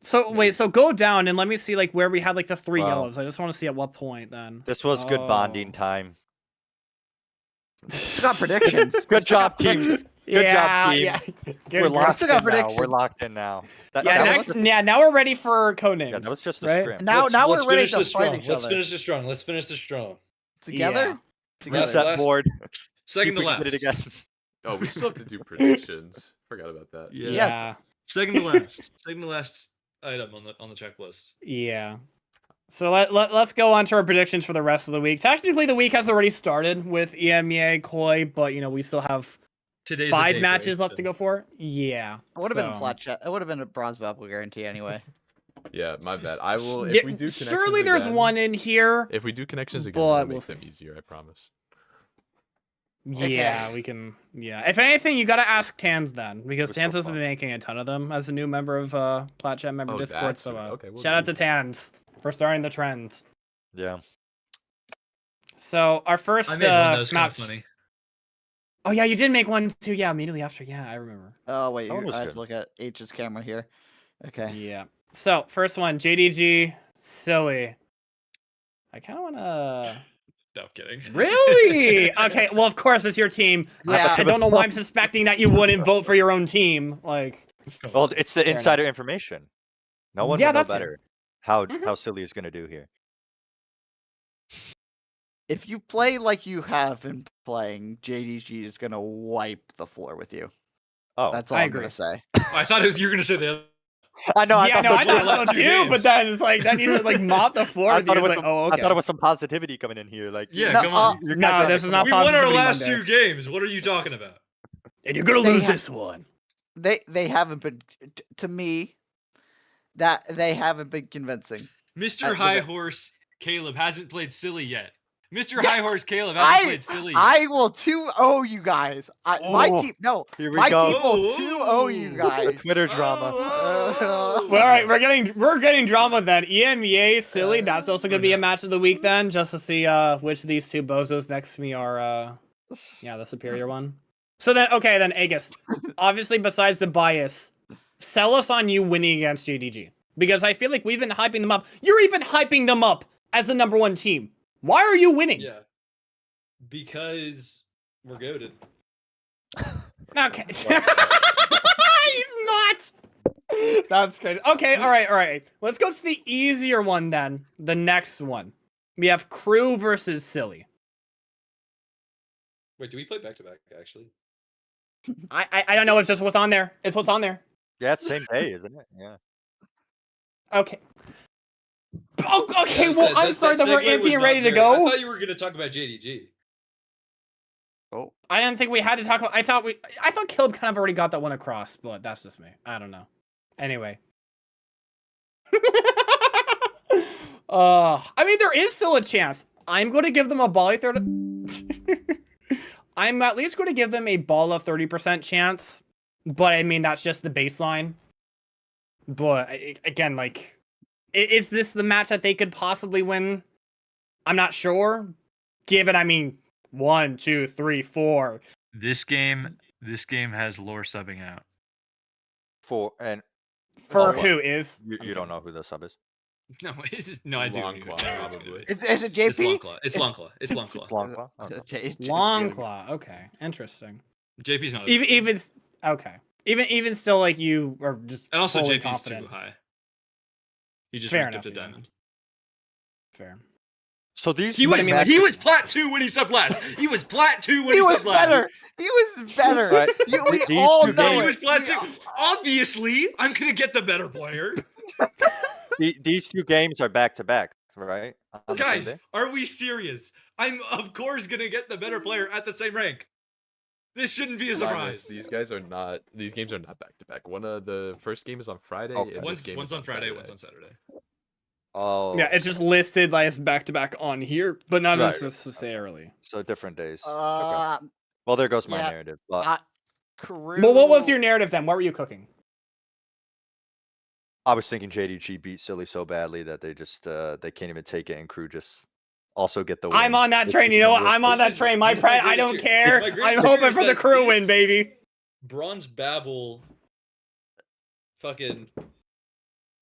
So wait, so go down and let me see like where we had like the 3 Wow. yellows. I just want to see at what point then. This was good bonding Oh. time. It's got predictions. Good It's got job, team. Good yeah, job, team. yeah. We're Good- locked still in got now. We're predictions. locked in now. That, Yeah, Okay, that next, was, yeah. Now we're ready for codenames. yeah, that was just a right? scrim. Now we're ready finish to this fight strong. each Let's other. finish this strong. Let's finish this strong. Together? Yeah. Together. Reset last- board. See Second if to we can last. get it again. Oh, we still have to do predictions. Forgot about that. Yeah. Yeah. Second to last. Second to last item on the checklist. Yeah. So let's go on to our predictions for the rest of the week. Technically, the week has already started with EMEA, Koi, but we still have Today's a 5 day matches break, left to go for. Yeah. It would have been a so- flat chat. It would have been a bronze babble guarantee anyway. Yeah, my bad. I will. If Yeah, we do connections surely there's again, one in here. If we do connections again, but we'll we'll make see. them easier. I promise. Yeah, we can. Yeah, if anything, you gotta ask Tans then, because We're Tans still has been fun. making a ton of them as a new member of Plat Chat member Oh, Discord. that's So right. Okay, we'll shout out do to Tans for starting the trend. Yeah. So our first I made one that was kind match. of funny. Oh yeah, you did make one too. Yeah, immediately after. Yeah, I remember. Oh wait, Someone was I have good. to look at H's camera here. Okay. Yeah. So first one, JDG, silly. I kind of wanna. No, I'm kidding. Really? Okay. Well, of course it's your team. Yeah. I don't know why I'm suspecting that you wouldn't vote for your own team. Like. Well, it's the Fair insider information. No one Yeah, would know that's fair. better how Mhm. how silly is going to do here. If you play like you have been playing, JDG is gonna wipe the floor with you. Oh, That's all I I'm agree. gonna say. I thought you were gonna say the. I know. Yeah, I no, thought I so too. thought last so two too, but games. then it's like then you like mop the floor. I with thought you. it was It's some, like, oh, okay. I thought it was some positivity coming in here. Like, Yeah, No, come on. you No, guys this are- is not We won our Positivity last Monday. 2 games. What are you talking about? And you're gonna They lose ha- this one. They haven't been to me. That they haven't been convincing. Mr. the High ve- Horse Caleb hasn't played silly yet. Mr. Yeah, High Horse Caleb hasn't played silly yet. I will 2-0 you guys. My Oh, team, no, Here we my go. team will 2-0 you Oh. guys. The Twitter drama. Oh. Well, all right, we're getting drama then. EMEA silly. That's also gonna be a match of the week then, just to see which of these two bozos next to me are the superior one. So then, okay, then Angus. Obviously, besides the bias, sell us on you winning against JDG, because I feel like we've been hyping them up. You're even hyping them up as the #1 team. Why are you winning? Yeah. Because we're goaded. Okay. He's not. That's crazy. Okay, all right. Let's go to the easier one then. The next one. We have Crew versus Silly. Wait, do we play back to back actually? I don't know. It's just what's on there. It's what's on there. Yeah, it's same day, isn't it? Yeah. Okay. Oh, okay. Yeah, Well, I'm sorry that we're segue was antsy and not ready to very- go. I thought you were gonna talk about JDG. Oh, I didn't think we had to talk about. I thought Caleb kind of already got that one across, but that's just me. I don't know. Anyway. I mean, there is still a chance. I'm going to give them a ball of 30. I'm at least going to give them a ball of 30% chance, but I mean that's just the baseline. But again, like, is this the match that they could possibly win? I'm not sure. Given, I mean, 1, 2, 3, 4. This game has lore subbing out. For For Oh, who is? you don't know who the sub is. No, no, I do. Longclaw, probably. is it It's JP? Longclaw. It's Longclaw. It's Longclaw. It's Longclaw. Okay. It's Longclaw. Okay, interesting. JP's not. Even okay. Even still, like you are just And also fully JP's confident. too high. He just Fair ranked up enough, to yeah. diamond. Fair. So these He was like- he was plat 2 when he subbed last. He was plat 2 when He he was subbed last. better. He was better. Right. We These all two know He it. was plat 2. We- Obviously, I'm gonna get the better player. these 2 games are back to back, right? On the same Guys, day? are we serious? I'm of course gonna get the better player at the same rank. This shouldn't be a Linus, surprise. these games are not back to back. One of the first game is on Friday. Okay. And One's this game on is on Friday, Saturday. one's on Saturday. Oh. Yeah, it's just listed like as back to back on here, but not Right. necessarily. So different days. Okay. Uh, Well, there goes my yeah, narrative. But Crew. Well, what was your narrative then? What were you cooking? I was thinking JDG beat Silly so badly that they just they can't even take it, and Crew just also get the win. I'm on that Just train. You know what? because I'm on This that is- train. My this is my friend, I greatest don't fear. care. My I'm greatest fear hoping is for the that crew these- win, baby. Bronze Babble. Fucking.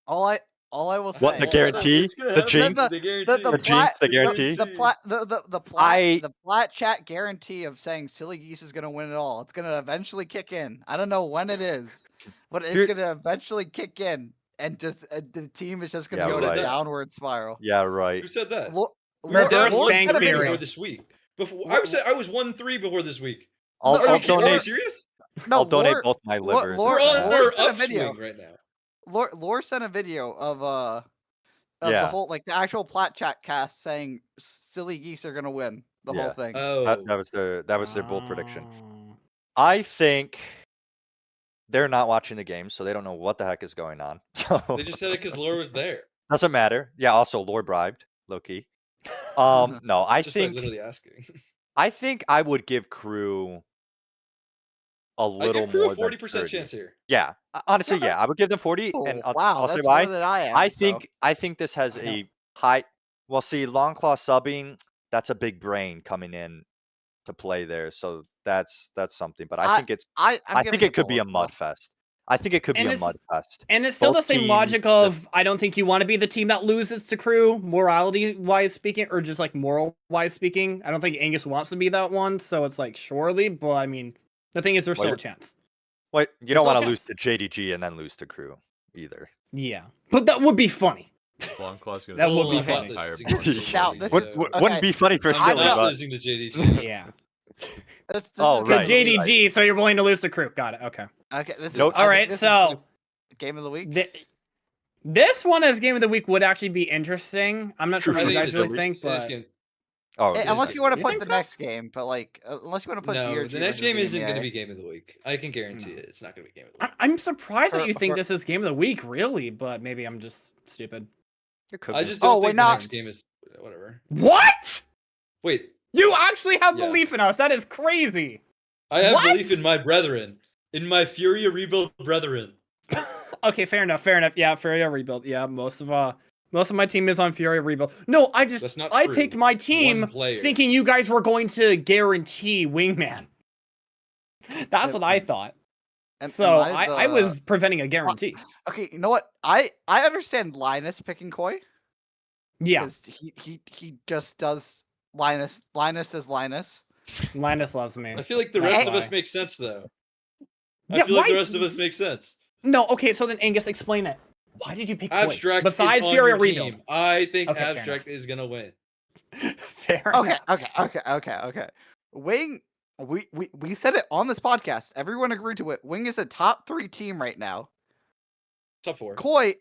all I All I will say. What, the guarantee? It's gonna The happen. jinx? The guarantee. The The jinx, the guarantee? the plat chat guarantee of saying Silly Geese is gonna win it all. It's gonna eventually kick in. I don't know when it is, but it's Dude. gonna eventually kick in, and just the team is just gonna Yeah, go in right. a downward spiral. Yeah, right. Who said that? Reverse Lord bank said a theory. video. Before this week. I was 1-3 before this week. I'll, Are Are I'll you kidding? Are you donate. serious? No, I'll donate Lore, both my livers. Lore- We're on Lore our sent a video. upswing right now. Lore sent a video of the Yeah. whole the actual plat chat cast saying Silly Geese are gonna win the whole Yeah. thing. Oh, That was their bold prediction. Oh. I think they're not watching the game, so they don't know what the heck is going on. So they just said it because Laura was there. doesn't matter. Yeah. Also, Lore bribed Loki. No, I Just by think literally asking. I would give Crew a I little give Crew more a than 40% 30. chance here. Yeah, honestly, yeah, I would give them 40, Oh, and I'll wow, say that's why. more than I am. I so. think this has I know. a high. Well, see, Longclaw subbing, that's a big brain coming in to play there, so that's something. But I think it's I'm I think giving it could be a Longclaw. mud fest. I think it could be And a it's- mud fest. And it's still Both the same teams logic just- of I don't think you want to be the team that loses to Crew, morality wise speaking, or just like moral wise speaking. I don't think Angus wants to be that one, so it's like surely, but I mean, the thing is there's Well, still a you're- chance. Wait, you There's don't still a want to lose chance. to JDG and then lose to Crew either. Yeah, but that would be funny. Longclaw's gonna That would slow be the funny. entire Now, bunch of Now, shit. this Would, is- wouldn't okay. be funny for I'm Silly, not but losing to JDG. Yeah, This Oh, is to right. JDG, so you're willing to lose to Crew. Got it. Okay. Okay, this is Nope. I All think right, this is so the game of the week. this one as game of the week would actually be interesting. I'm not sure True, what you true, guys true. really think, but oh, Yeah, Unless you want to You put think the so? next game, but like unless you want to put No, DRG the next versus game isn't going to EMEA. be game of the week. I can guarantee it. It's not going to be game of the week. I'm surprised that For- you think for- this is game of the week, really. But maybe I'm just stupid. it could I be. just don't Oh, wait, think the not- next game is whatever. What? Wait, You actually have Yeah. belief in us? That is crazy. I have What? belief in my brethren, in my Furia rebuild brethren. Okay, fair enough. Fair enough. Yeah, Furia rebuild. Yeah, most of my team is on Furia rebuild. No, That's not I true. picked my team One player. thinking you guys were going to guarantee Wingman. That's what I thought. Am- So am I the- was preventing a guarantee. Okay, you know what? I understand Linus picking Koi Yeah, because he just does Linus. Linus does Linus. Linus loves me. I feel like the That's rest of us why. make sense, though. Yeah, I feel like why- the rest of us make sense. No, okay. So then Angus, explain it. Why did you pick Koi? Abstract Besides is on Furia your rebuild. team. I think Okay, fair Abstract is gonna win. Fair Okay, enough. okay. Wing, we said it on this podcast. Everyone agreed to it. Wing is a top 3 team right now. Top 4. Koi.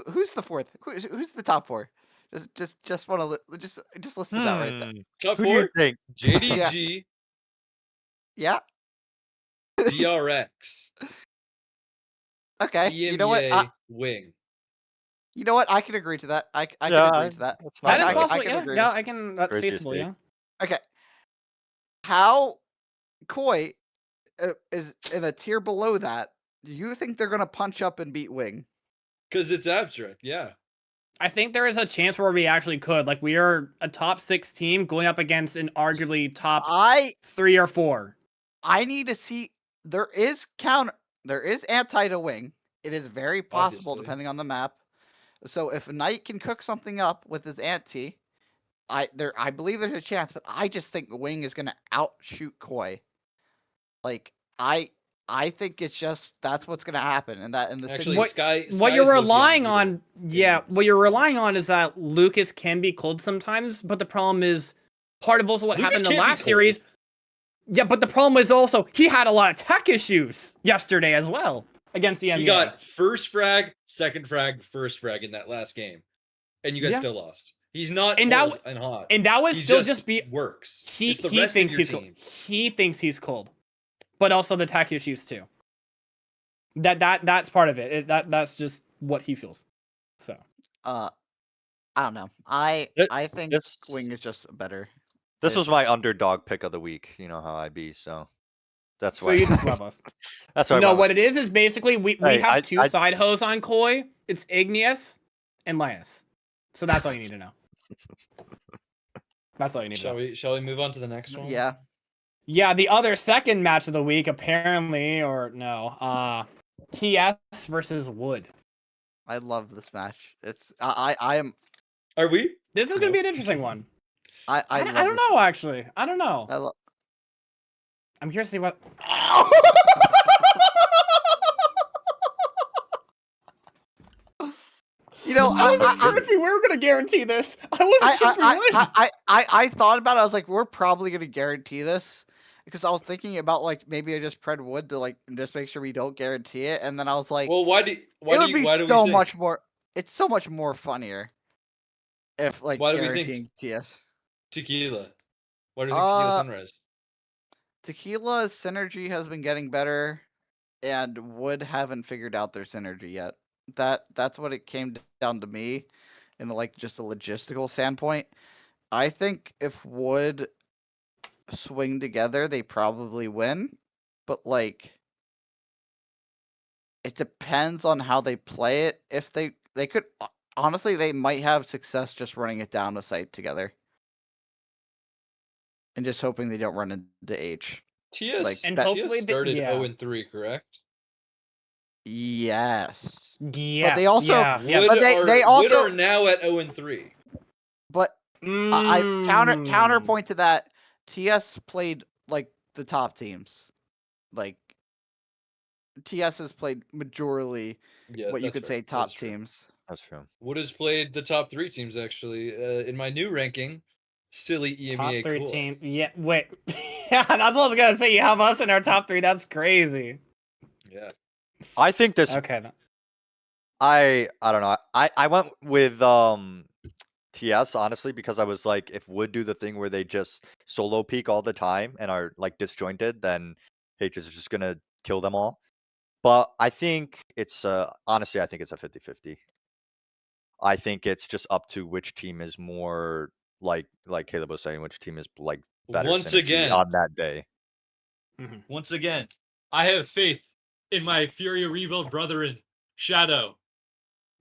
Who's the fourth? Who's the top 4? Just want to just listen to that right there. Top Who do you 4. think? JDG, Yeah. DRX, Okay. EMEA, You know what? Wing. You know what? I can agree to that. I can Yeah, agree to that. That's That not is I bad. possible. can Yeah, agree. yeah, I can. That's Crazy feasible. take. Yeah. Okay. How Koi is in a tier below that? Do you think they're gonna punch up and beat Wing? Because it's Abstract, yeah. I think there is a chance where we actually could. Like, we are a top 6 team going up against an arguably top I 3 or 4. need to see. There is anti to Wing. It is very possible Obviously. depending on the map. So if Knight can cook something up with his anti, I believe there's a chance, but I just think Wing is gonna outshoot Koi. Like I think it's just that's what's gonna happen, and that in the Actually, What- Sky. What you're Sky's low-key relying undefeated. on, yeah, what you're relying on is that Lucas can be cold sometimes, but the problem is part of also what Lucas happened in the can't be last cold. series. Yeah, but the problem is also he had a lot of tech issues yesterday as well against the NBA. He got first frag, second frag, first frag in that last game, and you guys Yeah. still lost. He's not And that cold and hot. and that was He still just be works. he It's the he rest thinks of your he's team. cold. He thinks he's cold, but also the tech issues too. That's part of it. That's just what he feels. So I don't know. I think this- Wing is just better. This was my underdog pick of the week. You know how I be, so that's so why. you just love us. That's why. I No, went what it is basically we Hey, have I- two I- side hoes on Koi. It's Igneous and Linus. So that's all you need to know. That's all you need to know. Shall we move on to the next one? Yeah. Yeah, the other second match of the week apparently, or no, TS versus Wood. I love this match. I am Are we? This is gonna No. be an interesting one. I I love don't this. know actually. I don't know. I love. I'm curious to see what. You know, I wasn't sure if we were gonna guarantee this. I wasn't sure if we would. I thought about it. I was like, we're probably gonna guarantee this because I was thinking about like maybe I just pred Wood to like just make sure we don't guarantee it, and then I was like, Well, why do it would be we so think? much more. It's so much more funnier if like Why do we guaranteeing think TS. tequila? Why do you think tequila sunrise? Tequila's synergy has been getting better, and Wood haven't figured out their synergy yet. That's what it came down to me, in like just a logistical standpoint. I think if Wood swing together, they probably win, but like it depends on how they play it. If they could honestly, they might have success just running it down the site together. And just hoping they don't run into H. TS Like, And that- hopefully TS started yeah. 0-3, correct? Yes. Yes, But they also yeah, yeah. Wood but they Wood also are now at 0-3. but I Mm. counterpoint to that, TS played like the top teams. Like TS has played majorly Yeah, what you that's could fair. say That top is true. teams. That's true. Wood has played the top 3 teams actually. In my new ranking, silly Top EMEA 3 cool. team. Yeah, wait. Yeah, that's what I was gonna say. You have us in our top 3. That's crazy. Yeah. I think this. Okay. Then. I don't know. I went with TS honestly because I was like, if Wood do the thing where they just solo peek all the time and are like disjointed, then H is just gonna kill them all. But I think it's honestly, I think it's a 50-50. I think it's just up to which team is more like Caleb was saying, which team is like better Once synergy again. on that day. Once again, I have faith in my Furia Rebuild brethren, Shadow.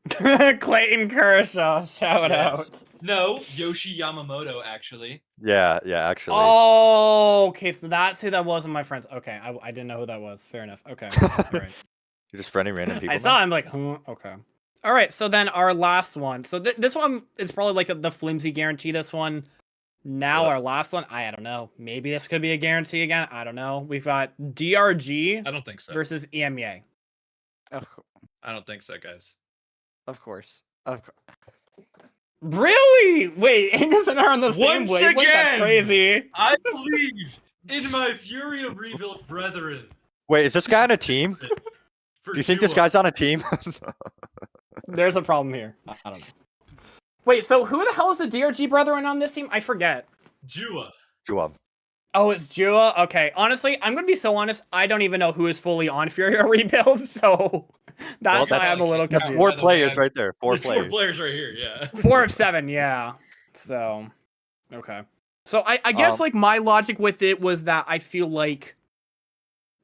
Clayton Kershaw, shout Yes. out. No, Yoshi Yamamoto, actually. Yeah, actually. Oh, okay. So that's who that was in my friends. Okay, I didn't know who that was. Fair enough. Okay, all right. You're just friending random people. I saw. I'm like, huh? Okay. All right. So then our last one. So this one is probably like the flimsy guarantee. This one. Now our last one. I don't know. Maybe this could be a guarantee again. I don't know. We've got DRG I don't think so. versus EMEA. I don't think so, guys. Of course. Of course. Really? Wait, Angus and I are on the same Once wavelength? That's again! crazy. I believe in my Furia Rebuild brethren. Wait, is this guy on a team? For Do you think this Jua. guy's on a team? There's a problem here. I don't know. Wait, so who the hell is the DRG brethren on this team? I forget. Jua. Juab. Oh, it's Jua? Okay. Honestly, I'm going to be so honest. I don't even know who is fully on Furia Rebuild, so that's why I'm a little That's confused. 4 By the way, players right there. 4 There's 4 players. players right here, yeah. 4 of 7, yeah. So, okay. So I guess like my logic with it was that I feel like,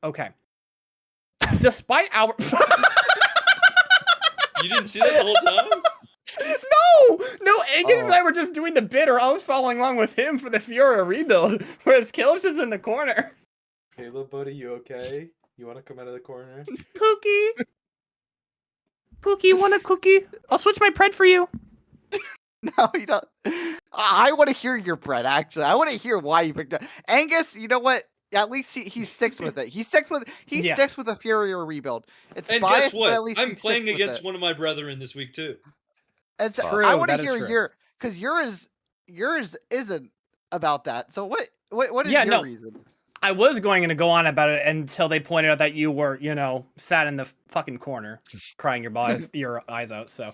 okay. Despite our... You didn't see that the whole time? No, Angus and I were just doing the bit, or I was following along with him for the Furia rebuild, whereas Caleb's just in the corner. Caleb, buddy, you okay? You want to come out of the corner? Pookie. Pookie, you want a cookie? I'll switch my pred for you. No, you don't. I want to hear your bread. Actually, I want to hear why you picked up Angus. You know what? At least he sticks with it. He sticks with a Furia rebuild. It's And biased, guess what? but at least I'm he playing sticks with against it. one of my brethren this week too. And so True, I want to that is hear true. because yours isn't about that. So what is Yeah, your no. reason? I was going to go on about it until they pointed out that you were, sat in the fucking corner, crying your eyes out. So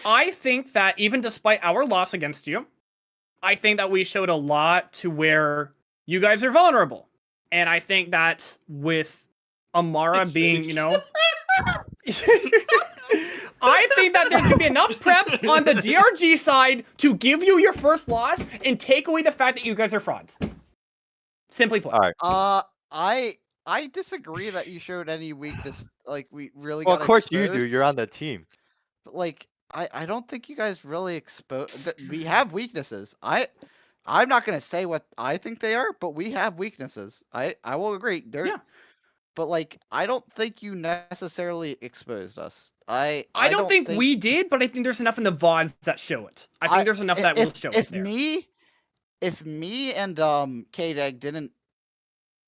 I think that even despite our loss against you, I think that we showed a lot to where you guys are vulnerable. And I think that with Amara It's being, face. I think that there's going to be enough prep on the DRG side to give you your first loss and take away the fact that you guys are frauds. Simply put. All right. I disagree that you showed any weakness. Like we really. Well, got of course you exposed. do. You're on the team. But like I don't think you guys really expose. We have weaknesses. I'm not gonna say what I think they are, but we have weaknesses. I will agree. Yeah. but like I don't think you necessarily exposed us. I don't think we did, but I think there's enough in the VODs that show it. I think there's enough that will show it there. If me and K-Dag didn't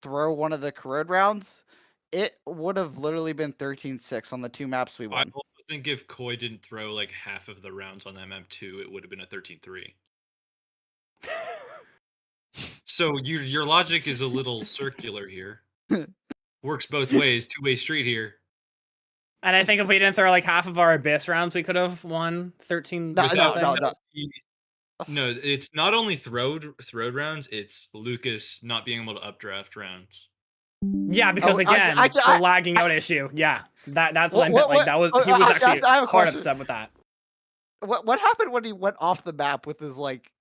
throw one of the corrode rounds, it would have literally been 13-6 on the 2 maps we I won. also think if Koi didn't throw like half of the rounds on that map too, it would have been a 13-3. So your logic is a little circular here. Works both ways, two-way street here. And I think if we didn't throw like half of our Abyss rounds, we could have won 13. No, No, it's not only throwed rounds, it's Lucas not being able to updraft rounds. Yeah, because again, the lagging out issue. Yeah, that's what I meant. Like that was he was actually hard upset with that. What happened when he went off the map with his like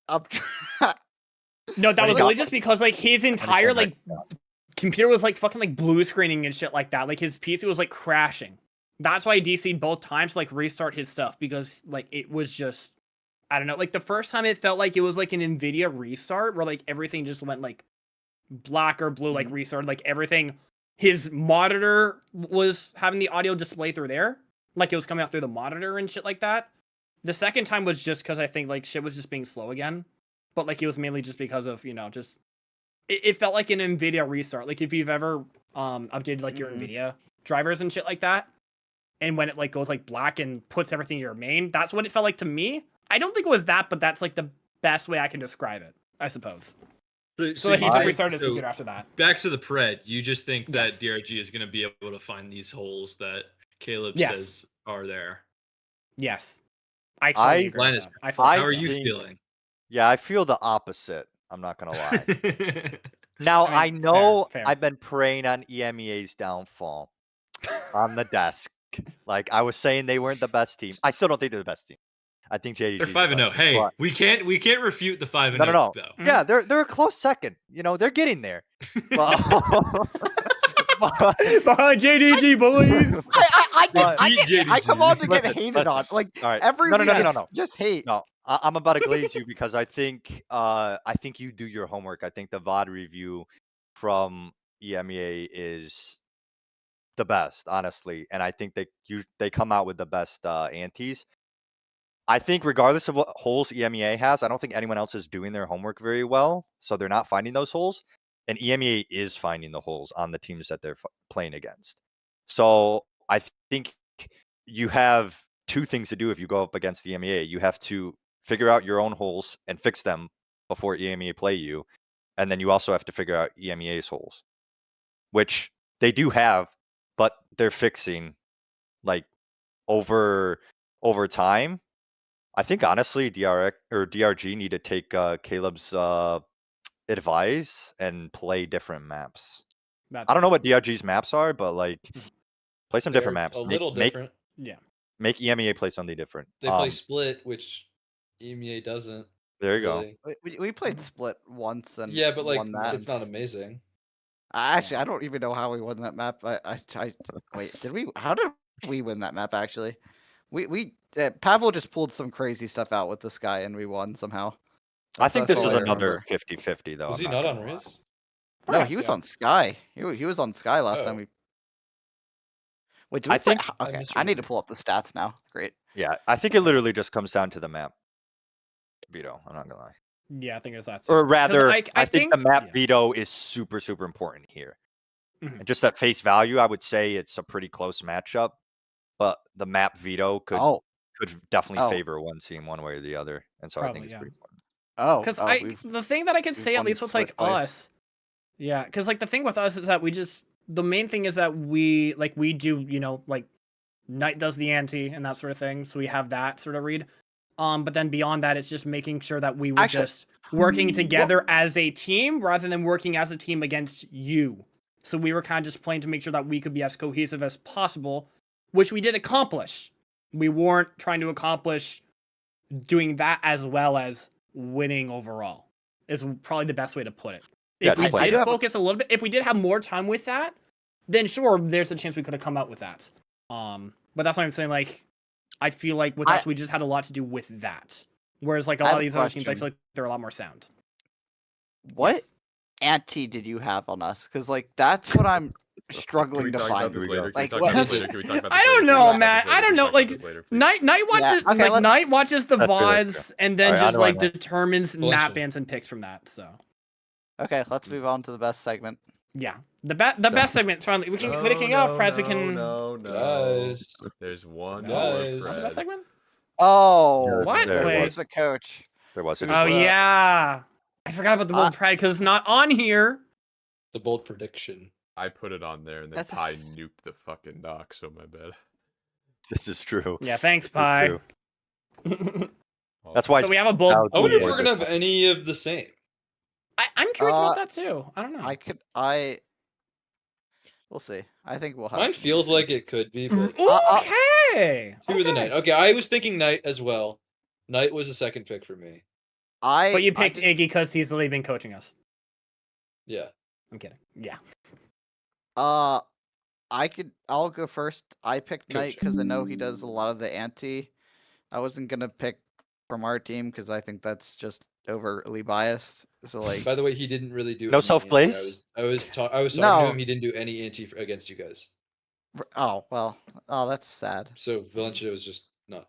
updraft? No, that was really just because like his entire like computer was like fucking like blue screening and shit like that. Like his PC was like crashing. That's why he DC'd both times to like restart his stuff because like it was just I don't know. Like the first time it felt like it was like an NVIDIA restart where like everything just went like black or blue, like restarted. Like everything, his monitor was having the audio display through there, like it was coming out through the monitor and shit like that. The second time was just because I think like shit was just being slow again, but like it was mainly just because of just it felt like an NVIDIA restart. Like if you've ever updated like your NVIDIA drivers and shit like that, and when it like goes like black and puts everything in your main, that's what it felt like to me. I don't think it was that, but that's like the best way I can describe it, I suppose. So he just restarted his computer after that. Back to the pred, you just think that DRG is going to be able to find these holes that Caleb says are there. Yes. I totally agree Linus, with that. how are you feeling? Yeah, I feel the opposite. I'm not gonna lie. Now I know fair. I've been preying on EMEA's downfall on the desk. Like I was saying, they weren't the best team. I still don't think they're the best team. I think JDG. They're 5-0. Hey, but... we can't refute the 5-0 no. though. Yeah, they're a close second. They're getting there. Behind JDG, boys. I come on to get hated on. Like every week, no. Just hate. No, I'm about to glaze you because I think you do your homework. I think the VOD review from EMEA is the best, honestly, and I think they come out with the best antes. I think regardless of what holes EMEA has, I don't think anyone else is doing their homework very well, so they're not finding those holes. And EMEA is finding the holes on the teams that they're playing against. So I think you have two things to do if you go up against the EMEA. You have to figure out your own holes and fix them before EMEA play you. And then you also have to figure out EMEA's holes, which they do have, but they're fixing like over time. I think honestly, DRG need to take Caleb's advice and play different maps. I don't know what DRG's maps are, but like play some different maps. A little different. Make EMEA play something different. They play Split, which EMEA doesn't. There you go. We played Split once and but like won that. it's not amazing. Actually, I don't even know how we won that map. Wait, did we? How did we win that map? Actually, we Pavel just pulled some crazy stuff out with this guy and we won somehow. I think this is another 50-50 though. Was he not on Riz? No, he was on Sky. He was on Sky last time we. Wait, do we play? Okay, I need to pull up the stats now. Great. Yeah, I think it literally just comes down to the map veto. I'm not gonna lie. Yeah, I think it's that. Or rather, I think the map veto is super important here. And just at face value, I would say it's a pretty close matchup, but the map veto could definitely favor one team one way or the other, and so I think it's pretty important. Because the thing that I could say at least with like us, because like the thing with us is that the main thing is that we do like Knight does the ante and that sort of thing, so we have that sort of read. But then beyond that, it's just making sure that we were just working together as a team rather than working as a team against you. So we were kind of just playing to make sure that we could be as cohesive as possible, which we did accomplish. We weren't trying to accomplish doing that as well as winning overall is probably the best way to put it. If we did focus a little bit, if we did have more time with that, then sure, there's a chance we could have come out with that. But that's why I'm saying, like, I feel like with us, we just had a lot to do with that. Whereas, like, a lot of these other teams, I feel like they're a lot more sound. What ante did you have on us? Because, like, that's what I'm struggling to find. This Here we later? Like, Can we talk what about this is later? it? Can we talk about I this don't later? know, Can we talk about Matt. this later? I don't Can we know. talk about Like, this later, please? Night watches okay, let's- Night watches the That's true, that's VODs and then Alright, I just know, I like know. determines map Collection. bans and picks from that. So Okay, let's move on to the best segment. yeah, the best segment. Finally, we can get off press. We can. No. Guys. There's one No, more Guys. on the best Fred. segment. Oh, What? There Wait. who's the coach? There was. Who's Oh the- yeah, I forgot about the bold pride because it's not on here. The bold prediction. I put it on there and then That's- Ty nuked the fucking doc, so my bad. This is true. Yeah, thanks, This is Pi. true. So That's why. we have a bold. Now I wonder if Yeah. we're gonna have any of the same. I'm curious about Uh, that too. I don't know. We'll see. I think we'll have. Mine some feels decent- like it could be, but Okay. two of the okay. night. Okay, I was thinking Knight as well. Knight was a second pick for me. But you I picked think- Iggy because he's literally been coaching us. Yeah. I'm kidding. Yeah. I'll go first. I picked Knight Coach. because I know he does a lot of the anti. I wasn't gonna pick from our team because I think that's just overly biased. So like, By the way, he didn't really do No any self-plays? anti. I was talking to No. him. He didn't do any anti against you guys. oh well, oh that's sad. So Valencia was just not.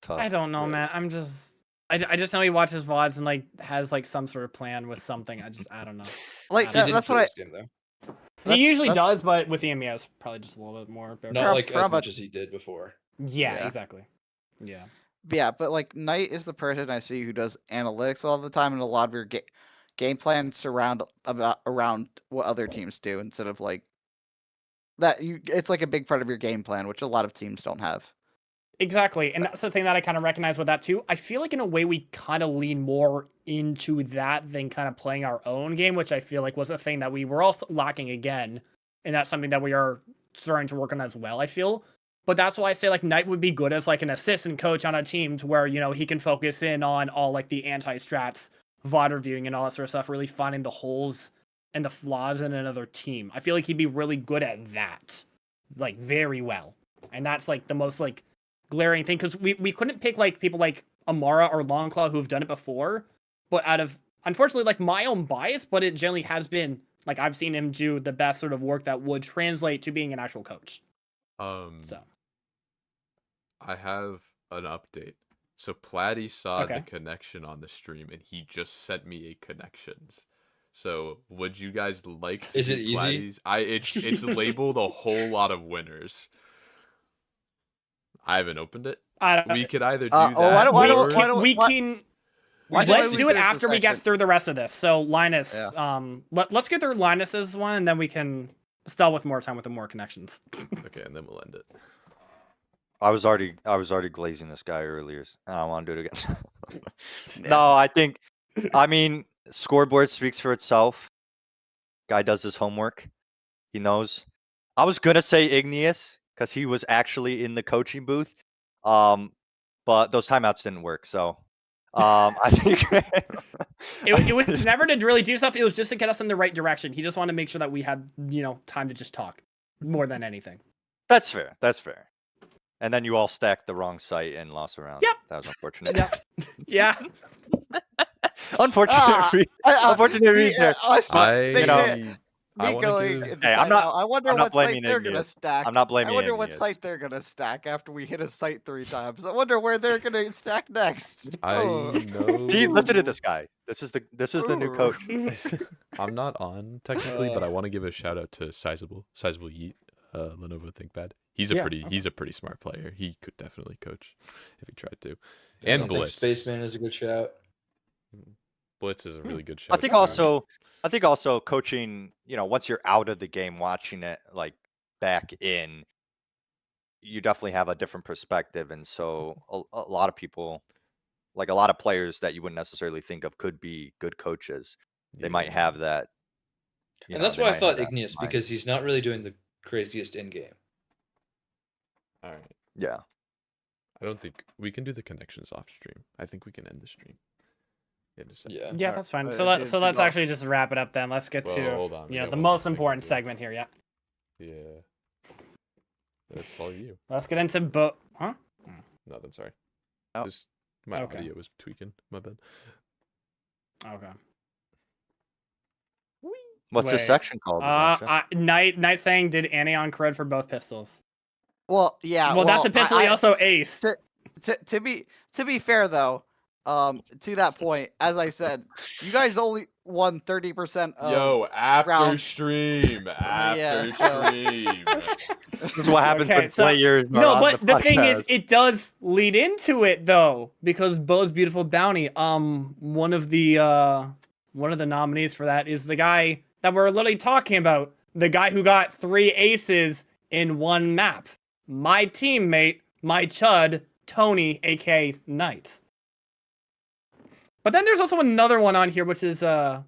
Tough. I don't know, Right. man. I just know he watches VODs and like has like some sort of plan with something. I don't know. Like He He didn't that's for what I. this game though. He That's- usually that's- does, but with the MES, probably just a little bit more. Not From- like as from a- much as he did before. Yeah, Yeah. exactly. Yeah. Yeah, but like Knight is the person I see who does analytics all the time, and a lot of your game plans surround around what other teams do instead of like that. It's like a big part of your game plan, which a lot of teams don't have. Exactly. And that's the thing that I kind of recognize with that too. I feel like in a way we kind of lean more into that than kind of playing our own game, which I feel like was a thing that we were also lacking again. And that's something that we are starting to work on as well, I feel. But that's why I say like Knight would be good as like an assistant coach on a team to where, you know, he can focus in on all like the anti-strats, VOD reviewing and all that sort of stuff, really finding the holes and the flaws in another team. I feel like he'd be really good at that. Like very well. And that's like the most like glaring thing because we couldn't pick like people like Amara or Longclaw who've done it before, but out of unfortunately like my own bias, but it generally has been like I've seen him do the best sort of work that would translate to being an actual coach. So I have an update. So Platty saw Okay. the connection on the stream and he just sent me a connections. So would you guys like to Is do it easy? Platty's? It's labeled a whole lot of winners. I haven't opened it. I don't We could either do oh, that. why don't- why or- don't- we why- can why don't let's we do it this after we get section? through the rest of this. So Linus, Yeah. let's get through Linus's one and then we can stall with more time with the more connections. Okay, and then we'll end it. I was already glazing this guy earlier. I don't want to do it again. No, I mean, scoreboard speaks for itself. Guy does his homework. He knows. I was gonna say Igneous because he was actually in the coaching booth, but those timeouts didn't work. So, I think It was never to really do stuff. It was just to get us in the right direction. He just wanted to make sure that we had, you know, time to just talk more than anything. That's fair. That's fair. And then you all stacked the wrong site and lost around. Yep. That was unfortunate. Yep. Yeah. Unfortunate. Unfortunate read there. They- I me wanna going give- in the Hey, I'm not- timeout, I wonder I'm not what site blaming they're gonna Igneous. stack. I'm not blaming I wonder what Igneous. site they're gonna stack after we hit a site 3 times. I wonder where they're gonna stack next. I Oh. know. See, listen to this guy. This is the new coach. I'm not on technically, but I want to give a shout out to Sizable Yeet, Lenovo ThinkPad. He's a Yeah, pretty smart player. He could definitely coach if he tried to. And I think Blitz. Spaceman is a good shout. Blitz is a really good shout. I think also coaching, you know, once you're out of the game, watching it like back in, you definitely have a different perspective. And so a lot of people, like a lot of players that you wouldn't necessarily think of could be good coaches. They might have that. And that's why I thought Igneous, because he's not really doing the craziest in game. All right. Yeah. I don't think we can do the connections off stream. I think we can end the stream. In a second. Yeah. Yeah, that's fine. Uh, So dude, let's well- actually just wrap it up then. Let's get Well, to hold on, we you know got the one more most thing to important do. segment here. Yeah. Yeah. That's all you. Let's get into huh? Nothing. Sorry. Oh. Just my Okay. audio was tweaking. My bad. Okay. What's this Wait. section called? Adventure? Knight saying did Anion cred for both pistols. Well, yeah. Well, that's a pistol he also aced. To be fair though, to that point, as I said, you guys only won 30% of Yo, after round- stream, Yeah, after so- stream. This is what happens Okay, when so- players are No, on but the thing is, podcast. it does lead into it though, because Bo's Beautiful Bounty. One of the nominees for that is the guy that we're literally talking about, the guy who got 3 aces in one map. My teammate, my chud, Tony, aka Knight. But then there's also another one on here, which is not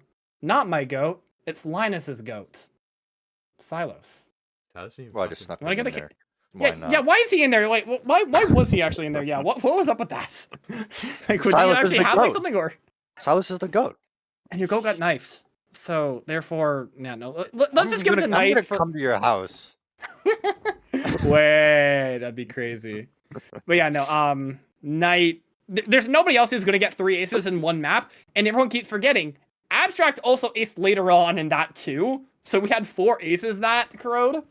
my goat. It's Linus's goat, Silos. Well, I just snuck Wanna him get in the there. Why Yeah, not? yeah. Why is he in there? Like, why was he actually in there? Yeah. What was up with that? Like, would you Silas is actually the have like goat. something, or Silas is the goat. and your goat got knifed? So therefore, yeah, no. Let's I'm just give it to gonna- I'm Knight gonna for. come to your house. Wait, that'd be crazy. But yeah, no. Knight. There's nobody else who's gonna get 3 aces in one map, and everyone keeps forgetting. Abstract also aced later on in that too, so we had 4 aces that corrode.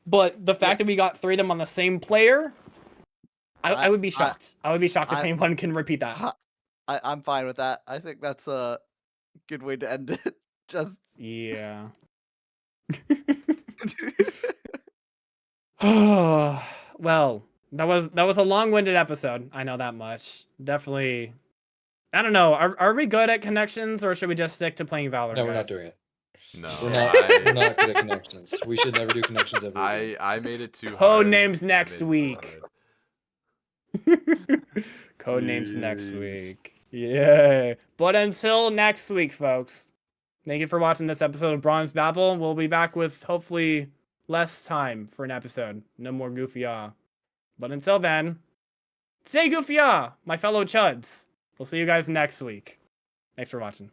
But the fact that we got 3 of them on the same player, I would be shocked. I would be shocked if anyone can repeat that. I'm fine with that. I think that's a good way to end it. Just Yeah. Well, that was a long-winded episode. I know that much. Definitely. I don't know. Are we good at connections, or should we just stick to playing Valor? No, we're not guys? doing it. No, We're not. We're not good at connections. We should never do connections ever. again. I made it too Code hard. names I next made it too week. hard. Code names next Yes. week. Yeah. But until next week, folks. Thank you for watching this episode of Bronze Babble. We'll be back with hopefully less time for an episode. No more goofy But until then, stay goofy my fellow chuds. We'll see you guys next week. Thanks for watching.